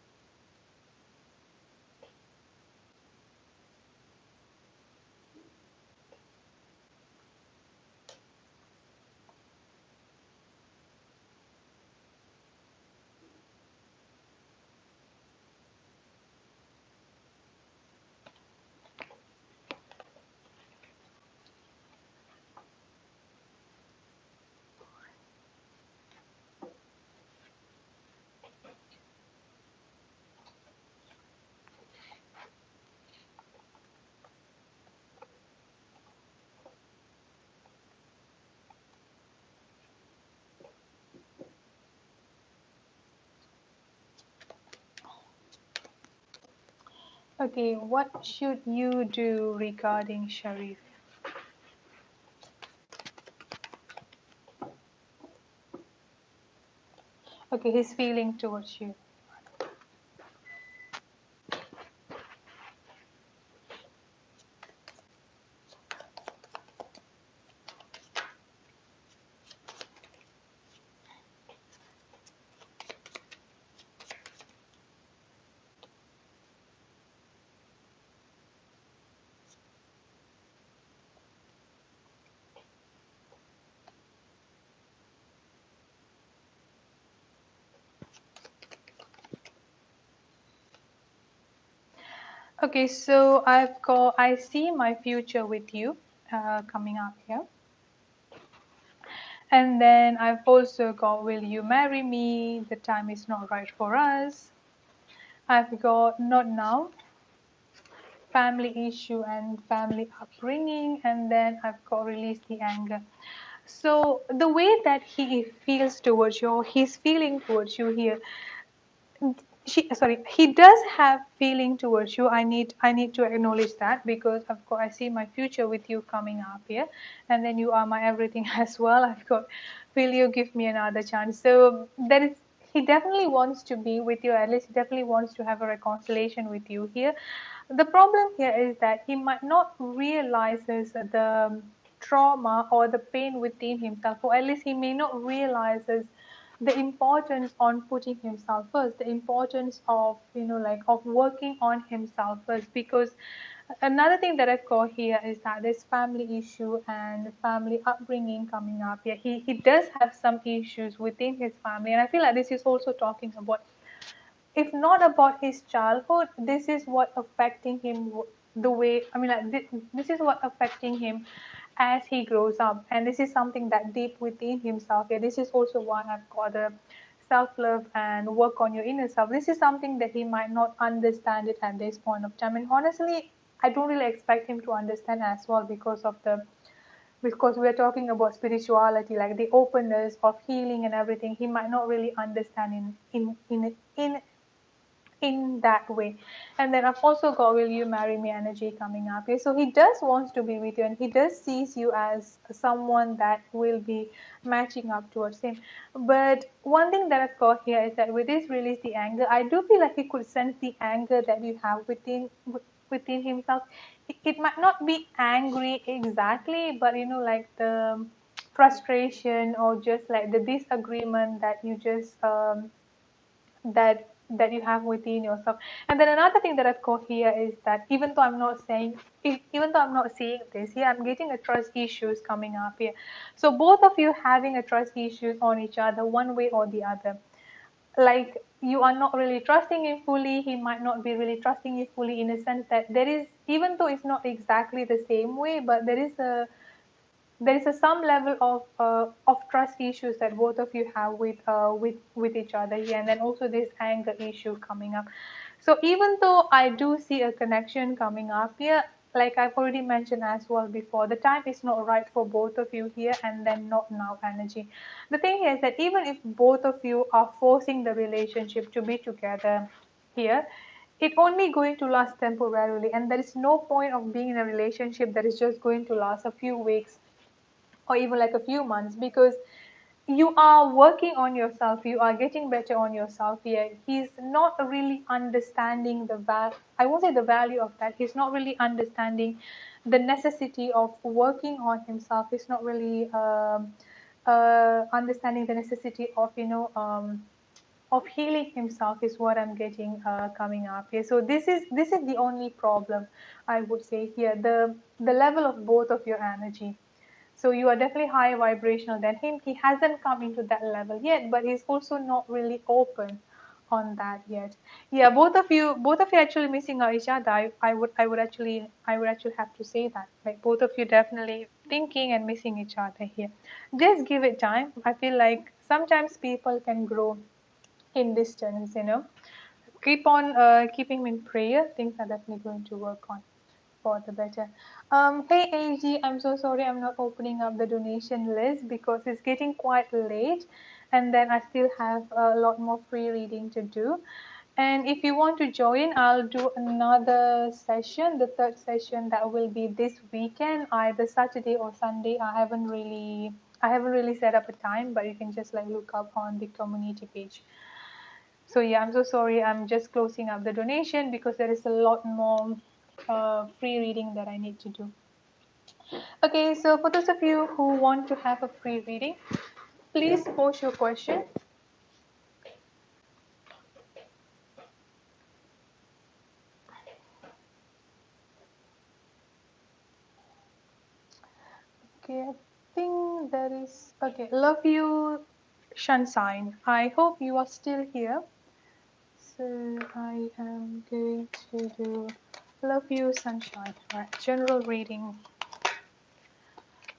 A: Okay, what should you do regarding Sharif? Okay, his feeling towards you. Okay, so I see my future with you coming up here. And then I've also got, will you marry me? The time is not right for us. I've got, not now, family issue and family upbringing. And then I've got, release the anger. So the way that he feels towards you, or he's feeling towards you here, he does have feeling towards you. I need to acknowledge that, because of course I see my future with you coming up here, and then you are my everything as well. I've got, will you give me another chance? So that is, he definitely wants to be with you, at least he definitely wants to have a reconciliation with you here. The problem here is that he might not realizes the trauma or the pain within himself, or at least he may not realizes the importance on putting himself first, the importance of, like, of working on himself first. Because another thing that I've got here is that there's family issue and family upbringing coming up. Yeah, he does have some issues within his family, and I feel like this is also talking about, if not about his childhood, this is what affecting him, the way, I mean, like, this is what affecting him as he grows up, and this is something that deep within himself. Yeah, this is also why I've got a self-love and work on your inner self. This is something that he might not understand it at this point of time, and honestly, I don't really expect him to understand as well, because we're talking about spirituality, like the openness of healing and everything. He might not really understand in that way. And then I've also got, will you marry me energy coming up here. So he does wants to be with you, and he does sees you as someone that will be matching up towards him. But one thing that I've got here is that with this release the anger, I do feel like he could sense the anger that you have within himself. It might not be angry exactly, but like the frustration, or just like the disagreement that you just that you have within yourself. And then another thing that I've got here is that, even though I'm not seeing this here, I'm getting a trust issues coming up here. So both of you having a trust issues on each other, one way or the other. Like, you are not really trusting him fully, he might not be really trusting you fully, in a sense that there is, even though it's not exactly the same way, but there is a some level of trust issues that both of you have with each other here. And then also this anger issue coming up. So even though I do see a connection coming up here, like I've already mentioned as well before, the time is not right for both of you here, and then not now energy. The thing is that even if both of you are forcing the relationship to be together here, it only going to last temporarily, and there is no point of being in a relationship that is just going to last a few weeks or even like a few months. Because you are working on yourself, you are getting better on yourself here. He's not really understanding the I won't say the value of that. He's not really understanding the necessity of working on himself. He's not really understanding the necessity of, of healing himself, is what I'm getting coming up here. So this is the only problem, I would say here, the level of both of your energy. So you are definitely higher vibrational than him. He hasn't come into that level yet, but he's also not really open on that yet. Yeah, both of you actually missing out each other. I would actually have to say that. Like, both of you definitely thinking and missing each other here. Just give it time. I feel like sometimes people can grow in distance. Keep on keeping in prayer. Things are definitely going to work on for the better. Hey AG, I'm so sorry I'm not opening up the donation list because it's getting quite late, and then I still have a lot more free reading to do. And if you want to join, I'll do another session, the third session that will be this weekend, either Saturday or Sunday. I haven't really set up a time, but you can just like look up on the community page. So yeah, I'm so sorry. I'm just closing up the donation because there is a lot more free reading that I need to do. Okay, so for those of you who want to have a free reading, please post your question. Okay, I think there is. Okay, love you, Sunshine. I hope you are still here. So I am going to do love you, Sunshine. Right, general reading.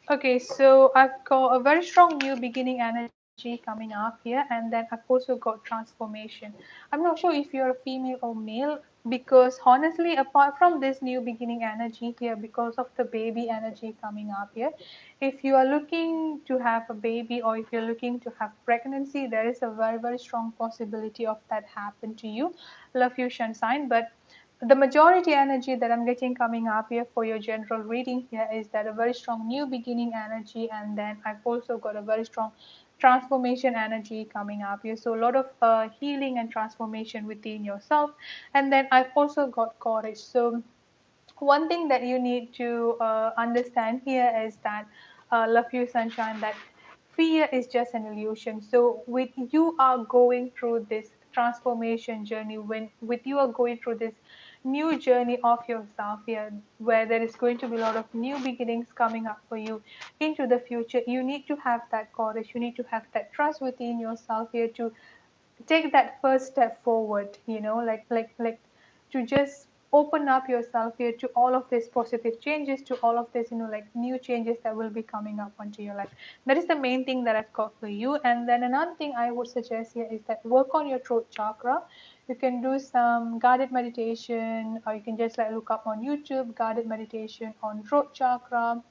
A: Okay, so I've got a very strong new beginning energy coming up here, and then I've also got transformation. I'm not sure if you're a female or male, because honestly, apart from this new beginning energy here, because of the baby energy coming up here, if you are looking to have a baby or if you're looking to have pregnancy, there is a very, very strong possibility of that happen to you. Love you, Sunshine. But the majority energy that I'm getting coming up here for your general reading here is that a very strong new beginning energy, and then I've also got a very strong transformation energy coming up here. So a lot of healing and transformation within yourself, and then I've also got courage. So one thing that you need to understand here is that, love you, Sunshine, that fear is just an illusion. So with you are going through this transformation journey, when with you are going through this new journey of yourself here, where there is going to be a lot of new beginnings coming up for you into the future, you need to have that courage, you need to have that trust within yourself here to take that first step forward, like to just open up yourself here to all of these positive changes, to all of this, like new changes that will be coming up onto your life. That is the main thing that I've got for you. And then another thing I would suggest here is that work on your throat chakra. You can do some guided meditation, or you can just like look up on YouTube guided meditation on throat chakra.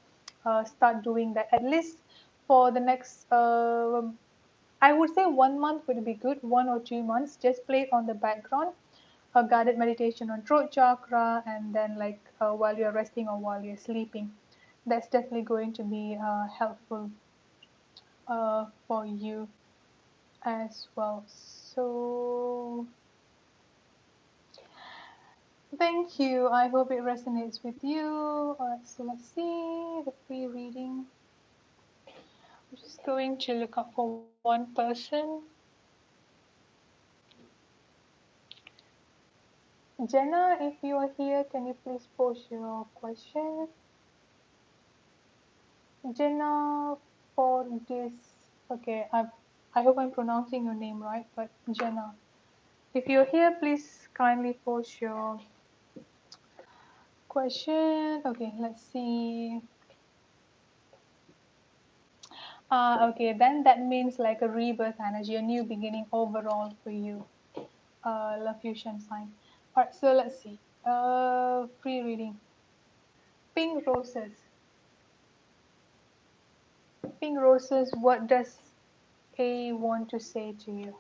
A: Start doing that at least for the next I would say 1 month would be good, 1 or 2 months. Just play it on the background, a guided meditation on throat chakra, and then like while you're resting or while you're sleeping. That's definitely going to be helpful for you as well. So thank you. I hope it resonates with you. Alright, so let's see the free reading. I'm just going to look up for one person. Jenna, if you are here, can you please post your question? Jenna for this. Okay, I hope I'm pronouncing your name right, but Jenna. If you're here, please kindly post your question. Okay, let's see. Okay, then that means like a rebirth energy, a new beginning overall for you. Love fusion sign. Alright, so let's see. Free reading. Pink roses. Pink roses, what does A want to say to you?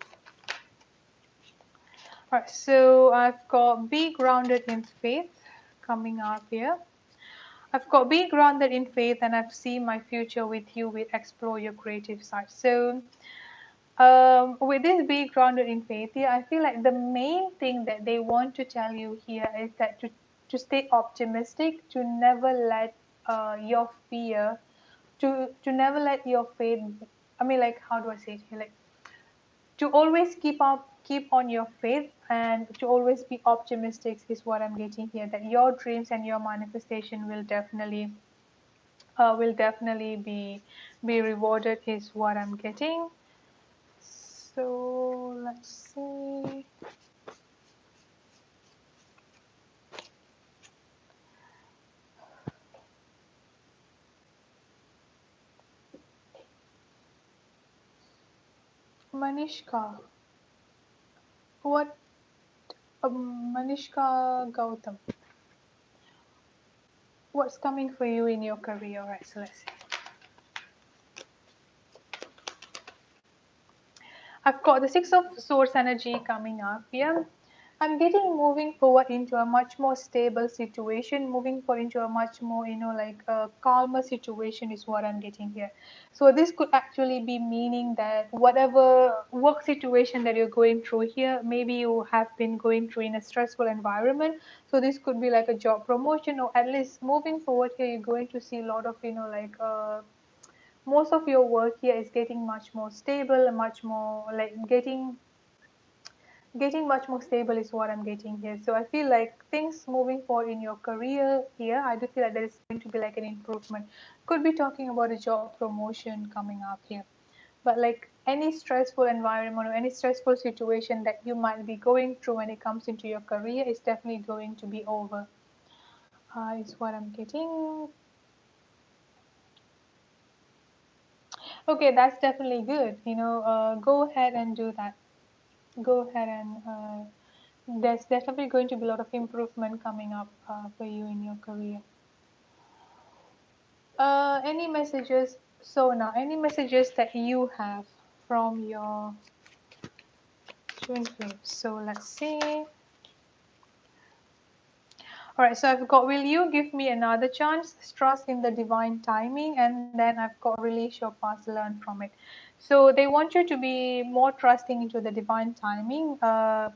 A: Alright, so I've got be grounded in faith coming up here. I've got be grounded in faith, and I've seen my future with you. Will explore your creative side. So, with this be grounded in faith, yeah, I feel like the main thing that they want to tell you here is that to stay optimistic, to never let your fear, to never let your faith. I mean, like, how do I say it here? Like, to always keep on your faith, and to always be optimistic is what I'm getting here, that your dreams and your manifestation will definitely be rewarded is what I'm getting. So let's see. Manishka, what Manishka Gautam, what's coming for you in your career? All right, so let's see. I've got the Six of Swords energy coming up here. I'm getting moving forward into a much more stable situation, moving forward into a much more, like a calmer situation is what I'm getting here. So this could actually be meaning that whatever work situation that you're going through here, maybe you have been going through in a stressful environment. So this could be like a job promotion, or at least moving forward here, you're going to see a lot of, most of your work here is getting much more stable, much more like getting much more stable is what I'm getting here. So I feel like things moving forward in your career here, I do feel like there is going to be like an improvement. Could be talking about a job promotion coming up here. But like any stressful environment or any stressful situation that you might be going through when it comes into your career is definitely going to be over. Is what I'm getting. Okay, that's definitely good. Go ahead and do that. Go ahead and there's definitely going to be a lot of improvement coming up for you in your career. Any messages? So now, any messages that you have from your twin flames? So let's see. All right, so I've got, will you give me another chance? Trust in the divine timing, and then I've got release your past, learn from it. So they want you to be more trusting into the divine timing.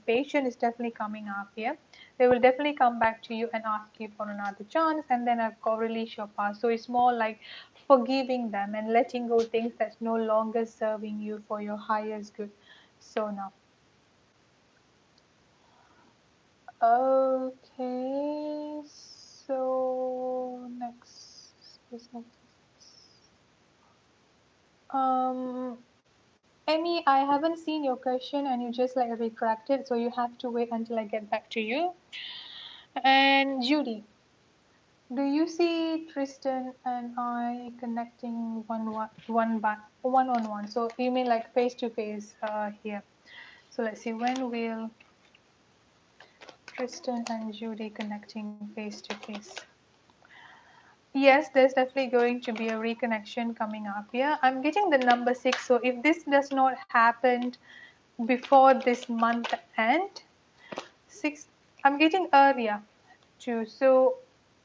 A: Patience is definitely coming up here. They will definitely come back to you and ask you for another chance, and then I've got release your past. So it's more like forgiving them and letting go things that's no longer serving you for your highest good. So now. Okay, so next business. Um, Emmy, I haven't seen your question and you just like retracted, so you have to wait until I get back to you. And Judy, do you see Tristan and I connecting one on one? So you mean like face to face here? So let's see, when will Tristan and Judy connecting face to face? Yes, there's definitely going to be a reconnection coming up here. I'm getting the number 6. So if this does not happen before this month end, 6, I'm getting earlier too. So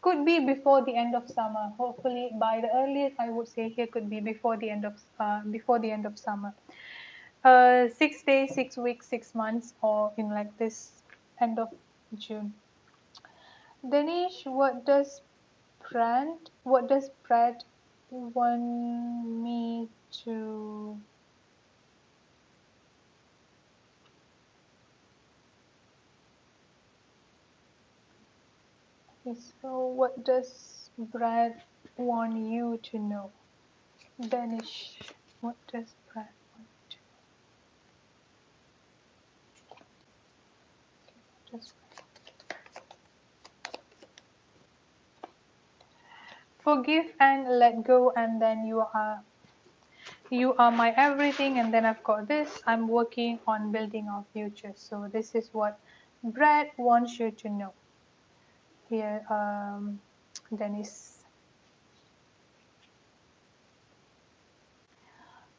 A: could be before the end of summer. Hopefully by the earliest I would say here could be before the end of summer. 6 days, 6 weeks, 6 months, or in like this end of June. Danish, what does Brad want me to? Okay, so what does Brad want you to know? Danish, what does Brad want to know? What does forgive and let go, and then you are my everything, and then I've got this. I'm working on building our future. So this is what Brad wants you to know here, Dennis.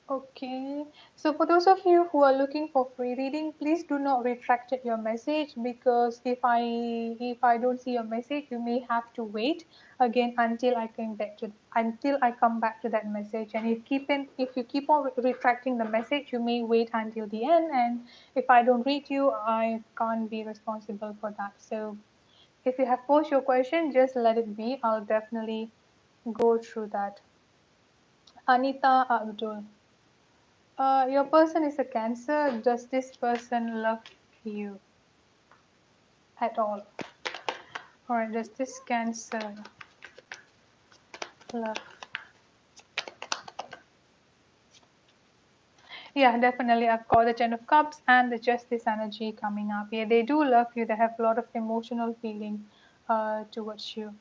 A: Okay, so for those of you who are looking for free reading, please do not retract your message, because if I don't see your message, you may have to wait again until I come back to that message. And if you keep on retracting the message, you may wait until the end, and if I don't read you, I can't be responsible for that. So if you have posed your question, just let it be. I'll definitely go through that. Anita Abdul. Your person is a Cancer. Does this person love you at all? Or does this Cancer love? Yeah, definitely. I've got the Ten of Cups and the Justice energy coming up. Yeah, they do love you. They have a lot of emotional feeling towards you.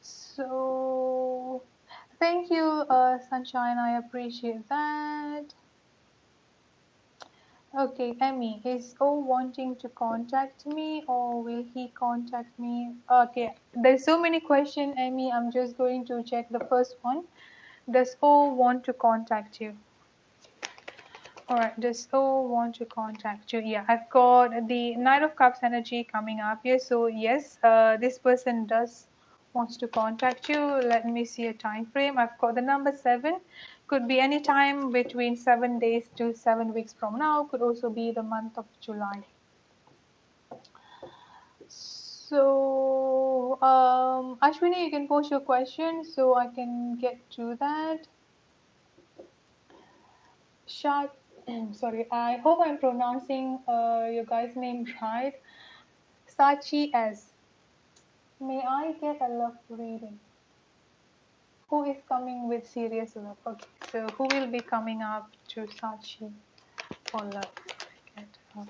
A: So, thank you, Sunshine. I appreciate that. Okay, Emmy, is O wanting to contact me or will he contact me? Okay, there's so many questions, Emmy. I'm just going to check the first one. Does O want to contact you? All right, does O want to contact you? Yeah, I've got the Knight of Cups energy coming up here. So yes, this person does wants to contact you. Let me see a time frame. I've got the number 7. Could be any time between 7 days to 7 weeks from now. Could also be the month of July. So, Ashwini, you can post your question so I can get to that. Shad, sorry, I hope I'm pronouncing your guy's name right. Sachi S. May I get a love reading? Who is coming with serious love? Okay, so who will be coming up to Sachi for love? Get up.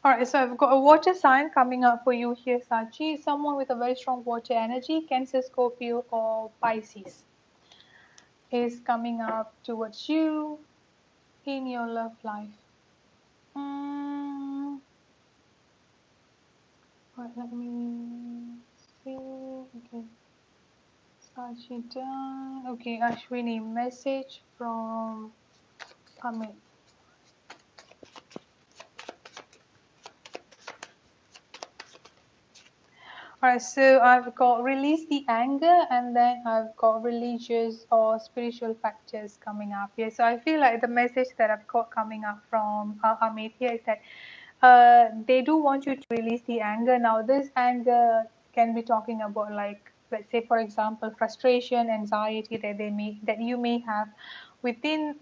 A: All right, so I've got a water sign coming up for you here, Sachi. Someone with a very strong water energy, Cancer, Scorpio, or Pisces, is coming up towards you in your love life. Mm, all right, let me see. Okay, Sachi done. Okay, Ashwini, message from Amit. Alright, so I've got release the anger, and then I've got religious or spiritual factors coming up here. So I feel like the message that I've got coming up from Amit here is that they do want you to release the anger. Now, this anger can be talking about, like, let's say, for example, frustration, anxiety that you may have within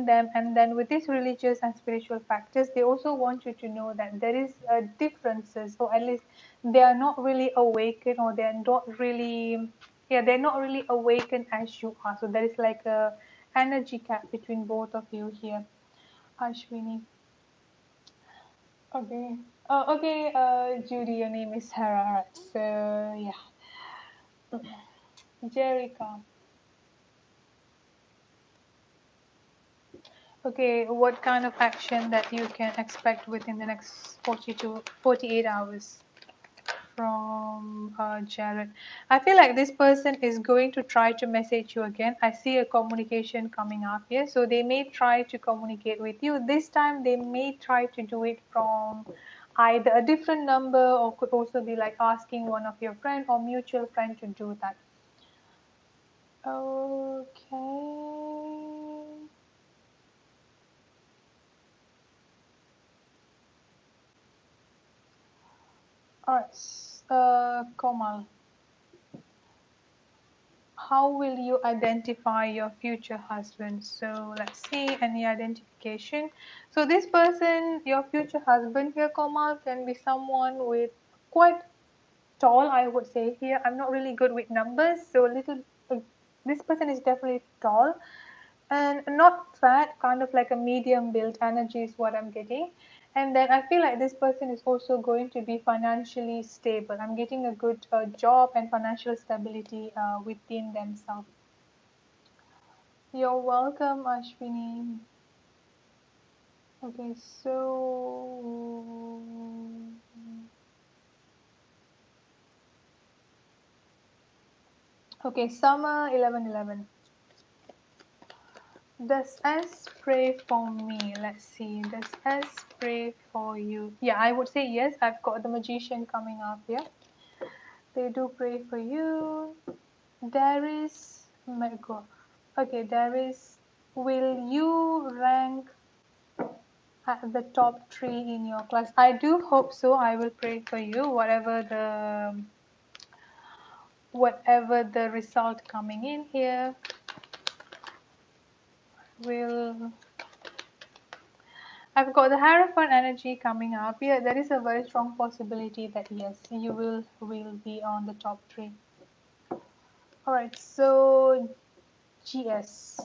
A: them. And then with these religious and spiritual factors, they also want you to know that there is differences, or at least they are not really awakened, or they're not really, yeah, they're not really awakened as you are. So there is like a energy gap between both of you here, Ashwini. Okay. Okay, Judy, your name is Sarah. Right. So, yeah. Jerica. Okay, what kind of action that you can expect within the next 40 to 48 hours from Jared? I feel like this person is going to try to message you again. I see a communication coming up here. So they may try to communicate with you. This time they may try to do it from either a different number, or could also be like asking one of your friend or mutual friend to do that. Okay. All right. Komal, how will you identify your future husband? So let's see, any identification. So this person, your future husband here, Komal, can be someone with quite tall, I would say here. I'm not really good with numbers, so a little. This person is definitely tall. and not fat, kind of like a medium build energy is what I'm getting. And then I feel like this person is also going to be financially stable. I'm getting a good job and financial stability within themselves. You're welcome, Ashwini. Okay, so okay, summer 1111. Does S pray for me? Let's see. Does S pray for you? Yeah, I would say yes. I've got the magician coming up here. They do pray for you. There is, oh my God. Okay, there is, will you rank at the top three in your class? I do hope so. I will pray for you. Whatever the result coming in here will. I've got the Hierophant energy coming up here. There is a very strong possibility that yes, you will be on the top three. All right, so GS.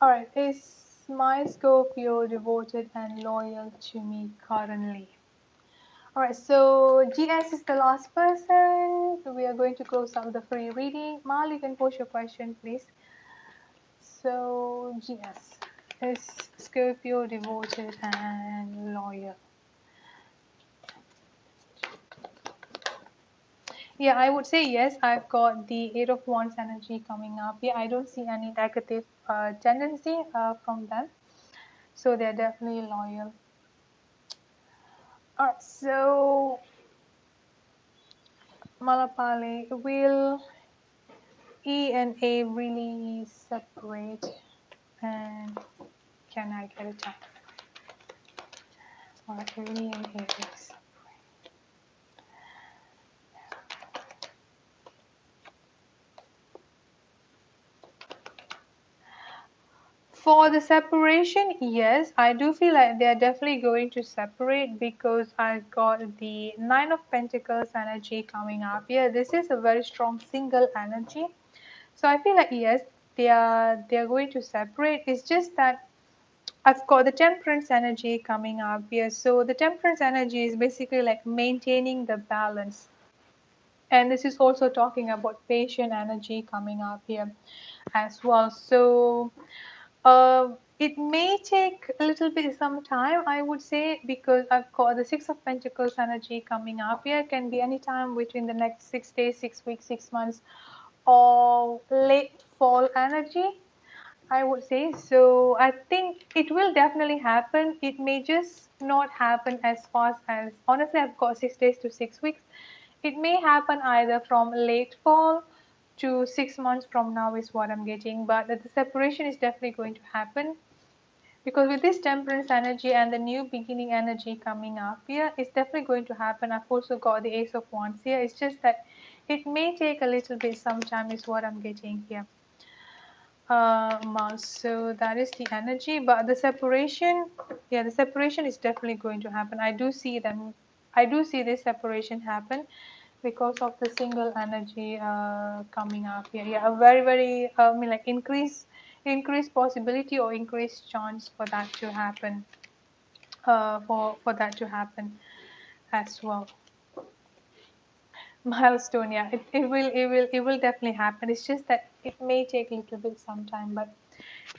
A: All right, is my Scorpio devoted and loyal to me currently? All right, so GS is the last person. We are going to close out the free reading. Mal, you can post your question, please. So GS is Scorpio devoted and loyal. Yeah, I would say yes. I've got the Eight of Wands energy coming up. Yeah, I don't see any negative tendency from them. So they're definitely loyal. Alright, so Malapale, will E and A really separate? And can I get a time? Alright, E and A is. For the separation, yes, I do feel like they're definitely going to separate because I got the Nine of Pentacles energy coming up here. This is a very strong single energy. So I feel like yes, they are going to separate. It's just that I've got the Temperance energy coming up here. So the Temperance energy is basically like maintaining the balance. And this is also talking about patient energy coming up here as well. So it may take a little bit some time, I would say, because I've got the Six of Pentacles energy coming up here. It can be any time between the next 6 days, 6 weeks, 6 months, or late fall energy, I would say. So I think it will definitely happen. It may just not happen as fast as, honestly, I've got 6 days to 6 weeks. It may happen either from late fall to 6 months from now is what I'm getting. But the separation is definitely going to happen because with this temperance energy and the new beginning energy coming up here, it's definitely going to happen. I've also got the Ace of Wands here. It's just that it may take a little bit some time is what I'm getting here. So that is the energy, but the separation, yeah, the separation is definitely going to happen. I do see this separation happen because of the single energy coming up here. Yeah, a very I mean like increased possibility or increased chance for that to happen. For that to happen as well. Milestone, yeah, it will definitely happen. It's just that it may take a little bit some time, but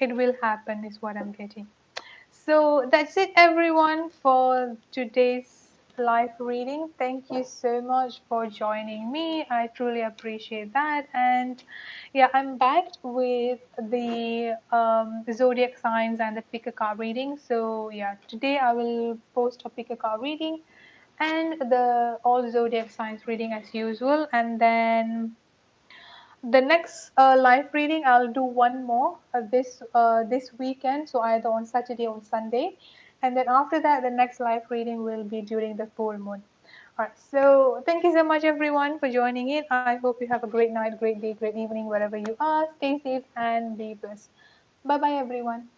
A: it will happen is what I'm getting. So that's it, everyone, for today's live reading. Thank you so much for joining me. I truly appreciate that. And yeah, I'm back with the zodiac signs and the pick a card reading. So yeah, today I will post a pick a card reading and the all zodiac signs reading as usual. And then the next live reading, I'll do one more this weekend, so either on Saturday or Sunday, and then after that, the next live reading will be during the full moon. All right. So thank you so much, everyone, for joining in. I hope you have a great night, great day, great evening, wherever you are. Stay safe and be blessed. Bye bye, everyone.